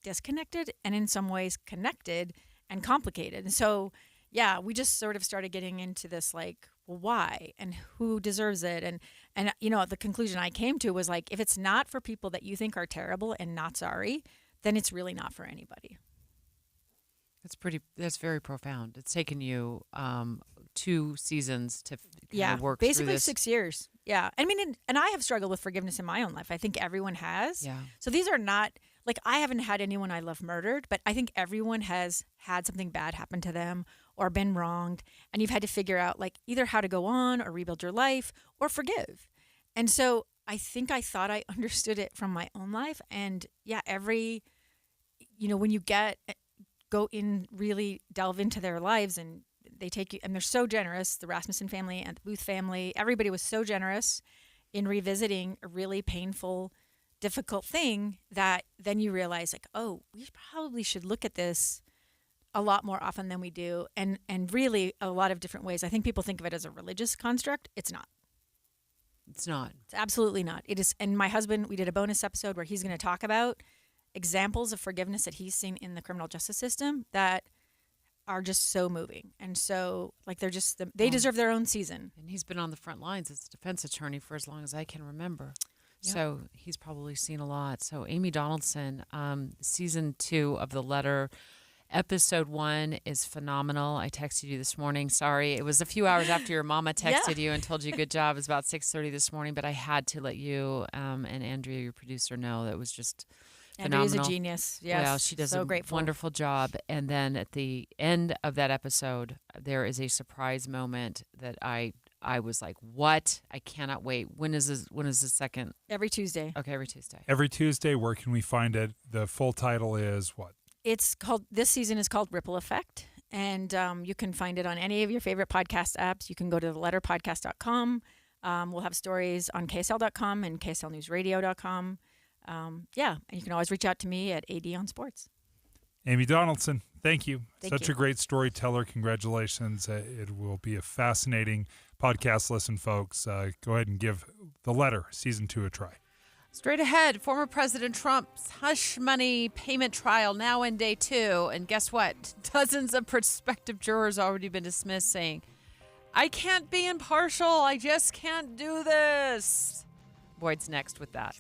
[SPEAKER 16] disconnected and in some ways connected and complicated. And so, yeah, we just sort of started getting into this, like, well, why and who deserves it? And the conclusion I came to was like, if it's not for people that you think are terrible and not sorry, then it's really not for anybody.
[SPEAKER 1] That's very profound. It's taken you 2 seasons to work
[SPEAKER 16] basically
[SPEAKER 1] through this.
[SPEAKER 16] 6 years. Yeah. I mean, and I have struggled with forgiveness in my own life. I think everyone has.
[SPEAKER 1] Yeah.
[SPEAKER 16] So these are not, like, I haven't had anyone I love murdered, but I think everyone has had something bad happen to them or been wronged. And you've had to figure out, like, either how to go on or rebuild your life or forgive. And so I think I thought I understood it from my own life. And yeah, when you really delve into their lives, and they take you, and they're so generous, the Rasmussen family and the Booth family, everybody was so generous in revisiting a really painful, difficult thing, that then you realize, like, oh, we probably should look at this a lot more often than we do, and really a lot of different ways. I think people think of it as a religious construct. It's not.
[SPEAKER 1] It's not.
[SPEAKER 16] It's absolutely not. It is. And my husband, we did a bonus episode where he's going to talk about examples of forgiveness that he's seen in the criminal justice system that are just so moving. And so, like, they're just, they deserve their own season.
[SPEAKER 1] And he's been on the front lines as a defense attorney for as long as I can remember.
[SPEAKER 16] Yep.
[SPEAKER 1] So he's probably seen a lot. So Amy Donaldson, season 2 of The Letter, episode 1 is phenomenal. I texted you this morning. Sorry, it was a few hours after your mama texted you and told you good job. It was about 6:30 this morning, but I had to let you and Andrea, your producer, know that it was just phenomenal.
[SPEAKER 16] Andrea's a genius. Yes,
[SPEAKER 1] well, she does
[SPEAKER 16] so
[SPEAKER 1] a
[SPEAKER 16] grateful.
[SPEAKER 1] wonderful job. And then at the end of that episode, there is a surprise moment that I was like, what? I cannot wait. When is the second?
[SPEAKER 16] Every Tuesday.
[SPEAKER 1] Okay, every Tuesday.
[SPEAKER 15] Every Tuesday, where can we find it? The full title is what?
[SPEAKER 16] This season is called Ripple Effect, and you can find it on any of your favorite podcast apps. You can go to theletterpodcast.com. We'll have stories on KSL.com and KSLNewsRadio.com. And you can always reach out to me at AD on Sports.
[SPEAKER 15] Amy Donaldson, thank you.
[SPEAKER 16] Thank
[SPEAKER 15] Such
[SPEAKER 16] you.
[SPEAKER 15] a great storyteller. Congratulations. It will be a fascinating podcast listen, folks. Go ahead and give The Letter Season 2 a try.
[SPEAKER 1] Straight ahead, former President Trump's hush money payment trial now in day 2. And guess what? Dozens of prospective jurors already been dismissed, saying, I can't be impartial. I just can't do this. Boyd's next with that.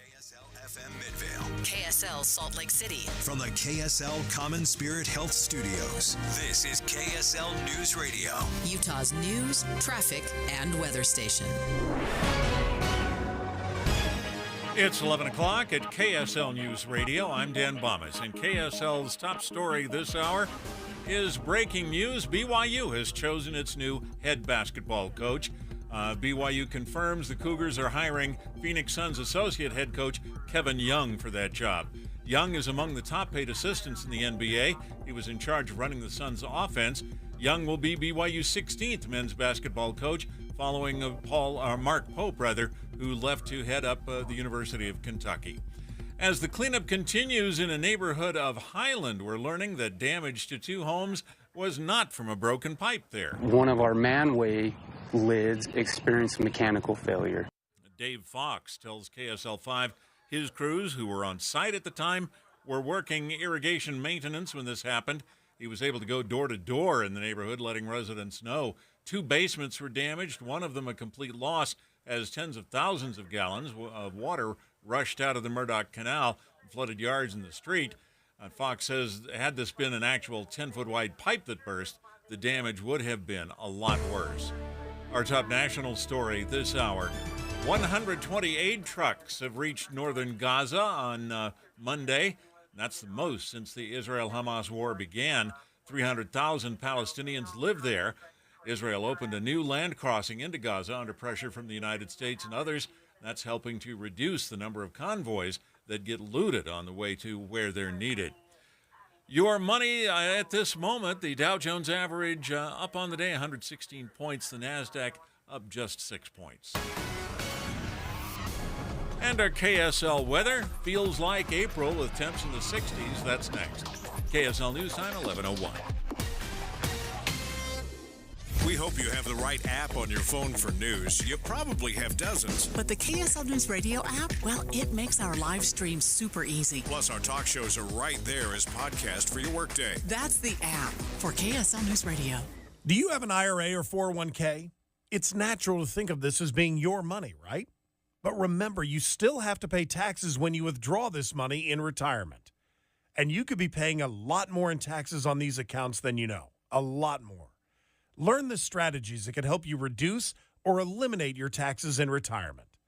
[SPEAKER 3] FM Midvale.
[SPEAKER 6] KSL Salt Lake City.
[SPEAKER 3] From the KSL Common Spirit Health Studios, this is KSL News Radio.
[SPEAKER 6] Utah's news, traffic, and weather station.
[SPEAKER 2] It's 11 o'clock at KSL News Radio. I'm Dan Bomas, and KSL's top story this hour is breaking news. BYU has chosen its new head basketball coach. BYU confirms the Cougars are hiring Phoenix Suns associate head coach Kevin Young for that job. Young is among the top-paid assistants in the NBA. He was in charge of running the Suns' offense. Young will be BYU's 16th men's basketball coach, following Mark Pope, who left to head up the University of Kentucky. As the cleanup continues in a neighborhood of Highland, we're learning that damage to 2 homes was not from a broken pipe there.
[SPEAKER 7] One of our manway lids experienced mechanical failure.
[SPEAKER 2] Dave Fox tells KSL5 his crews, who were on site at the time, were working irrigation maintenance when this happened. He was able to go door to door in the neighborhood, letting residents know. 2 basements were damaged, one of them a complete loss, as tens of thousands of gallons of water rushed out of the Murdoch Canal and flooded yards in the street. Fox says had this been an actual 10-foot wide pipe that burst, the damage would have been a lot worse. Our top national story this hour, 120 aid trucks have reached northern Gaza on Monday. That's the most since the Israel-Hamas war began. 300,000 Palestinians live there. Israel opened a new land crossing into Gaza under pressure from the United States and others. That's helping to reduce the number of convoys that get looted on the way to where they're needed. Your money at this moment, the Dow Jones average up on the day, 116 points. The NASDAQ up just 6 points. And our KSL weather feels like April with temps in the 60s. That's next. KSL News Time, 11:01.
[SPEAKER 8] We hope you have the right app on your phone for news. You probably have dozens.
[SPEAKER 4] But the KSL News Radio app, well, it makes our live stream super easy.
[SPEAKER 8] Plus, our talk shows are right there as podcast for your workday.
[SPEAKER 4] That's the app for KSL News Radio.
[SPEAKER 19] Do you have an IRA or 401k? It's natural to think of this as being your money, right? But remember, you still have to pay taxes when you withdraw this money in retirement. And you could be paying a lot more in taxes on these accounts than you know. A lot more. Learn the strategies that can help you reduce or eliminate your taxes in retirement.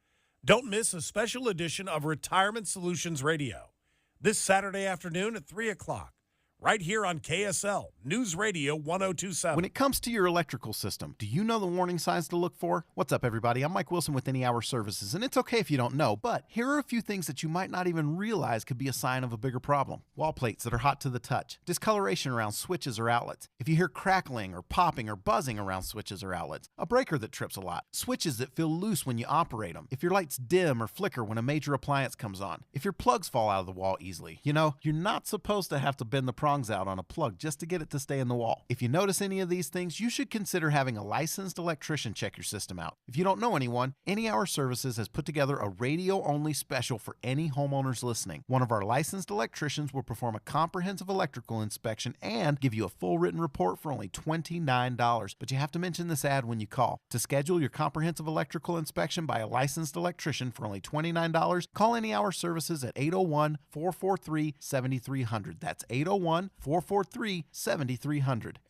[SPEAKER 19] Don't miss a special edition of Retirement Solutions Radio this Saturday afternoon at 3 o'clock, right here on KSL News Radio 1027.
[SPEAKER 9] When it comes to your electrical system, do you know the warning signs to look for? What's up, everybody? I'm Mike Wilson with Any Hour Services, and it's okay if you don't know, but here are a few things that you might not even realize could be a sign of a bigger problem. Wall plates that are hot to the touch, discoloration around switches or outlets, if you hear crackling or popping or buzzing around switches or outlets, a breaker that trips a lot, switches that feel loose when you operate them, if your lights dim or flicker when a major appliance comes on, if your plugs fall out of the wall easily. You know, you're not supposed to have to bend the prongs out on a plug just to get it to stay in the wall. If you notice any of these things, you should consider having a licensed electrician check your system out. If you don't know anyone, Any Hour Services has put together a radio-only special for any homeowners listening. One of our licensed electricians will perform a comprehensive electrical inspection and give you a full written report for only $29. But you have to mention this ad when you call. To schedule your comprehensive electrical inspection by a licensed electrician for only $29, call Any Hour Services at 801-443-7300. That's 801-443-7300.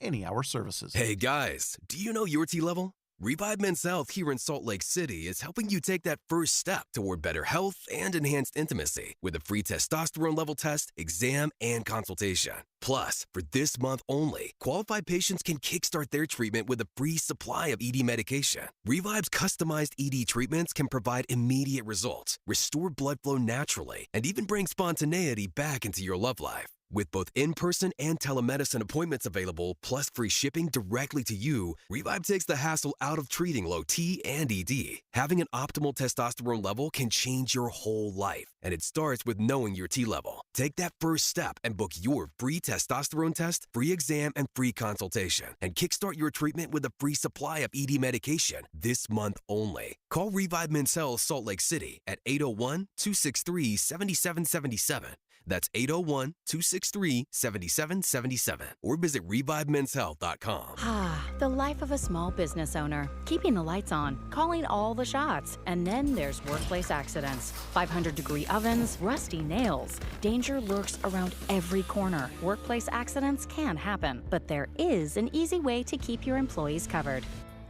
[SPEAKER 9] Any Hour Services.
[SPEAKER 20] Hey guys, do you know your T level? Revive Men's Health here in Salt Lake City is helping you take that first step toward better health and enhanced intimacy with a free testosterone level test, exam, and consultation. Plus, for this month only, qualified patients can kickstart their treatment with a free supply of ED medication. Revive's customized ED treatments can provide immediate results, restore blood flow naturally, and even bring spontaneity back into your love life. With both in-person and telemedicine appointments available, plus free shipping directly to you, Revive takes the hassle out of treating low T and ED. Having an optimal testosterone level can change your whole life, and it starts with knowing your T level. Take that first step and book your free testosterone test, free exam, and free consultation, and kickstart your treatment with a free supply of ED medication this month only. Call Revive Men's Health Salt Lake City at 801-263-7777. That's 801-263-7777. Or visit ReviveMen'sHealth.com.
[SPEAKER 21] The life of a small business owner. Keeping the lights on, calling all the shots. And then there's workplace accidents. 500-degree ovens, rusty nails. Danger lurks around every corner. Workplace accidents can happen, but there is an easy way to keep your employees covered.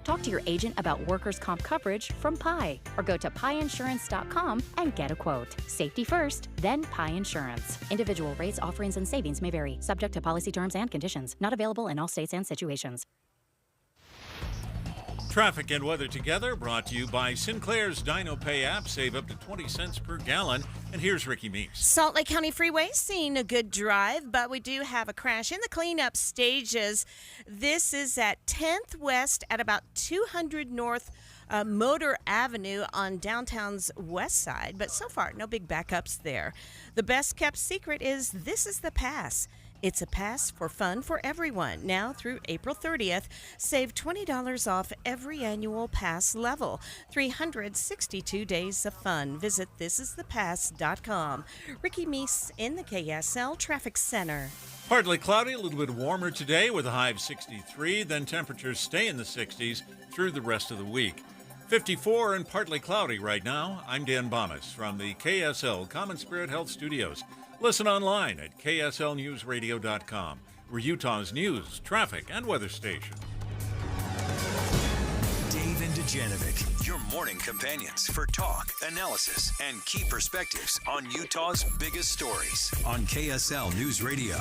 [SPEAKER 21] Talk to your agent about workers' comp coverage from Pi, or go to piinsurance.com and get a quote. Safety first, then Pi Insurance. Individual rates, offerings, and savings may vary, subject to policy terms and conditions. Not available in all states and situations.
[SPEAKER 2] Traffic and weather together, brought to you by Sinclair's Dino Pay app. Save up to 20 cents per gallon. And here's Ricky Meese.
[SPEAKER 22] Salt Lake County Freeway seeing a good drive, but we do have a crash in the cleanup stages. This is at 10th West at about 200 North Motor Avenue on downtown's west side, but so far no big backups there. The best kept secret is this is the pass. It's a pass for fun for everyone. Now through April 30th, save $20 off every annual pass level. 362 days of fun. Visit thisisthepass.com. Ricky Meese in the KSL Traffic Center.
[SPEAKER 2] Partly cloudy, a little bit warmer today with a high of 63. Then temperatures stay in the 60s through the rest of the week. 54 and partly cloudy right now. I'm Dan Bomas from the KSL Common Spirit Health Studios. Listen online at kslnewsradio.com. We're Utah's news, traffic, and weather station.
[SPEAKER 3] Dave and Dujanovic, your morning companions for talk, analysis, and key perspectives on Utah's biggest stories on KSL News Radio.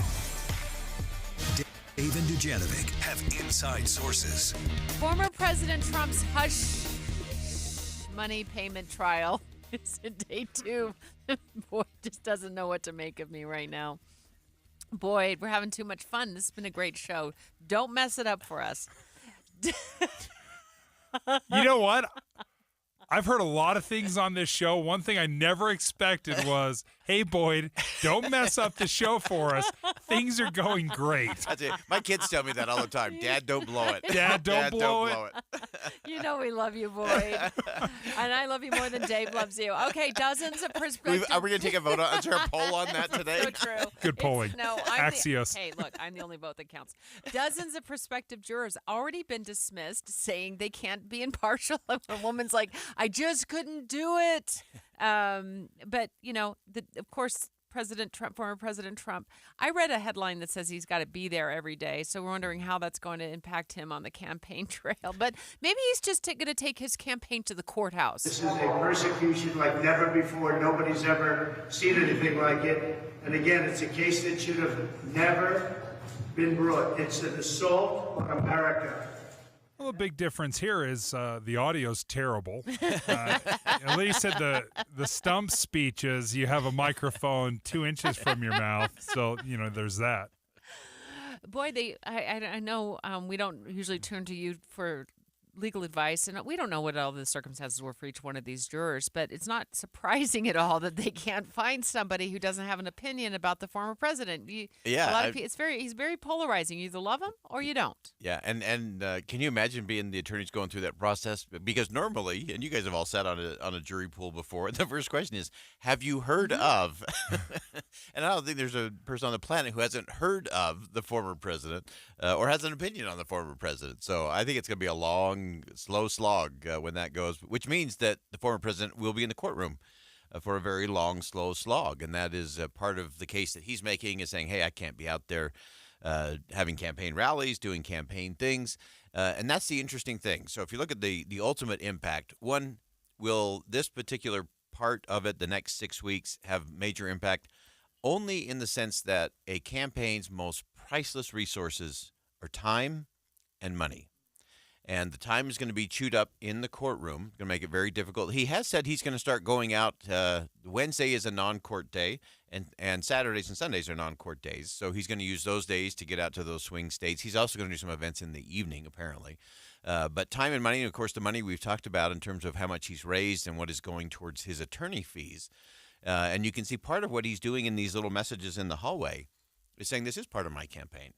[SPEAKER 3] Dave and Dujanovic have inside sources.
[SPEAKER 14] Former President Trump's hush money payment trial is in day 2. Boy, just doesn't know what to make of me right now. Boyd, we're having too much fun. This has been a great show. Don't mess it up for us.
[SPEAKER 15] You know what? I've heard a lot of things on this show. One thing I never expected was, hey, Boyd, don't mess up the show for us. Things are going great.
[SPEAKER 25] That's it. My kids tell me that all the time. Dad, don't blow it.
[SPEAKER 15] Dad, don't blow it.
[SPEAKER 14] You know we love you, Boyd. And I love you more than Dave loves you. Okay, dozens of perspectives.
[SPEAKER 25] Are we going to take a vote on? Is there a poll on that today?
[SPEAKER 14] So true.
[SPEAKER 15] Good polling. Axios.
[SPEAKER 14] Hey, look, I'm the only vote that counts. Dozens of prospective jurors already been dismissed, saying they can't be impartial. A woman's like, I just couldn't do it. But, you know, of course, former President Trump, I read a headline that says he's got to be there every day. So we're wondering how that's going to impact him on the campaign trail. But maybe he's just going to take his campaign to the courthouse.
[SPEAKER 26] This is a persecution like never before. Nobody's ever seen anything like it.
[SPEAKER 5] And again, it's a case that should have never been brought. It's an assault on America.
[SPEAKER 15] Well, the big difference here is the audio's terrible. At least at the stump speeches, you have a microphone 2 inches from your mouth, so there's that.
[SPEAKER 14] Boy, I know we don't usually turn to you for legal advice, and we don't know what all the circumstances were for each one of these jurors, but it's not surprising at all that they can't find somebody who doesn't have an opinion about the former president. He's very polarizing. You either love him or you don't.
[SPEAKER 25] Yeah, and can you imagine being the attorneys going through that process? Because normally, and you guys have all sat on a jury pool before, the first question is, have you heard of? And I don't think there's a person on the planet who hasn't heard of the former president or has an opinion on the former president. So I think it's going to be a long, slow slog when that goes, which means that the former president will be in the courtroom for a very long, slow slog. And that is part of the case that he's making, is saying, hey, I can't be out there having campaign rallies, doing campaign things. And that's the interesting thing. So if you look at the ultimate impact, one, will this particular part of it, the next 6 weeks, have major impact? Only in the sense that a campaign's most priceless resources are time and money. And the time is going to be chewed up in the courtroom, going to make it very difficult. He has said he's going to start going out. Wednesday is a non-court day, and Saturdays and Sundays are non-court days. So he's going to use those days to get out to those swing states. He's also going to do some events in the evening, apparently. But time and money, and of course the money we've talked about in terms of how much he's raised and what is going towards his attorney fees. And you can see part of what he's doing in these little messages in the hallway is saying, this is part of my campaign.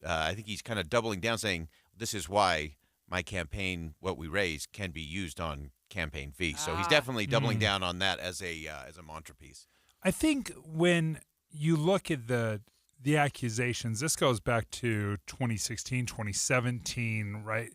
[SPEAKER 25] I think he's kind of doubling down, saying, this is why my campaign, what we raise, can be used on campaign fees. So he's definitely doubling down on that as a mantra piece.
[SPEAKER 15] I think when you look at the accusations, this goes back to 2016, 2017, right?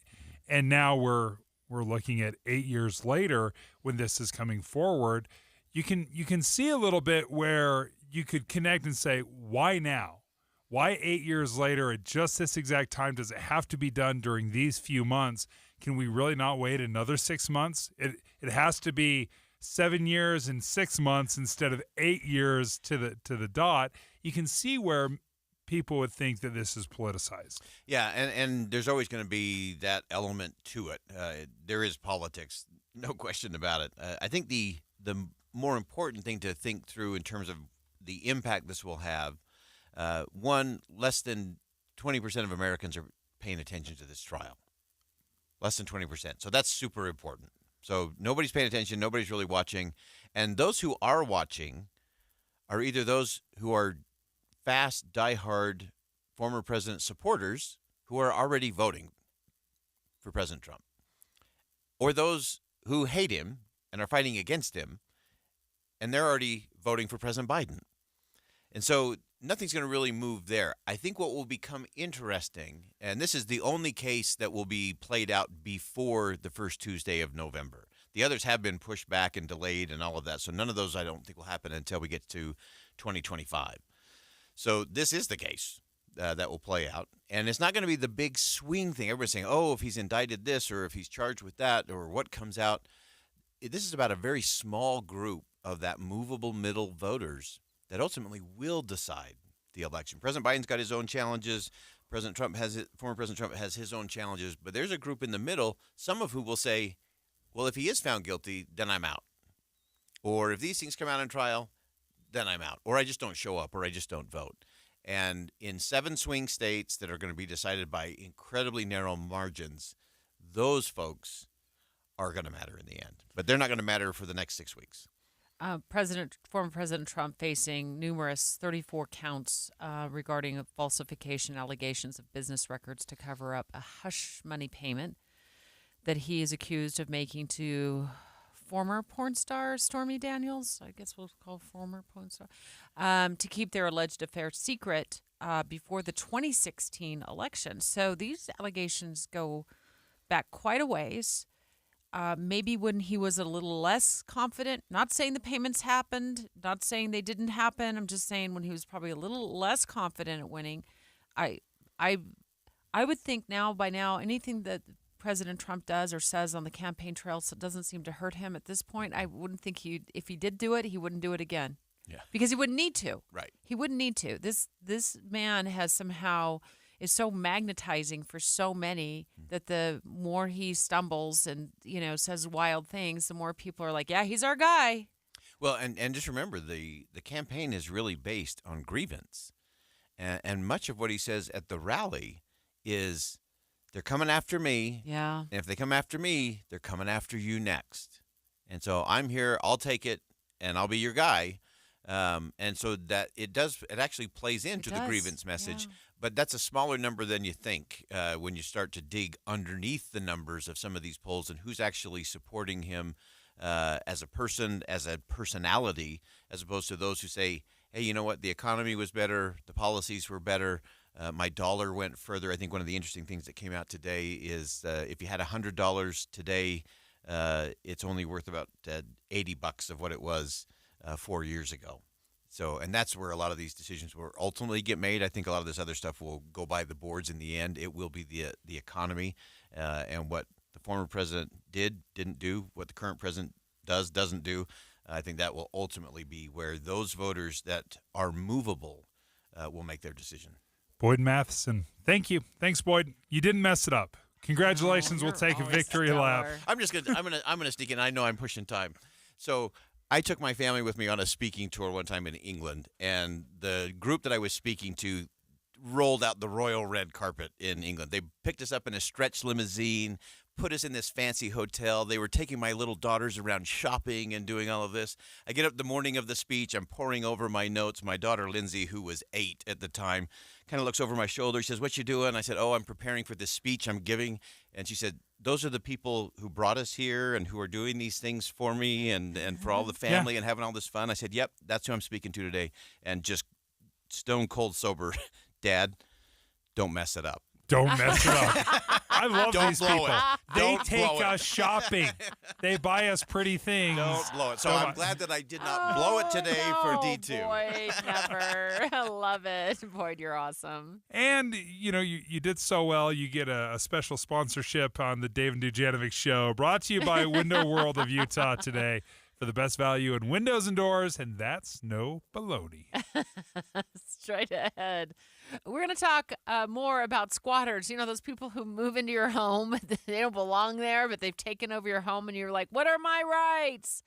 [SPEAKER 15] And now we're looking at 8 years later when this is coming forward. You can see a little bit where you could connect and say, why now? Why 8 years later at just this exact time? Does it have to be done during these few months? Can we really not wait another 6 months? It has to be 7 years and 6 months instead of 8 years to the dot. You can see where people would think that this is politicized.
[SPEAKER 25] Yeah, and there's always going to be that element to it. There is politics, no question about it. I think the more important thing to think through in terms of the impact this will have, one, less than 20% of Americans are paying attention to this trial. Less than 20%. So that's super important. So nobody's paying attention. Nobody's really watching. And those who are watching are either those who are fast, diehard former president supporters who are already voting for President Trump, or those who hate him and are fighting against him, and they're already voting for President Biden. And so nothing's going to really move there. I think what will become interesting, and this is the only case that will be played out before the first Tuesday of November. The others have been pushed back and delayed and all of that, so none of those I don't think will happen until we get to 2025. So this is the case that will play out, and it's not going to be the big swing thing. Everybody's saying, oh, if he's indicted this or if he's charged with that or what comes out. This is about a very small group of that movable middle voters that ultimately will decide the election. President Biden's got his own challenges. Former President Trump has his own challenges. But there's a group in the middle, some of who will say, well, if he is found guilty, then I'm out. Or if these things come out in trial, then I'm out. Or I just don't show up, or I just don't vote. And in 7 swing states that are going to be decided by incredibly narrow margins, those folks are going to matter in the end. But they're not going to matter for the next 6 weeks.
[SPEAKER 14] Former President Trump facing numerous 34 counts regarding falsification allegations of business records to cover up a hush money payment that he is accused of making to former porn star Stormy Daniels, I guess we'll call former porn star, to keep their alleged affair secret before the 2016 election. So these allegations go back quite a ways. Maybe when he was a little less confident, not saying the payments happened, not saying they didn't happen. I'm just saying when he was probably a little less confident at winning, I would think by now, anything that President Trump does or says on the campaign trail doesn't seem to hurt him at this point. I wouldn't think if he did do it, he wouldn't do it again.
[SPEAKER 25] Yeah.
[SPEAKER 1] Because he wouldn't need to.
[SPEAKER 25] Right.
[SPEAKER 1] He wouldn't need to. This man is so magnetizing for so many that the more he stumbles and, says wild things, the more people are like, yeah, he's our guy.
[SPEAKER 25] Well, and just remember, the campaign is really based on grievance. And much of what he says at the rally is they're coming after me.
[SPEAKER 1] Yeah.
[SPEAKER 25] And if they come after me, they're coming after you next. And so I'm here, I'll take it, and I'll be your guy. And so that it actually plays into the grievance message. Yeah. But that's a smaller number than you think when you start to dig underneath the numbers of some of these polls and who's actually supporting him as a person, as a personality, as opposed to those who say, hey, you know what, the economy was better, the policies were better, my dollar went further. I think one of the interesting things that came out today is if you had $100 today, it's only worth about $80 of what it was 4 years ago. So, and that's where a lot of these decisions will ultimately get made. I think a lot of this other stuff will go by the boards in the end. It will be the economy and what the former president didn't do, what the current president doesn't do. I think that will ultimately be where those voters that are movable will make their decision.
[SPEAKER 15] Boyd Matheson, thank you. Thanks, Boyd. You didn't mess it up. Congratulations. We'll take a victory lap.
[SPEAKER 25] I'm gonna sneak in. I know I'm pushing time. So I took my family with me on a speaking tour one time in England, and the group that I was speaking to rolled out the royal red carpet in England. They picked us up in a stretch limousine, put us in this fancy hotel. They were taking my little daughters around shopping and doing all of this. I get up the morning of the speech. I'm poring over my notes. My daughter, Lindsay, who was 8 at the time, kind of looks over my shoulder. She says, what you doing? I said, I'm preparing for this speech I'm giving. And she said, those are the people who brought us here and who are doing these things for me and for all the family and having all this fun. I said, yep, that's who I'm speaking to today. And just stone cold sober, Dad, don't mess it up.
[SPEAKER 15] Don't mess it up. I love these people. They
[SPEAKER 25] Don't
[SPEAKER 15] take
[SPEAKER 25] blow it.
[SPEAKER 15] us shopping. They buy us pretty things.
[SPEAKER 25] Don't blow it. So I'm glad that I did not blow it today for D2.
[SPEAKER 1] Boyd, never. I love it. Boyd, you're awesome.
[SPEAKER 15] And, you did so well. You get a special sponsorship on the Dave and Dujanovic Show, brought to you by Window World of Utah today for the best value in windows and doors, and that's no baloney.
[SPEAKER 1] Straight ahead. We're going to talk more about squatters. Those people who move into your home. They don't belong there, but they've taken over your home, and you're like, what are my rights?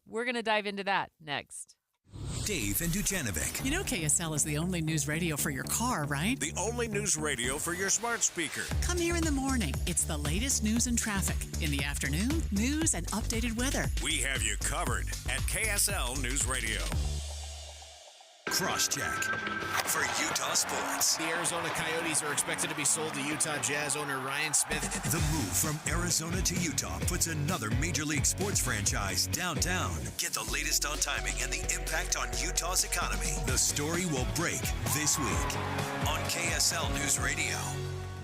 [SPEAKER 1] We're going to dive into that next.
[SPEAKER 3] Dave and Dujanovic.
[SPEAKER 4] KSL is the only news radio for your car, right?
[SPEAKER 8] The only news radio for your smart speaker.
[SPEAKER 4] Come here in the morning. It's the latest news and traffic. In the afternoon, news and updated weather.
[SPEAKER 8] We have you covered at KSL News Radio.
[SPEAKER 3] Crosscheck for Utah sports.
[SPEAKER 10] The Arizona Coyotes are expected to be sold to Utah Jazz owner Ryan Smith.
[SPEAKER 3] The move from Arizona to Utah puts another Major League sports franchise downtown. Get the latest on timing and the impact on Utah's economy. The story will break this week on KSL News Radio.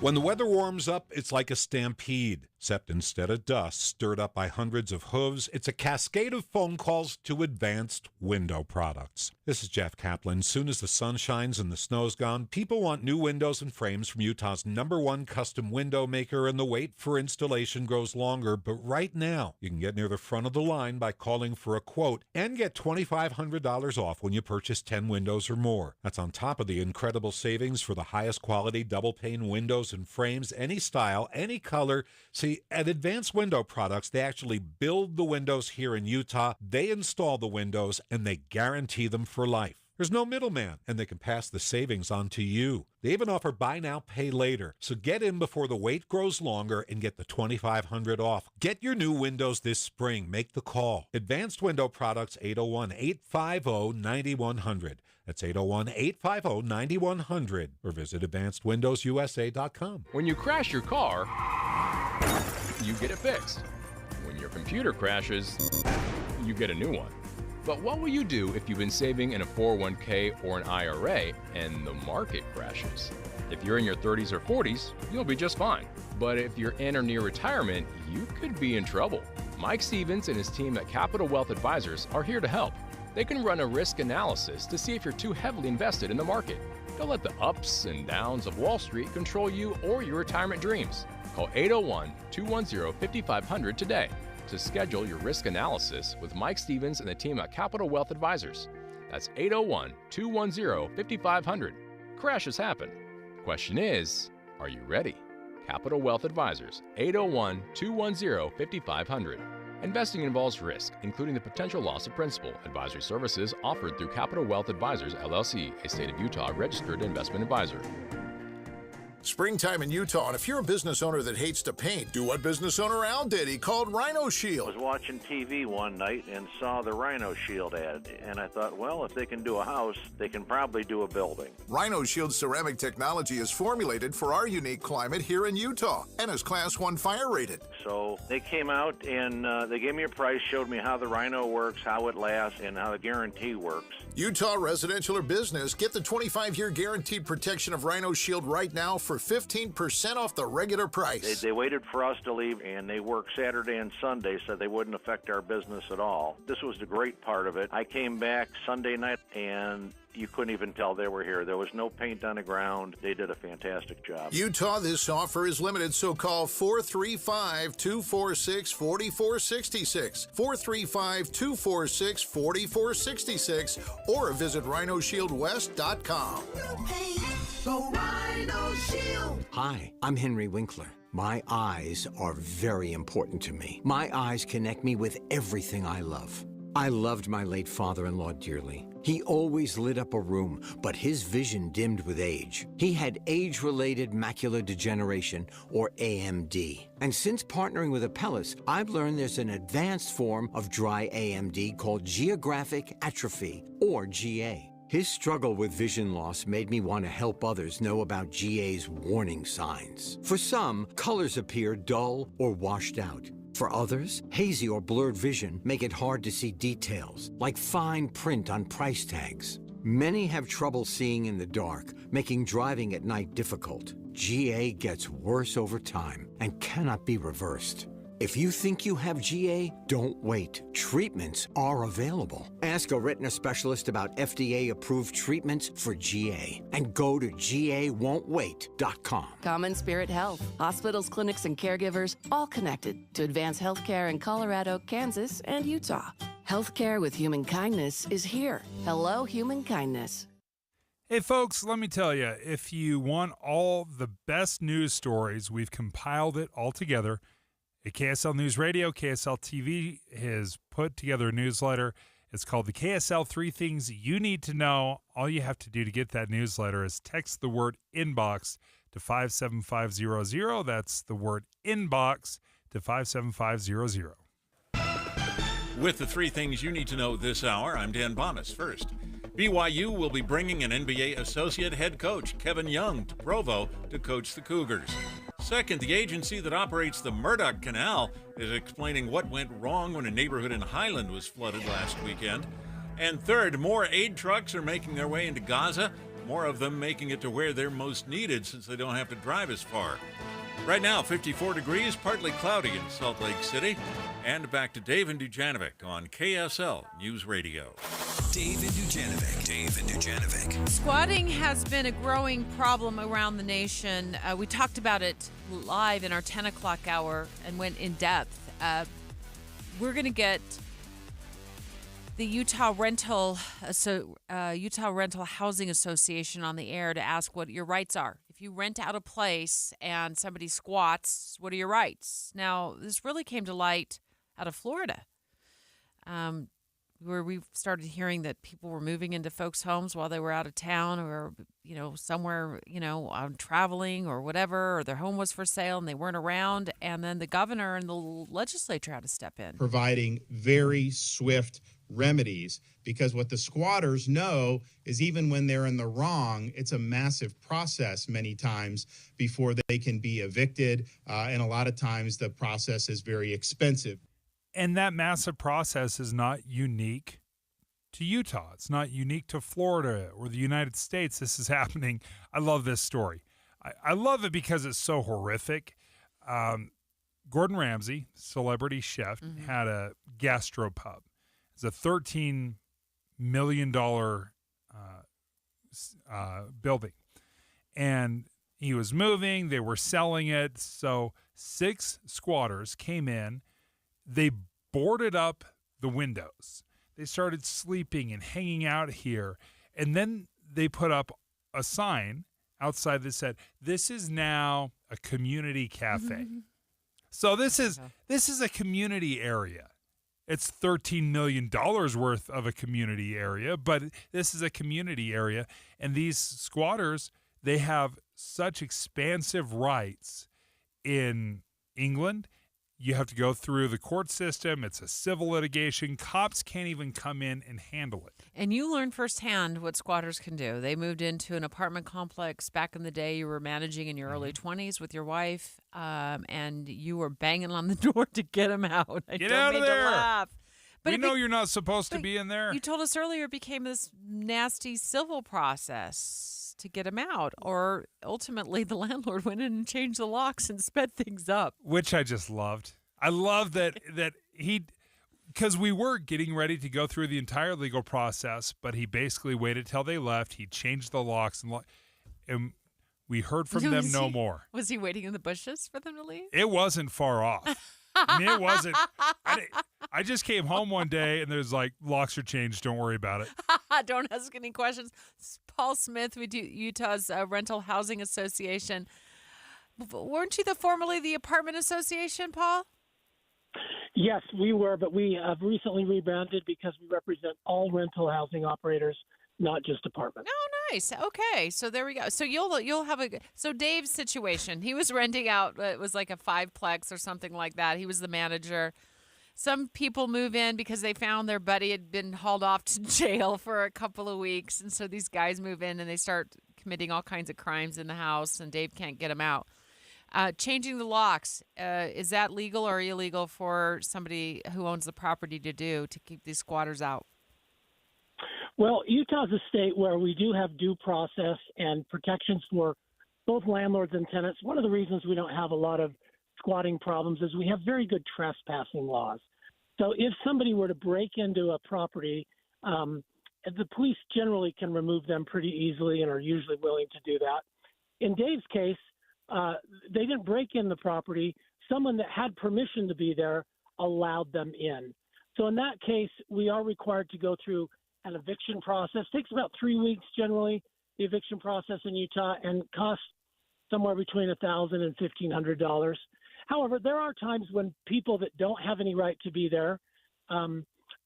[SPEAKER 11] When the weather warms up, it's like a stampede, except instead of dust stirred up by hundreds of hooves, it's a cascade of phone calls to Advanced Window Products. This is Jeff Kaplan. Soon as the sun shines and the snow's gone, people want new windows and frames from Utah's #1 custom window maker, and the wait for installation grows longer. But right now, you can get near the front of the line by calling for a quote and get $2,500 off when you purchase 10 windows or more. That's on top of the incredible savings for the highest quality double-pane windows and frames, any style, any color. See, at Advanced Window Products, they actually build the windows here in Utah, they install the windows, and they guarantee them for life. There's no middleman, and they can pass the savings on to you. They even offer buy now, pay later. So get in before the wait grows longer and get the $2,500 off. Get your new windows this spring. Make the call. Advanced Window Products, 801-850-9100. That's 801-850-9100. Or visit AdvancedWindowsUSA.com.
[SPEAKER 12] When you crash your car, you get it fixed. When your computer crashes, you get a new one. But what will you do if you've been saving in a 401k or an IRA and the market crashes? If you're in your 30s or 40s, you'll be just fine. But if you're in or near retirement, you could be in trouble. Mike Stevens and his team at Capital Wealth Advisors are here to help. They can run a risk analysis to see if you're too heavily invested in the market. Don't let the ups and downs of Wall Street control you or your retirement dreams. Call 801-210-5500 today to schedule your risk analysis with Mike Stevens and the team at Capital Wealth Advisors. That's 801-210-5500. Crashes happen. Question is, are you ready? Capital Wealth Advisors, 801-210-5500. Investing involves risk, including the potential loss of principal. Advisory services offered through Capital Wealth Advisors, LLC, a state of Utah registered investment advisor.
[SPEAKER 8] Springtime in Utah, and if you're a business owner that hates to paint, do what business owner Al did. He called Rhino Shield.
[SPEAKER 13] I was watching TV one night and saw the Rhino Shield ad, and I thought, well, if they can do a house, they can probably do a building.
[SPEAKER 8] Rhino Shield ceramic technology is formulated for our unique climate here in Utah and is Class 1 fire rated.
[SPEAKER 13] So they came out and they gave me a price, showed me how the Rhino works, how it lasts, and how the guarantee works.
[SPEAKER 8] Utah residential or business, get the 25-year guaranteed protection of Rhino Shield right now for 15% off the regular price.
[SPEAKER 13] They waited for us to leave, and they worked Saturday and Sunday so they wouldn't affect our business at all. This was the great part of it. I came back Sunday night, and you couldn't even tell they were here. There was no paint on the ground. They did a fantastic job.
[SPEAKER 8] Utah, this offer is limited, so call 435-246-4466, 435-246-4466, or visit rhinoshieldwest.com.
[SPEAKER 17] Go Rhino Shield. Hi, I'm Henry Winkler. My eyes are very important to me. My eyes connect me with everything I love. I loved my late father-in-law dearly. He always lit up a room, but his vision dimmed with age. He had age-related macular degeneration, or AMD. And since partnering with Apellis, I've learned there's an advanced form of dry AMD called geographic atrophy, or GA. His struggle with vision loss made me want to help others know about GA's warning signs. For some, colors appear dull or washed out. For others, hazy or blurred vision make it hard to see details, like fine print on price tags. Many have trouble seeing in the dark, making driving at night difficult. GA gets worse over time and cannot be reversed. If you think you have GA, don't wait. Treatments are available. Ask a retina specialist about FDA-approved treatments for GA and go to GAWon'tWait.com.
[SPEAKER 18] Common Spirit Health. Hospitals, clinics, and caregivers all connected to advance healthcare in Colorado, Kansas, and Utah. Healthcare with human kindness is here. Hello, human kindness.
[SPEAKER 15] Hey, folks, let me tell you, if you want all the best news stories, we've compiled it all together. At KSL News Radio, KSL TV has put together a newsletter. It's called the KSL 3 Things You Need to Know. All you have to do to get that newsletter is text the word inbox to 57500. That's the word inbox to 57500.
[SPEAKER 8] With the 3 things you need to know this hour, I'm Dan Bonas. First, BYU will be bringing an NBA associate head coach, Kevin Young, to Provo to coach the Cougars. Second, the agency that operates the Murdoch Canal is explaining what went wrong when a neighborhood in Highland was flooded last weekend. And third, more aid trucks are making their way into Gaza, more of them making it to where they're most needed since they don't have to drive as far. Right now, 54 degrees, partly cloudy in Salt Lake City. And back to Dave and Dujanovic on KSL News Radio.
[SPEAKER 3] Dave and Dujanovic.
[SPEAKER 14] Squatting has been a growing problem around the nation. We talked about it live in our 10 o'clock hour and went in depth. We're going to get the Utah Rental Housing Association on the air to ask what your rights are. If you rent out a place and somebody squats, what are your rights? Now, this really came to light out of Florida, where we started hearing that people were moving into folks' homes while they were out of town or, somewhere, traveling or whatever, or their home was for sale and they weren't around. And then the governor and the legislature had to step in.
[SPEAKER 23] Providing very swift remedies, because what the squatters know is even when they're in the wrong, it's a massive process many times before they can be evicted. And a lot of times the process is very expensive.
[SPEAKER 15] And that massive process is not unique to Utah. It's not unique to Florida or the United States. This is happening. I love this story. I love it because it's so horrific. Gordon Ramsay, celebrity chef, had a gastropub. It's a $13 million building. And he was moving. They were selling it. So 6 squatters came in. They boarded up the windows. They started sleeping and hanging out here. And then they put up a sign outside that said, "This is now a community cafe." So this is a community area. It's $13 million worth of a community area, but this is a community area. And these squatters, they have such expansive rights in England. You have to go through the court system. It's a civil litigation. Cops can't even come in and handle it.
[SPEAKER 1] And you learned firsthand what squatters can do. They moved into an apartment complex back in the day. You were managing in your early 20s with your wife, and you were banging on the door to get them out. I
[SPEAKER 15] Get
[SPEAKER 1] don't
[SPEAKER 15] out of
[SPEAKER 1] mean to
[SPEAKER 15] there.
[SPEAKER 1] laugh.
[SPEAKER 15] We know you're not supposed to be in there.
[SPEAKER 1] You told us earlier it became this nasty civil process to get him out, or ultimately the landlord went in and changed the locks and sped things up.
[SPEAKER 15] Which I just loved. I love that he, because we were getting ready to go through the entire legal process, but he basically waited till they left. He changed the locks and we heard from them no more.
[SPEAKER 1] Was he waiting in the bushes for them to leave?
[SPEAKER 15] It wasn't far off. I mean, it wasn't. I just came home one day and there's like, locks are changed. Don't worry about it.
[SPEAKER 1] Don't ask any questions. Paul Smith with Utah's Rental Housing Association. Weren't you formerly the Apartment Association, Paul?
[SPEAKER 6] Yes, we were, but we have recently rebranded because we represent all rental housing operators, not just apartments.
[SPEAKER 1] Oh, nice. Okay, so there we go. So you'll have so Dave's situation. He was renting out. It was like a 5-plex or something like that. He was the manager. Some people move in because they found their buddy had been hauled off to jail for a couple of weeks, and so these guys move in and they start committing all kinds of crimes in the house, and Dave can't get them out. Changing the locks, is that legal or illegal for somebody who owns the property to do to keep these squatters out?
[SPEAKER 6] Well, Utah's a state where we do have due process and protections for both landlords and tenants. One of the reasons we don't have a lot of squatting problems is we have very good trespassing laws. So if somebody were to break into a property, the police generally can remove them pretty easily and are usually willing to do that. In Dave's case, they didn't break in the property. Someone that had permission to be there allowed them in. So in that case, we are required to go through an eviction process. It takes about 3 weeks generally, the eviction process in Utah, and costs somewhere between $1,000 and $1,500. However, there are times when people that don't have any right to be there,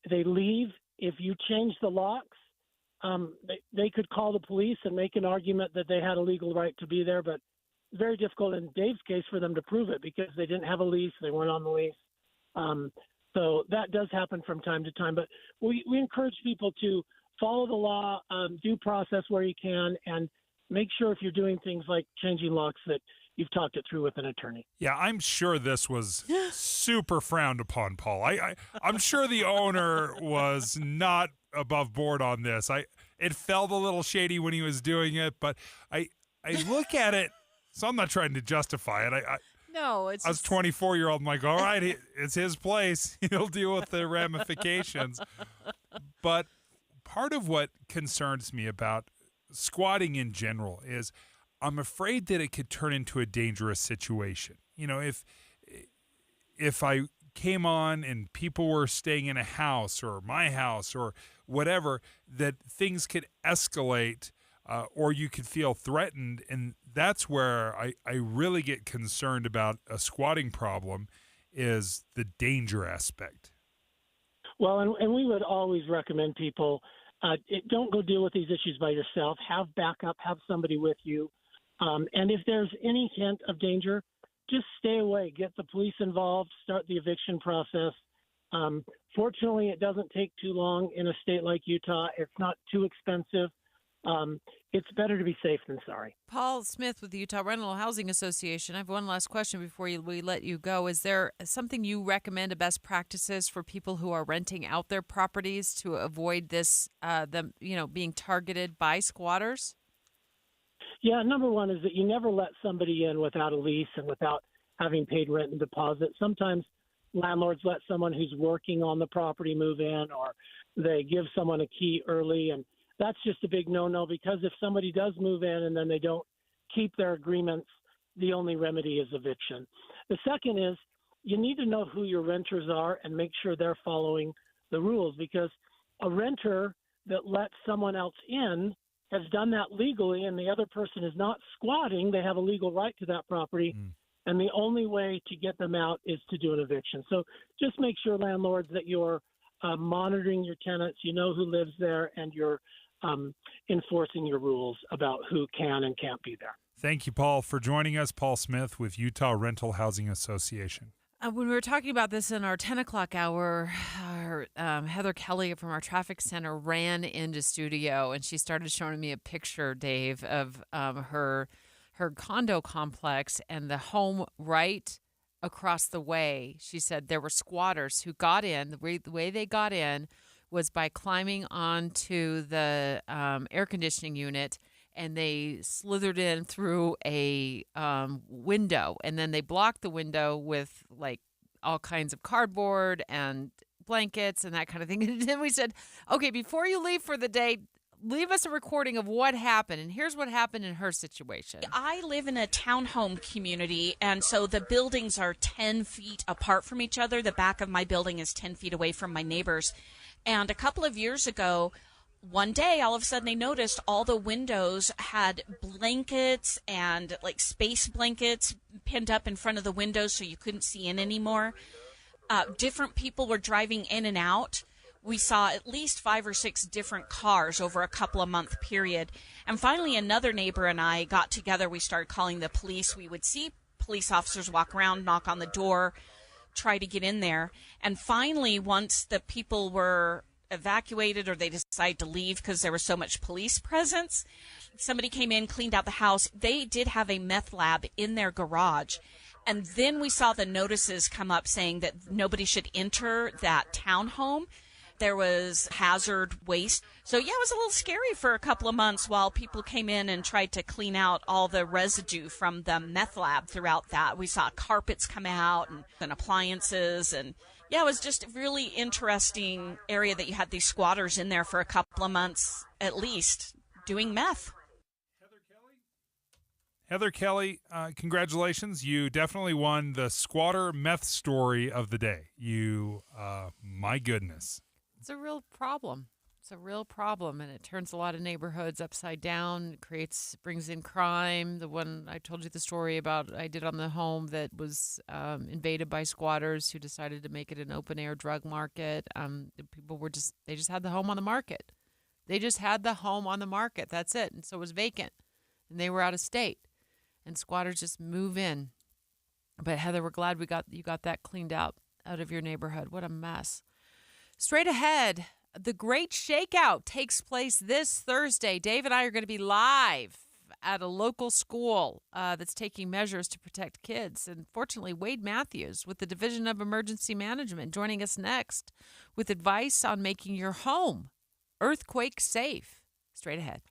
[SPEAKER 6] they leave. If you change the locks, they could call the police and make an argument that they had a legal right to be there, but it's very difficult in Dave's case for them to prove it because they didn't have a lease, they weren't on the lease. So that does happen from time to time, but we encourage people to follow the law, due process where you can, and make sure if you're doing things like changing locks that you've talked it through with an attorney.
[SPEAKER 15] Yeah, I'm sure this was super frowned upon, Paul. I'm sure the owner was not above board on this. It felt a little shady when he was doing it, but I look at it, so I'm not trying to justify it.
[SPEAKER 1] No, it's.
[SPEAKER 15] I was 24-year-old. I'm like, all right, it's his place. He'll deal with the ramifications. But part of what concerns me about squatting in general is I'm afraid that it could turn into a dangerous situation. You know, if I came on and people were staying in a house or my house or whatever, that things could escalate or you could feel threatened. And that's where I really get concerned about a squatting problem is the danger aspect.
[SPEAKER 6] Well, and we would always recommend people, don't go deal with these issues by yourself. Have backup, have somebody with you. And if there's any hint of danger, just stay away. Get the police involved, start the eviction process. Fortunately, it doesn't take too long in a state like Utah. It's not too expensive. It's better to be safe than sorry.
[SPEAKER 1] Paul Smith with the Utah Rental Housing Association. I have one last question before we let you go. Is there something you recommend as best practices for people who are renting out their properties to avoid this, them being targeted by squatters?
[SPEAKER 6] Yeah, number one is that you never let somebody in without a lease and without having paid rent and deposit. Sometimes landlords let someone who's working on the property move in, or they give someone a key early, and that's just a big no-no, because if somebody does move in and then they don't keep their agreements, the only remedy is eviction. The second is you need to know who your renters are and make sure they're following the rules, because A renter that lets someone else in has done that legally, and the other person is not squatting. They have a legal right to that property, and the only way to get them out is to do an eviction. So just make sure, landlords, that you're monitoring your tenants, you know who lives there, and you're enforcing your rules about who can and can't be there.
[SPEAKER 15] Thank you, Paul, for joining us. Paul Smith with Utah Rental Housing Association.
[SPEAKER 1] When we were talking about this in our 10 o'clock hour, Heather Kelly from our traffic center ran into studio, and she started showing me a picture, Dave, of her condo complex and the home right across the way. She said there were squatters who got in. The way they got in was by climbing onto the air conditioning unit, and they slithered in through a window, and then they blocked the window with like all kinds of cardboard and blankets and that kind of thing. And then we said, okay, before you leave for the day, leave us a recording of what happened. And here's what happened in her situation.
[SPEAKER 7] I live in a townhome community, and so the buildings are 10 feet apart from each other. The back of my building is 10 feet away from my neighbors. And a couple of years ago, one day, all of a sudden, I noticed all the windows had blankets and like space blankets pinned up in front of the windows so you couldn't see in anymore. Different people were driving in and out. We saw at least 5 or 6 different cars over a couple of month period. And finally, another neighbor and I got together. We started calling the police. We would see police officers walk around, knock on the door, try to get in there. And finally, once the people were evacuated or they decided to leave because there was so much police presence, somebody came in, cleaned out the house. They did have a meth lab in their garage. And then we saw the notices come up saying that nobody should enter that townhome. There was hazard waste. So, yeah, it was a little scary for a couple of months while people came in and tried to clean out all the residue from the meth lab throughout that. We saw carpets come out and appliances. And, yeah, it was just a really interesting area that you had these squatters in there for a couple of months at least doing meth.
[SPEAKER 15] Heather Kelly, congratulations. You definitely won the squatter meth story of the day. My goodness.
[SPEAKER 1] It's a real problem. It's a real problem, and it turns a lot of neighborhoods upside down. It brings in crime. The one I told you the story about I did on the home that was invaded by squatters who decided to make it an open-air drug market. The people they just had the home on the market. They just had the home on the market. That's it. And so it was vacant, and they were out of state. And squatters just move in. But Heather, we're glad you got that cleaned out of your neighborhood. What a mess. Straight ahead, the Great Shakeout takes place this Thursday. Dave and I are going to be live at a local school that's taking measures to protect kids. And fortunately, Wade Matthews with the Division of Emergency Management joining us next with advice on making your home earthquake safe. Straight ahead.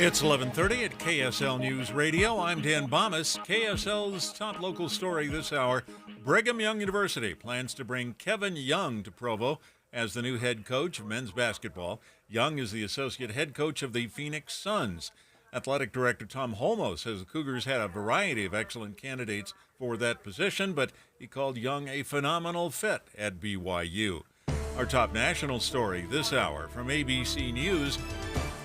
[SPEAKER 8] It's 11:30 at KSL News Radio. I'm Dan Bomas. KSL's top local story this hour. Brigham Young University plans to bring Kevin Young to Provo as the new head coach of men's basketball. Young is the associate head coach of the Phoenix Suns. Athletic director Tom Holmoe says the Cougars had a variety of excellent candidates for that position, but he called Young a phenomenal fit at BYU. Our top national story this hour from ABC News.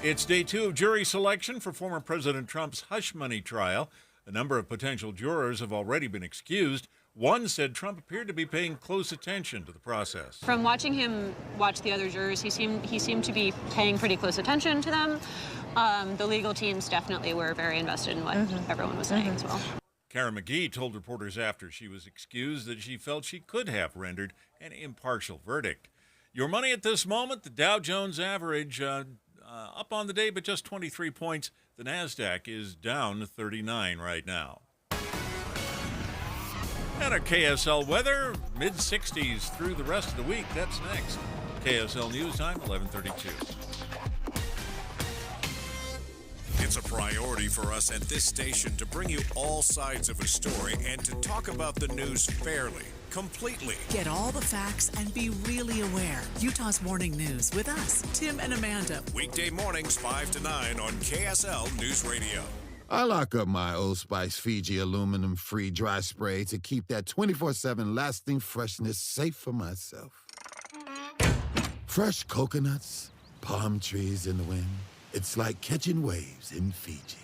[SPEAKER 8] It's day 2 of jury selection for former President Trump's hush money trial. A number of potential jurors have already been excused. One said Trump appeared to be paying close attention to the process.
[SPEAKER 9] From watching him watch the other jurors, he seemed to be paying pretty close attention to them. The legal teams definitely were very invested in what everyone was saying as well.
[SPEAKER 8] Karen McGee told reporters after she was excused that she felt she could have rendered an impartial verdict. Your money at this moment, the Dow Jones average up on the day, but just 23 points. The NASDAQ is down 39 right now. And our KSL weather, mid-60s through the rest of the week. That's next. KSL News Time, 11:32.
[SPEAKER 3] It's a priority for us at this station to bring you all sides of a story and to talk about the news fairly, completely.
[SPEAKER 4] Get all the facts and be really aware. Utah's Morning News with us, Tim and Amanda.
[SPEAKER 3] Weekday mornings 5 to 9 on KSL News Radio.
[SPEAKER 16] I lock up my Old Spice Fiji aluminum-free dry spray to keep that 24/7 lasting freshness safe for myself. Fresh coconuts, palm trees in the wind. It's like catching waves in Fiji.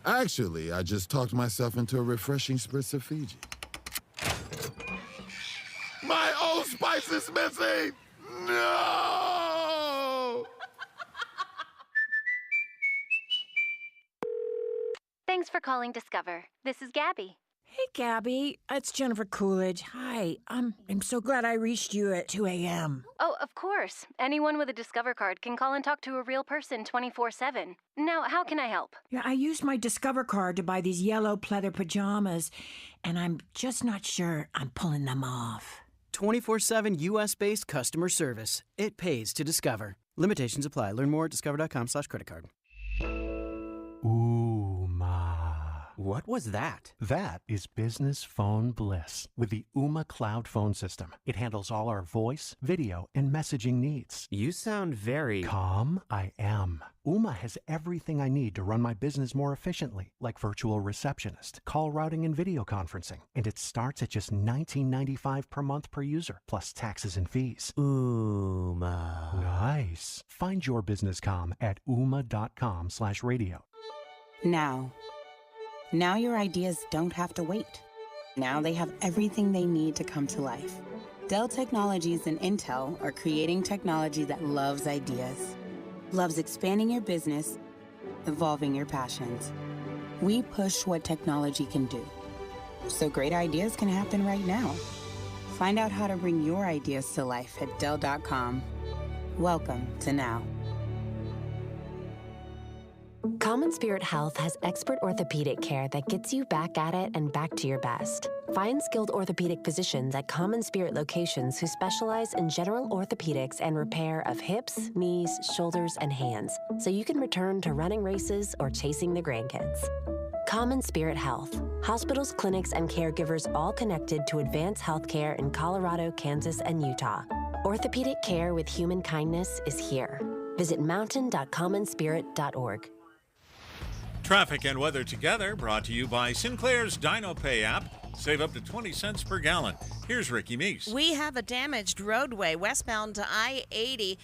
[SPEAKER 16] Actually, I just talked myself into a refreshing spritz of Fiji. My Old Spice is missing! No!
[SPEAKER 19] Thanks for calling Discover. This is Gabby.
[SPEAKER 20] Hey, Gabby. It's Jennifer Coolidge. Hi. I'm so glad I reached you at 2 a.m.
[SPEAKER 19] Oh, of course. Anyone with a Discover card can call and talk to a real person 24/7. Now, how can I help?
[SPEAKER 20] Yeah, I used my Discover card to buy these yellow pleather pajamas, and I'm just not sure I'm pulling them off.
[SPEAKER 21] 24/7 U.S.-based customer service. It pays to Discover. Limitations apply. Learn more at discover.com/creditcard.
[SPEAKER 24] Ooh, ma. What was that? That is business phone bliss with the Ooma Cloud Phone System. It handles all our voice, video, and messaging needs.
[SPEAKER 26] You sound very...
[SPEAKER 24] Calm? I am. Ooma has everything I need to run my business more efficiently, like virtual receptionist, call routing, and video conferencing. And it starts at just $19.95 per month per user, plus taxes and fees.
[SPEAKER 26] Ooma.
[SPEAKER 24] Nice. Find your business comm at ooma.com/radio.
[SPEAKER 27] Now your ideas don't have to wait. Now they have everything they need to come to life. Dell Technologies and Intel are creating technology that loves ideas, loves expanding your business, evolving your passions. We push what technology can do, so great ideas can happen right now. Find out how to bring your ideas to life at Dell.com. Welcome to Now.
[SPEAKER 28] Common Spirit Health has expert orthopedic care that gets you back at it and back to your best. Find skilled orthopedic physicians at Common Spirit locations who specialize in general orthopedics and repair of hips, knees, shoulders, and hands, so you can return to running races or chasing the grandkids. Common Spirit Health. Hospitals, clinics, and caregivers all connected to advance healthcare in Colorado, Kansas, and Utah. Orthopedic care with human kindness is here. Visit mountain.commonspirit.org.
[SPEAKER 8] Traffic and weather together, brought to you by Sinclair's Dino Pay app. Save up to 20 cents per gallon. Here's Ricky Meese.
[SPEAKER 22] We have a damaged roadway westbound to I-80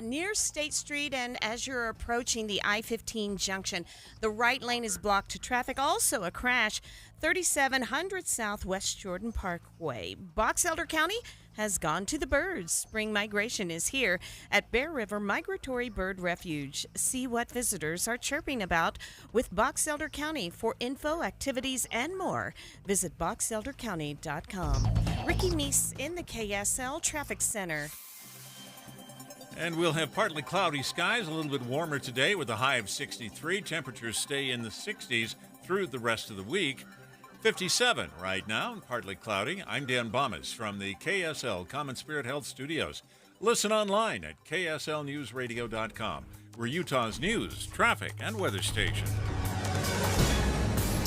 [SPEAKER 22] near State Street, and as you're approaching the I-15 junction, the right lane is blocked to traffic. Also a crash, 3700 South West Jordan Parkway. Box Elder County has gone to the birds. Spring migration is here at Bear River Migratory Bird Refuge. See what visitors are chirping about with Box Elder County. For info, activities, and more, visit boxeldercounty.com. Ricky Meese in the KSL Traffic Center.
[SPEAKER 8] And we'll have partly cloudy skies, a little bit warmer today with a high of 63. Temperatures stay in the 60s through the rest of the week. 57 right now, partly cloudy. I'm Dan Bomas from the KSL Common Spirit Health Studios. Listen online at kslnewsradio.com. We're Utah's news, traffic, and weather station.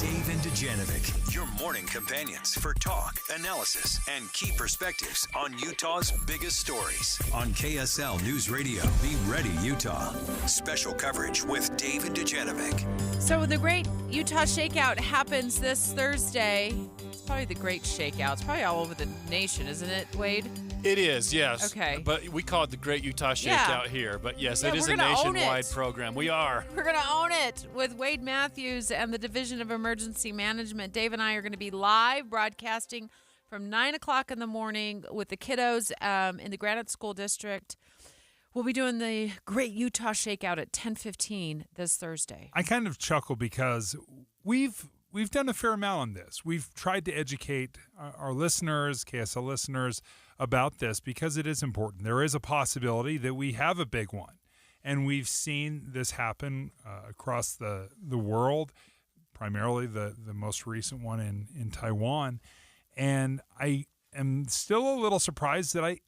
[SPEAKER 3] Dave and Dujanovic, your morning companions for talk, analysis, and key perspectives on Utah's biggest stories. On KSL News Radio, Be Ready Utah. Special coverage with Dave and Dujanovic.
[SPEAKER 14] So the Great Utah Shakeout happens this Thursday. It's probably the Great Shakeout. It's probably all over the nation, isn't it, Wade?
[SPEAKER 29] It is, yes.
[SPEAKER 14] Okay.
[SPEAKER 29] But we call it the Great Utah Shakeout here. But yes,
[SPEAKER 14] Yeah,
[SPEAKER 29] it is
[SPEAKER 14] we're
[SPEAKER 29] a
[SPEAKER 14] gonna own
[SPEAKER 29] nationwide
[SPEAKER 14] it.
[SPEAKER 29] program. We are.
[SPEAKER 14] We're going to own it with Wade Matthews and the Division of Emergency Management. Dave and I are going to be live broadcasting from 9 o'clock in the morning with the kiddos in the Granite School District. We'll be doing the Great Utah Shakeout at 10:15 this Thursday.
[SPEAKER 15] I kind of chuckle because we've done a fair amount on this. We've tried to educate our listeners, KSL listeners, about this because it is important. There is a possibility that we have a big one. And we've seen this happen across the world, primarily the most recent one in Taiwan. And I am still a little surprised that I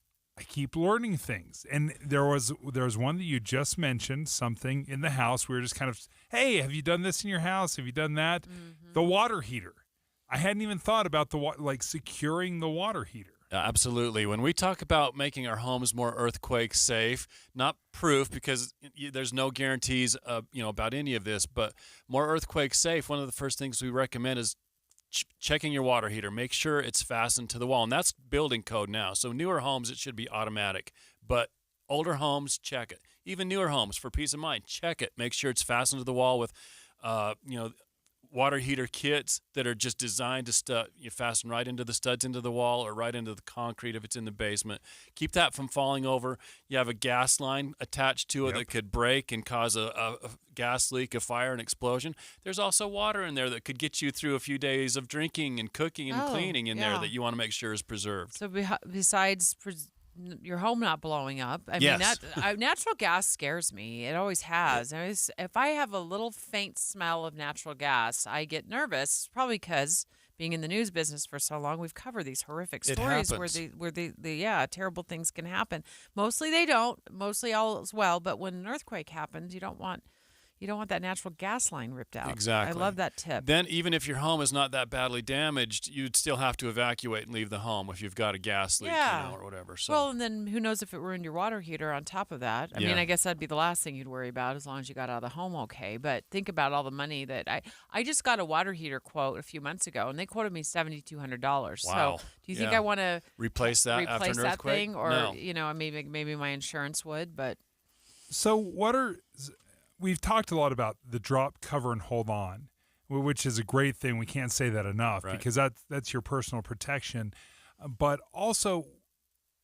[SPEAKER 15] keep learning things. And there was one that you just mentioned, something in the house. We were just kind of, hey, have you done this in your house? Have you done that? Mm-hmm. The water heater. I hadn't even thought about securing the water heater.
[SPEAKER 29] Absolutely. When we talk about making our homes more earthquake safe, not proof because there's no guarantees about any of this, but more earthquake safe, one of the first things we recommend is checking your water heater. Make sure it's fastened to the wall, and that's building code now. So newer homes, it should be automatic, but older homes, check it. Even newer homes, for peace of mind, check it. Make sure it's fastened to the wall with, water heater kits that are just designed to you fasten right into the studs into the wall or right into the concrete if it's in the basement. Keep that from falling over. You have a gas line attached to it that could break and cause a gas leak, a fire, an explosion. There's also water in there that could get you through a few days of drinking and cooking and cleaning in there that you want to make sure is preserved.
[SPEAKER 1] So besides your home not blowing up, I mean, natural gas scares me. It always has. If I have a little faint smell of natural gas, I get nervous. Probably because being in the news business for so long, we've covered these horrific stories where the terrible things can happen. Mostly they don't. Mostly all is well. But when an earthquake happens, you don't want that natural gas line ripped out.
[SPEAKER 29] Exactly.
[SPEAKER 1] I love that tip.
[SPEAKER 29] Then even if your home is not that badly damaged, you'd still have to evacuate and leave the home if you've got a gas leak or whatever. So.
[SPEAKER 1] Well, and then who knows if it ruined your water heater on top of that. I mean, I guess that'd be the last thing you'd worry about as long as you got out of the home okay. But think about all the money that I just got a water heater quote a few months ago, and they quoted me $7,200.
[SPEAKER 29] Wow.
[SPEAKER 1] So do you think I want to
[SPEAKER 29] replace that after an earthquake?
[SPEAKER 1] Thing? Or,
[SPEAKER 29] no.
[SPEAKER 1] Maybe my insurance would, but.
[SPEAKER 15] So we've talked a lot about the drop, cover, and hold on, which is a great thing. We can't say that enough because that's your personal protection. But also,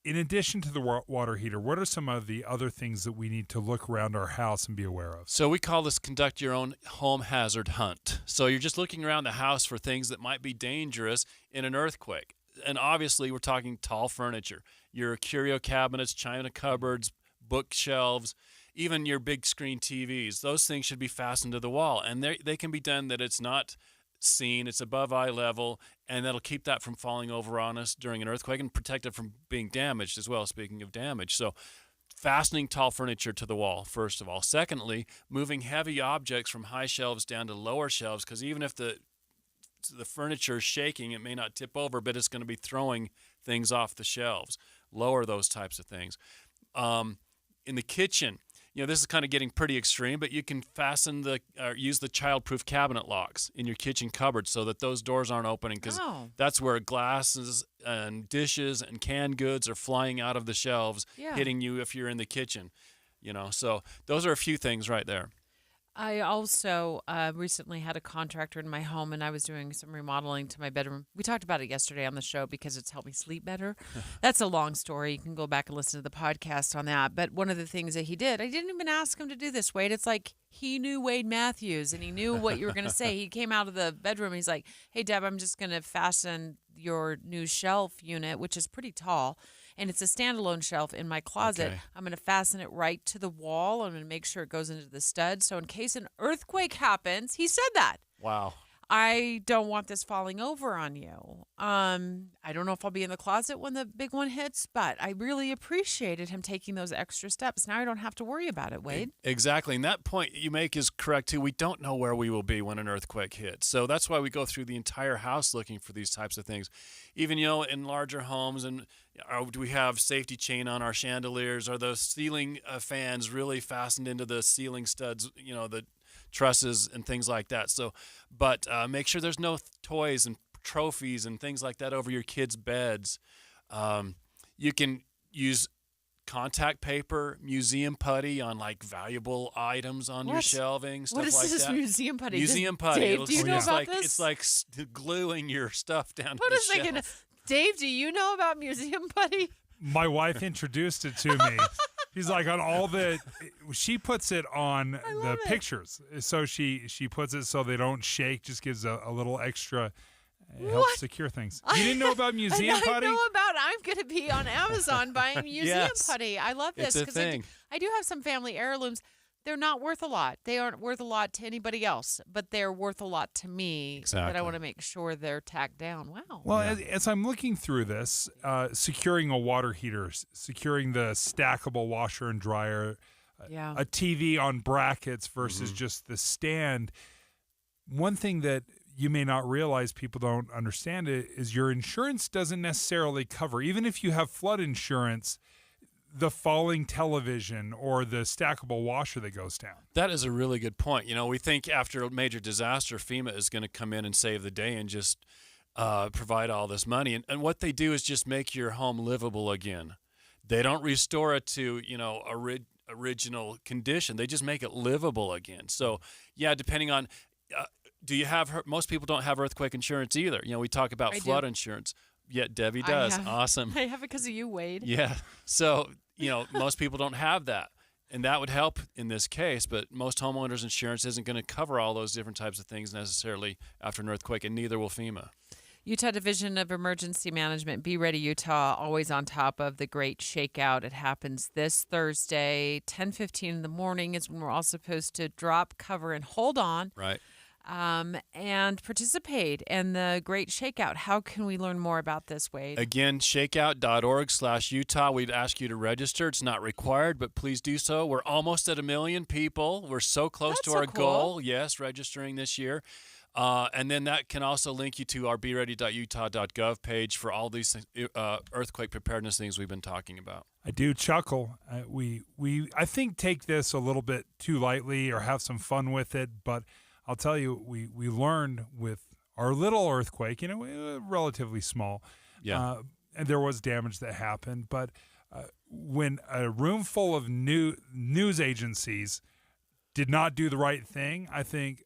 [SPEAKER 15] in addition to the water heater, what are some of the other things that we need to look around our house and be aware of?
[SPEAKER 29] So we call this conduct your own home hazard hunt. So you're just looking around the house for things that might be dangerous in an earthquake. And obviously, we're talking tall furniture, your curio cabinets, china cupboards, bookshelves, even your big screen TVs. Those things should be fastened to the wall, and they can be done that it's not seen, it's above eye level, and that'll keep that from falling over on us during an earthquake and protect it from being damaged as well, speaking of damage. So fastening tall furniture to the wall, first of all. Secondly, moving heavy objects from high shelves down to lower shelves, because even if the furniture is shaking, it may not tip over, but it's going to be throwing things off the shelves. Lower those types of things. In the kitchen, this is kind of getting pretty extreme, but you can use the child-proof cabinet locks in your kitchen cupboard so that those doors aren't opening, because that's where glasses and dishes and canned goods are flying out of the shelves, hitting you if you're in the kitchen. So those are a few things right there.
[SPEAKER 1] I also recently had a contractor in my home, and I was doing some remodeling to my bedroom. We talked about it yesterday on the show because it's helped me sleep better. That's a long story. You can go back and listen to the podcast on that. But one of the things that he did, I didn't even ask him to do this, Wade. It's like he knew Wade Matthews, and he knew what you were going to say. He came out of the bedroom, and he's like, hey, Deb, I'm just going to fasten your new shelf unit, which is pretty tall. And it's a standalone shelf in my closet. Okay. I'm going to fasten it right to the wall. I'm going to make sure it goes into the stud. So in case an earthquake happens, he said that.
[SPEAKER 29] Wow.
[SPEAKER 1] I don't want this falling over on you. I don't know if I'll be in the closet when the big one hits, but I really appreciated him taking those extra steps. Now I don't have to worry about it, Wade.
[SPEAKER 29] Exactly. And that point you make is correct, too. We don't know where we will be when an earthquake hits. So that's why we go through the entire house looking for these types of things. Even, in larger homes, and do we have safety chain on our chandeliers? Are those ceiling fans really fastened into the ceiling studs, the trusses and things like that? So, but make sure there's no toys and trophies and things like that over your kids' beds. You can use contact paper, museum putty on valuable items on your shelving, stuff like that.
[SPEAKER 1] What is this museum putty?
[SPEAKER 29] Museum putty.
[SPEAKER 1] Dave, do you know about this?
[SPEAKER 29] It's like gluing your stuff down to
[SPEAKER 1] the
[SPEAKER 29] shelf.
[SPEAKER 1] Hold a second. Dave, do you know about museum putty?
[SPEAKER 15] My wife introduced it to me. She's like, she puts it on the pictures. So she puts it so they don't shake, just gives a little extra, helps secure things. You didn't know about museum putty?
[SPEAKER 1] I know about, I'm going to be on Amazon buying museum putty. I love this
[SPEAKER 29] because
[SPEAKER 1] I do have some family heirlooms. They're not worth a lot. They aren't worth a lot to anybody else, but they're worth a lot to me.
[SPEAKER 29] Exactly.
[SPEAKER 1] But I want to make sure they're tacked down. Wow.
[SPEAKER 15] Well, as I'm looking through this, securing a water heater, securing the stackable washer and dryer, a TV on brackets versus just the stand. One thing that you may not realize, people don't understand it, is your insurance doesn't necessarily cover, even if you have flood insurance, the falling television or the stackable washer that goes down.
[SPEAKER 29] That is a really good point. We think after a major disaster, FEMA is going to come in and save the day and just provide all this money. And what they do is just make your home livable again. They don't restore it to, original condition. They just make it livable again. So, yeah, depending on, do you have, most people don't have earthquake insurance either. We talk about flood insurance. Yet Debbie does. Awesome.
[SPEAKER 14] I have it because of you, Wade.
[SPEAKER 29] Yeah. So, most people don't have that. And that would help in this case, but most homeowners insurance isn't going to cover all those different types of things necessarily after an earthquake, and neither will FEMA.
[SPEAKER 14] Utah Division of Emergency Management, Be Ready Utah, always on top of the great shakeout. It happens this Thursday, 10:15 in the morning is when we're all supposed to drop, cover, and hold on.
[SPEAKER 29] Right.
[SPEAKER 14] And participate in the great shakeout. How can we learn more about this, Wade?
[SPEAKER 29] Again, shakeout.org/Utah. We'd ask you to register. It's not required, but please do so. We're almost at 1 million people. We're so close to our goal. Yes, registering this year. And then that can also link you to our beready.utah.gov page for all these earthquake preparedness things we've been talking about.
[SPEAKER 15] I do chuckle. We I think take this a little bit too lightly or have some fun with it, but I'll tell you, we learned with our little earthquake, relatively small.
[SPEAKER 29] Yeah.
[SPEAKER 15] And there was damage that happened, but when a room full of news agencies did not do the right thing, I think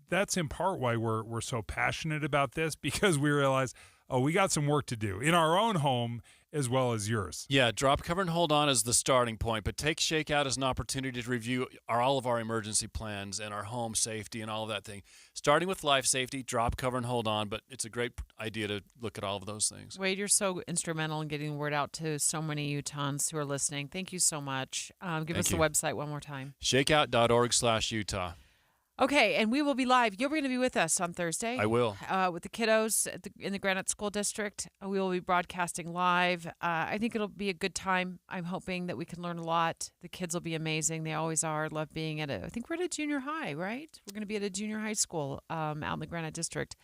[SPEAKER 15] that's in part why we're so passionate about this, because we realize, we got some work to do in our own home as well as yours.
[SPEAKER 29] Yeah, drop, cover, and hold on is the starting point, but take Shakeout as an opportunity to review all of our emergency plans and our home safety and all of that thing. Starting with life safety, drop, cover, and hold on, but it's a great idea to look at all of those things.
[SPEAKER 14] Wade, you're so instrumental in getting the word out to so many Utahns who are listening. Thank you so much. Give us the website one more time.
[SPEAKER 29] Shakeout.org/Utah.
[SPEAKER 14] Okay, and we will be live. You're going to be with us on Thursday.
[SPEAKER 29] I will.
[SPEAKER 14] With the kiddos in the Granite School District. We will be broadcasting live. I think it'll be a good time. I'm hoping that we can learn a lot. The kids will be amazing. They always are. Love being I think we're at a junior high, right? We're going to be at a junior high school out in the Granite District,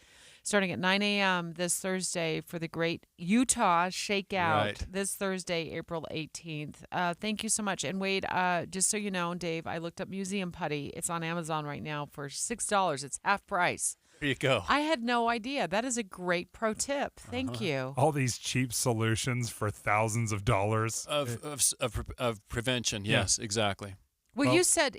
[SPEAKER 14] starting at 9 a.m. this Thursday for the great Utah Shakeout this Thursday, April 18th. Thank you so much. And Wade, just so you know, Dave, I looked up museum putty. It's on Amazon right now for $6. It's half price.
[SPEAKER 29] There you go.
[SPEAKER 14] I had no idea. That is a great pro tip. Thank you.
[SPEAKER 15] All these cheap solutions for thousands of dollars
[SPEAKER 29] of prevention. Yes, exactly.
[SPEAKER 14] Well, you said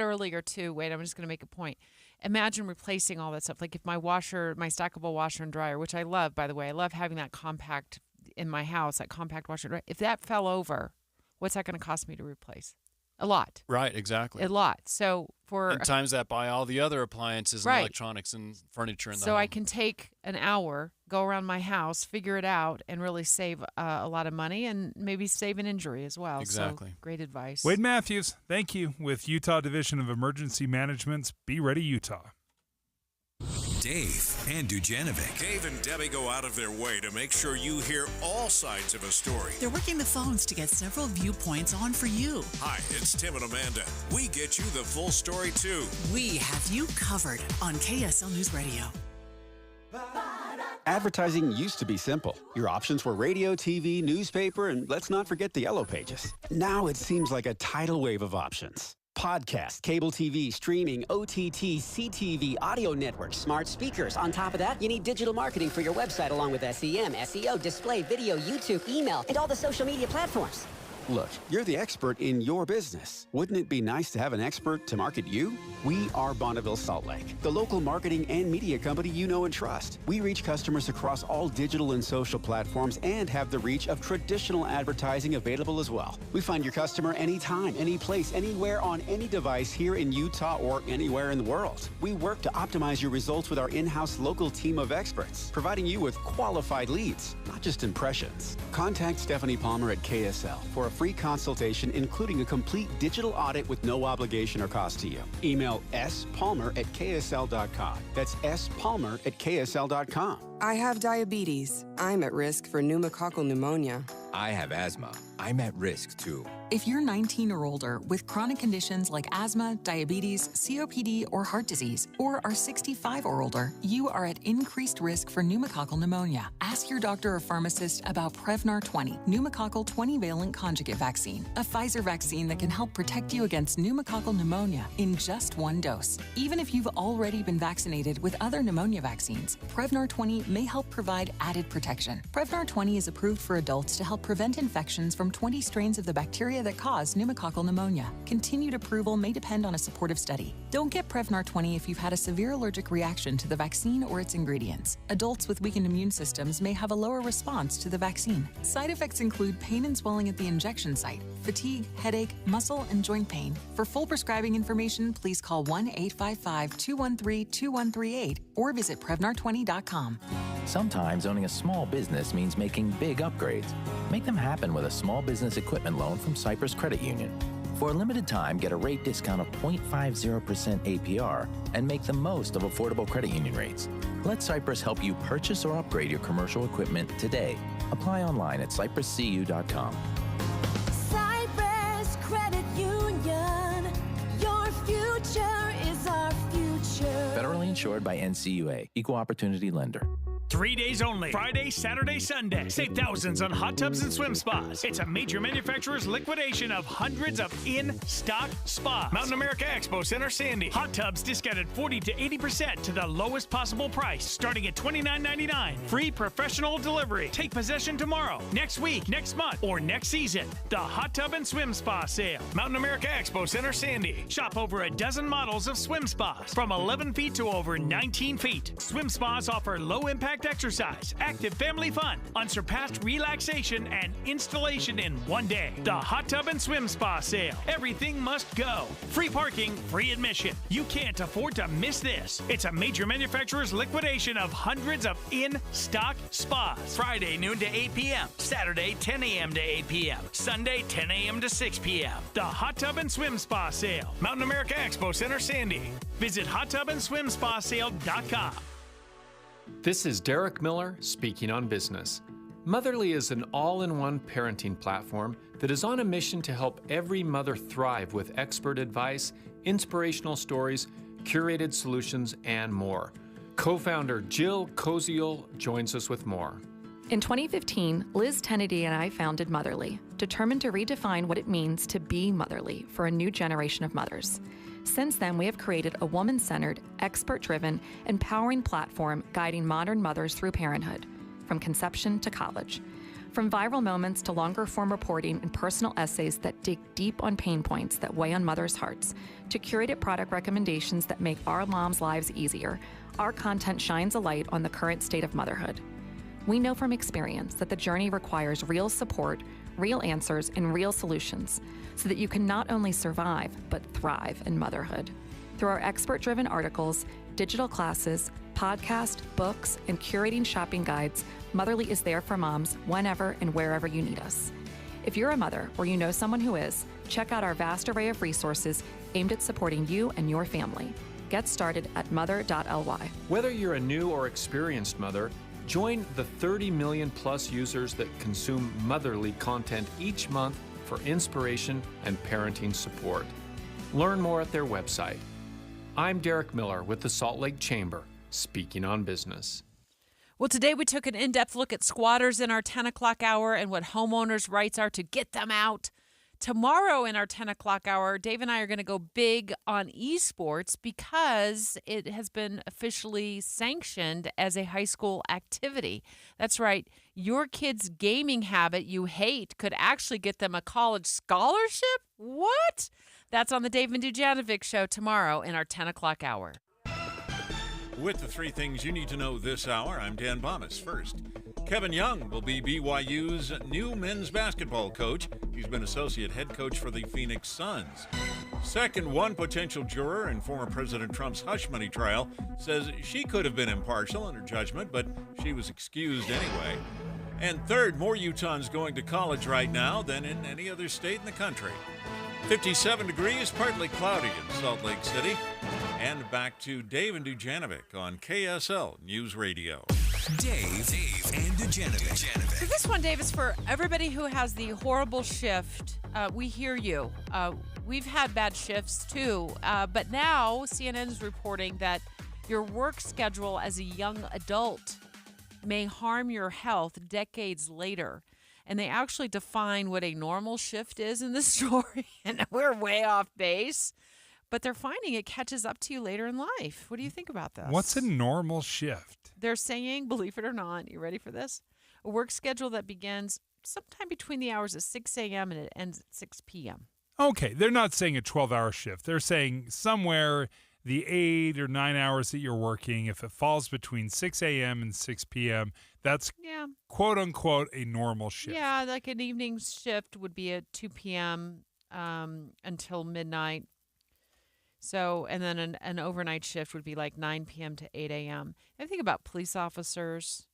[SPEAKER 14] earlier too. Wait, I'm just going to make a point. Imagine replacing all that stuff. Like if my stackable washer and dryer, which I love, by the way, I love having that compact in my house, that compact washer and dryer. If that fell over, what's that going to cost me to replace? A lot.
[SPEAKER 29] Right, exactly.
[SPEAKER 14] A lot. So
[SPEAKER 29] and times that by all the other appliances and electronics and furniture in the home.
[SPEAKER 14] So I can take an hour, go around my house, figure it out, and really save a lot of money and maybe save an injury as well.
[SPEAKER 29] Exactly.
[SPEAKER 14] So great advice.
[SPEAKER 15] Wade Matthews, thank you, with Utah Division of Emergency Management's Be Ready Utah.
[SPEAKER 3] Dave and Dujanovic.
[SPEAKER 2] Dave and Debbie go out of their way to make sure you hear all sides of a story.
[SPEAKER 4] They're working the phones to get several viewpoints on for you.
[SPEAKER 2] Hi, it's Tim and Amanda. We get you the full story, too.
[SPEAKER 4] We have you covered on KSL News Radio.
[SPEAKER 5] Advertising used to be simple. Your options were radio, TV, newspaper, and let's not forget the yellow pages. Now it seems like a tidal wave of options. Podcast, cable TV, streaming, OTT, CTV, audio networks, smart speakers. On top of that, you need digital marketing for your website along with SEM, SEO, display, video, YouTube, email, and all the social media platforms. Look, you're the expert in your business. Wouldn't it be nice to have an expert to market you? We are Bonneville Salt Lake, the local marketing and media company you know and trust. We reach customers across all digital and social platforms and have the reach of traditional advertising available as well. We find your customer anytime, any place, anywhere on any device here in Utah or anywhere in the world. We work to optimize your results with our in-house local team of experts, providing you with qualified leads, not just impressions. Contact Stephanie Palmer at KSL for a free consultation, including a complete digital audit with no obligation or cost to you. Email spalmer@ksl.com. That's spalmer@ksl.com.
[SPEAKER 10] I have diabetes. I'm at risk for pneumococcal pneumonia.
[SPEAKER 11] I have asthma. I'm at risk too.
[SPEAKER 6] If you're 19 or older with chronic conditions like asthma, diabetes, COPD, or heart disease, or are 65 or older, you are at increased risk for pneumococcal pneumonia. Ask your doctor or pharmacist about Prevnar 20, pneumococcal 20-valent conjugate vaccine, a Pfizer vaccine that can help protect you against pneumococcal pneumonia in just one dose. Even if you've already been vaccinated with other pneumonia vaccines, Prevnar 20 may help provide added protection. Prevnar 20 is approved for adults to help prevent infections from 20 strains of the bacteria that cause pneumococcal pneumonia. Continued approval may depend on a supportive study. Don't get Prevnar 20 if you've had a severe allergic reaction to the vaccine or its ingredients. Adults with weakened immune systems may have a lower response to the vaccine. Side effects include pain and swelling at the injection site, fatigue, headache, muscle, and joint pain. For full prescribing information, please call 1-855-213-2138 or visit Prevnar20.com.
[SPEAKER 10] Sometimes owning a small business means making big upgrades. Make them happen with a small business equipment loan from Cyprus Credit Union. For a limited time, get a rate discount of 0.50% APR and make the most of affordable credit union rates. Let Cyprus help you purchase or upgrade your commercial equipment today. Apply online at cypruscu.com.
[SPEAKER 11] Cyprus Credit Union. Your future is our future.
[SPEAKER 10] Federally insured by NCUA. Equal Opportunity Lender.
[SPEAKER 12] 3 days only. Friday, Saturday, Sunday. Save thousands on hot tubs and swim spas. It's a major manufacturer's liquidation of hundreds of in-stock spas. Mountain America Expo Center, Sandy. Hot tubs discounted 40 to 80% to the lowest possible price, starting at $29.99. Free professional delivery. Take possession tomorrow, next week, next month, or next season. The Hot Tub and Swim Spa Sale. Mountain America Expo Center, Sandy. Shop over a dozen models of swim spas from 11 feet to over 19 feet. Swim spas offer low-impact exercise, active family fun, unsurpassed relaxation, and installation in one day. The Hot Tub and Swim Spa Sale. Everything must go. Free parking, free admission. You can't afford to miss this. It's a major manufacturer's liquidation of hundreds of in-stock spas. Friday, noon to 8 p.m. Saturday, 10 a.m. to 8 p.m. Sunday, 10 a.m. to 6 p.m. The Hot Tub and Swim Spa Sale. Mountain America Expo Center, Sandy. Visit hottubandswimspasale.com.
[SPEAKER 13] This is Derek Miller speaking on business. Motherly is an all-in-one parenting platform that is on a mission to help every mother thrive with expert advice, inspirational stories, curated solutions, and more. Co-founder Jill Koziel joins us with more.
[SPEAKER 17] In 2015, Liz Kennedy and I founded Motherly, determined to redefine what it means to be motherly for a new generation of mothers. Since then, we have created a woman-centered, expert-driven, empowering platform guiding modern mothers through parenthood, from conception to college. From viral moments to longer-form reporting and personal essays that dig deep on pain points that weigh on mothers' hearts, to curated product recommendations that make our moms' lives easier, our content shines a light on the current state of motherhood. We know from experience that the journey requires real support, real answers, and real solutions so that you can not only survive, but thrive in motherhood. Through our expert-driven articles, digital classes, podcasts, books, and curating shopping guides, Motherly is there for moms whenever and wherever you need us. If you're a mother or you know someone who is, check out our vast array of resources aimed at supporting you and your family. Get started at mother.ly.
[SPEAKER 13] Whether you're a new or experienced mother, join the 30 million plus users that consume Motherly content each month for inspiration and parenting support. Learn more at their website. I'm Derek Miller with the Salt Lake Chamber, speaking on business.
[SPEAKER 1] Well, today we took an in-depth look at squatters in our 10 o'clock hour and what homeowners' rights are to get them out. Tomorrow in our 10 o'clock hour, Dave and I are going to go big on esports because it has been officially sanctioned as a high school activity. That's right. Your kid's gaming habit you hate could actually get them a college scholarship? What? That's on the Dave and Dujanovic Show tomorrow in our 10 o'clock hour.
[SPEAKER 8] With the three things you need to know this hour, I'm Dan Bomas. First, Kevin Young will be BYU's new men's basketball coach. He's been associate head coach for the Phoenix Suns. Second, one potential juror in former President Trump's hush money trial says she could have been impartial in her judgment, but she was excused anyway. And third, more Utahns going to college right now than in any other state in the country. 57 degrees, partly cloudy in Salt Lake City. And back to Dave and Dujanovic on KSL News Radio.
[SPEAKER 3] Dave, and Dujanovic.
[SPEAKER 14] So this one, Dave, is for everybody who has the horrible shift. We hear you. We've had bad shifts too, but now CNN is reporting that your work schedule as a young adult may harm your health decades later. And they actually define what a normal shift is in the story, and we're way off base. But they're finding it catches up to you later in life. What do you think about this?
[SPEAKER 15] What's a normal shift?
[SPEAKER 14] They're saying, believe it or not, you ready for this? A work schedule that begins sometime between the hours of 6 a.m. and it ends at 6 p.m.
[SPEAKER 15] Okay, they're not saying a 12-hour shift. They're saying somewhere the 8 or 9 hours that you're working, if it falls between 6 a.m. and 6 p.m., that's quote-unquote a normal shift.
[SPEAKER 14] Yeah, like an evening shift would be at 2 p.m. Until midnight. So, and then an overnight shift would be like 9 p.m. to 8 a.m. I think about police officers.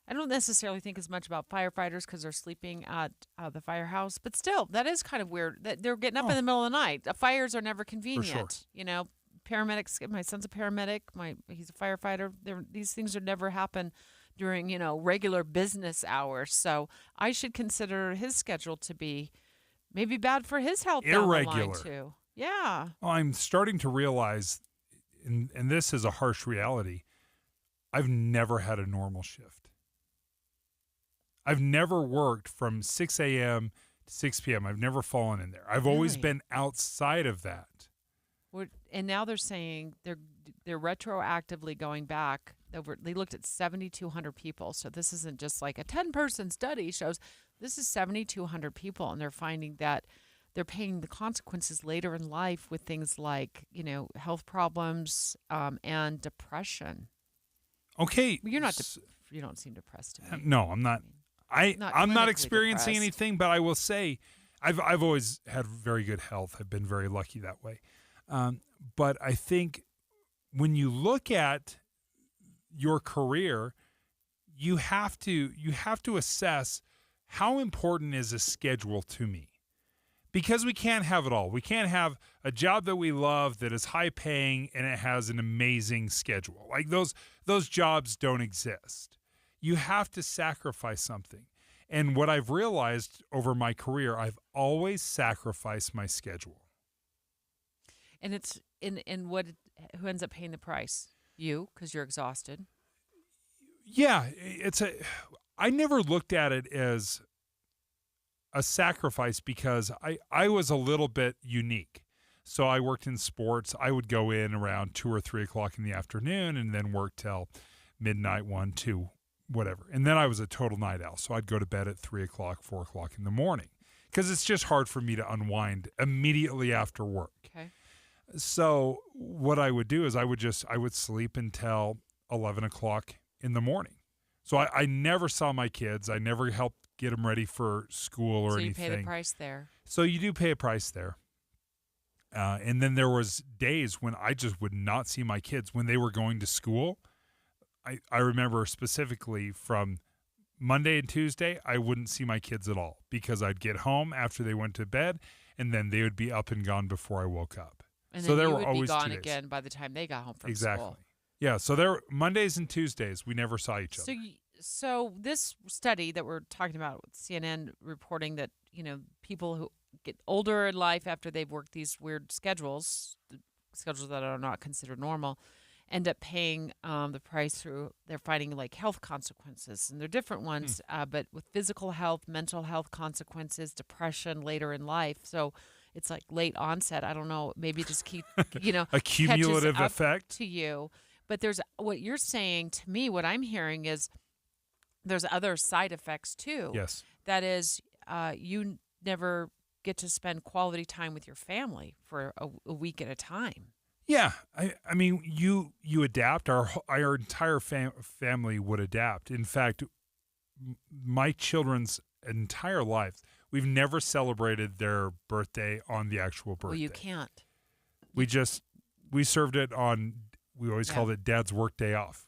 [SPEAKER 14] I don't necessarily think as much about firefighters because they're sleeping at the firehouse, but still, that is kind of weird that they're getting up in the middle of the night. Fires are never convenient.
[SPEAKER 15] sure.
[SPEAKER 14] You know, paramedics. My son's a paramedic. He's a firefighter. These things would never happen during regular business hours. So I should consider his schedule to be maybe bad for his health down the line
[SPEAKER 15] Irregular.
[SPEAKER 14] too. Yeah.
[SPEAKER 15] Well, I'm starting to realize, and this is a harsh reality, I've never had a normal shift. I've never worked from 6 a.m. to 6 p.m. I've never fallen in there. I've always been outside of that.
[SPEAKER 14] And now they're saying they're retroactively going back. They looked at 7,200 people. So this isn't just like a 10-person study shows. This is 7,200 people, and they're finding that they're paying the consequences later in life with things like, health problems and depression.
[SPEAKER 15] Okay.
[SPEAKER 14] You don't seem depressed to me.
[SPEAKER 15] No, I'm not. I'm not experiencing
[SPEAKER 14] depressed.
[SPEAKER 15] anything, but I will say I've always had very good health. I've been very lucky that way. But I think when you look at your career, you have to assess how important is a schedule to me. Because we can't have it all. We can't have a job that we love that is high paying and it has an amazing schedule. Like those jobs don't exist. You have to sacrifice something. And what I've realized over my career, I've always sacrificed my schedule.
[SPEAKER 14] And it's who ends up paying the price? You, because you're exhausted.
[SPEAKER 15] Yeah, I never looked at it as a sacrifice because I was a little bit unique. So I worked in sports. I would go in around 2 or 3 o'clock in the afternoon and then work till midnight, 1, 2, whatever. And then I was a total night owl. So I'd go to bed at 3 o'clock, 4 o'clock in the morning because it's just hard for me to unwind immediately after work.
[SPEAKER 14] Okay.
[SPEAKER 15] So what I would do is I would sleep until 11 o'clock in the morning. So I never saw my kids. I never helped get them ready for school or anything.
[SPEAKER 14] So you pay the price there.
[SPEAKER 15] So you do pay a price there. And then there was days when I just would not see my kids when they were going to school. I remember specifically from Monday and Tuesday, I wouldn't see my kids at all because I'd get home after they went to bed and then they would be up and gone before I woke up.
[SPEAKER 14] And
[SPEAKER 15] so
[SPEAKER 14] then
[SPEAKER 15] there
[SPEAKER 14] you
[SPEAKER 15] were
[SPEAKER 14] would
[SPEAKER 15] always
[SPEAKER 14] be gone
[SPEAKER 15] 2 days.
[SPEAKER 14] again by the time they got home from
[SPEAKER 15] Exactly.
[SPEAKER 14] school.
[SPEAKER 15] Yeah, so there Mondays and Tuesdays we never saw each other.
[SPEAKER 14] So this study that we're talking about with CNN reporting that, people who get older in life after they've worked these weird schedules that are not considered normal, end up paying the price through, they're finding like health consequences. And they're different ones, but with physical health, mental health consequences, depression later in life. So it's like late onset. I don't know, maybe just keep,
[SPEAKER 15] a cumulative
[SPEAKER 14] catches up
[SPEAKER 15] effect
[SPEAKER 14] to you. But there's what you're saying to me, what I'm hearing is there's other side effects too.
[SPEAKER 15] Yes.
[SPEAKER 14] That is, you never get to spend quality time with your family for a week at a time.
[SPEAKER 15] Yeah, I mean, you adapt. Our entire family would adapt. In fact, my children's entire lives, we've never celebrated their birthday on the actual birthday.
[SPEAKER 14] Well, you can't.
[SPEAKER 15] We served it on. We always called it Dad's work day off.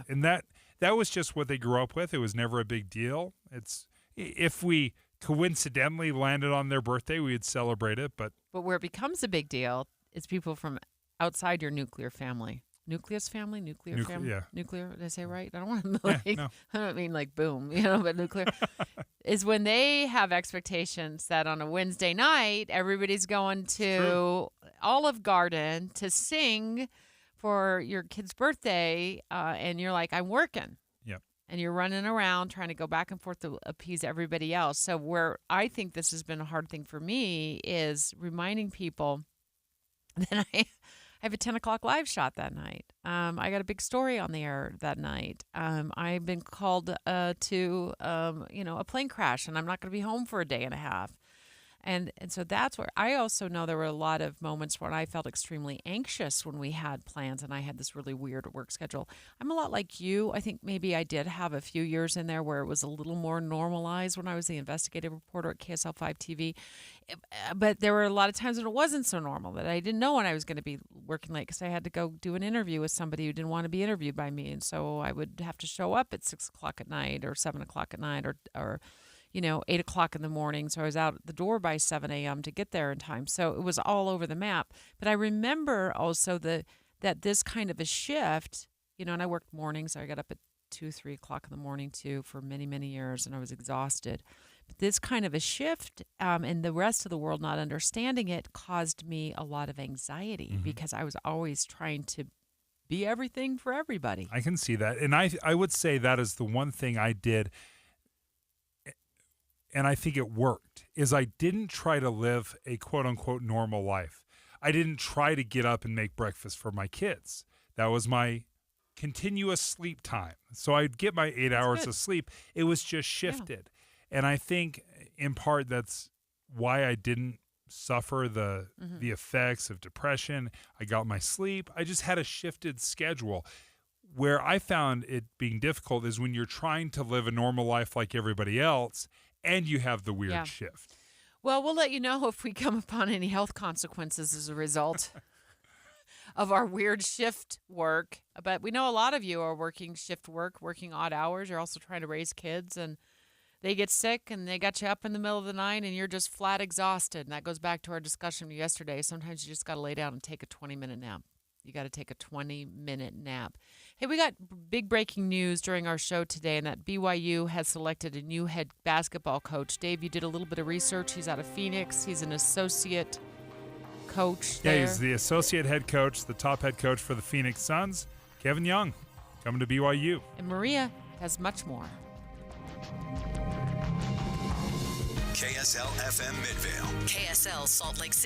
[SPEAKER 15] And that was just what they grew up with. It was never a big deal. If we coincidentally landed on their birthday, we'd celebrate it. But
[SPEAKER 14] where it becomes a big deal is people from outside your nuclear family.
[SPEAKER 1] nucleus family, nuclear
[SPEAKER 15] Nucle-
[SPEAKER 1] family,
[SPEAKER 15] yeah.
[SPEAKER 1] nuclear. Did I say right? I don't want to
[SPEAKER 15] Yeah, no.
[SPEAKER 1] I don't mean like boom, but nuclear is when they have expectations that on a Wednesday night everybody's going to Olive Garden to sing for your kid's birthday, and you're like, I'm working.
[SPEAKER 15] Yep.
[SPEAKER 1] And you're running around trying to go back and forth to appease everybody else. So where I think this has been a hard thing for me is reminding people that I have a 10 o'clock live shot that night. I got a big story on the air that night. I've been called to a plane crash, and I'm not going to be home for a day and a half. And so that's where I also know there were a lot of moments when I felt extremely anxious when we had plans and I had this really weird work schedule. I'm a lot like you. I think maybe I did have a few years in there where it was a little more normalized when I was the investigative reporter at KSL5 TV. But there were a lot of times when it wasn't so normal, that I didn't know when I was going to be working late because I had to go do an interview with somebody who didn't want to be interviewed by me. And so I would have to show up at 6 o'clock at night or 7 o'clock at night or 8 o'clock in the morning. So I was out the door by 7 a.m. to get there in time. So it was all over the map. But I remember also that this kind of a shift, and I worked mornings. So I got up at 2, 3 o'clock in the morning too for many, many years, and I was exhausted. But this kind of a shift and the rest of the world not understanding it caused me a lot of anxiety because I was always trying to be everything for everybody.
[SPEAKER 15] I can see that. And I would say that is the one thing I did, and I think it worked, is I didn't try to live a quote-unquote normal life. I didn't try to get up and make breakfast for my kids. That was my continuous sleep time. So I'd get my 8 hours of sleep. It was just shifted. Yeah. And I think in part that's why I didn't suffer the effects of depression. I got my sleep. I just had a shifted schedule. Where I found it being difficult is when you're trying to live a normal life like everybody else and you have the weird shift.
[SPEAKER 1] Well, we'll let you know if we come upon any health consequences as a result of our weird shift work. But we know a lot of you are working shift work, working odd hours. You're also trying to raise kids, and they get sick, and they got you up in the middle of the night, and you're just flat exhausted. And that goes back to our discussion yesterday. Sometimes you just got to lay down and take a 20-minute nap. You got to take a 20-minute nap. Hey, we got big breaking news during our show today, and that BYU has selected a new head basketball coach. Dave, you did a little bit of research. He's out of Phoenix. He's an associate coach there.
[SPEAKER 15] Yeah, he's the associate head coach, the top head coach for the Phoenix Suns, Kevin Young, coming to BYU.
[SPEAKER 1] And Maria has much more.
[SPEAKER 3] KSL FM Midvale.
[SPEAKER 7] KSL Salt Lake City.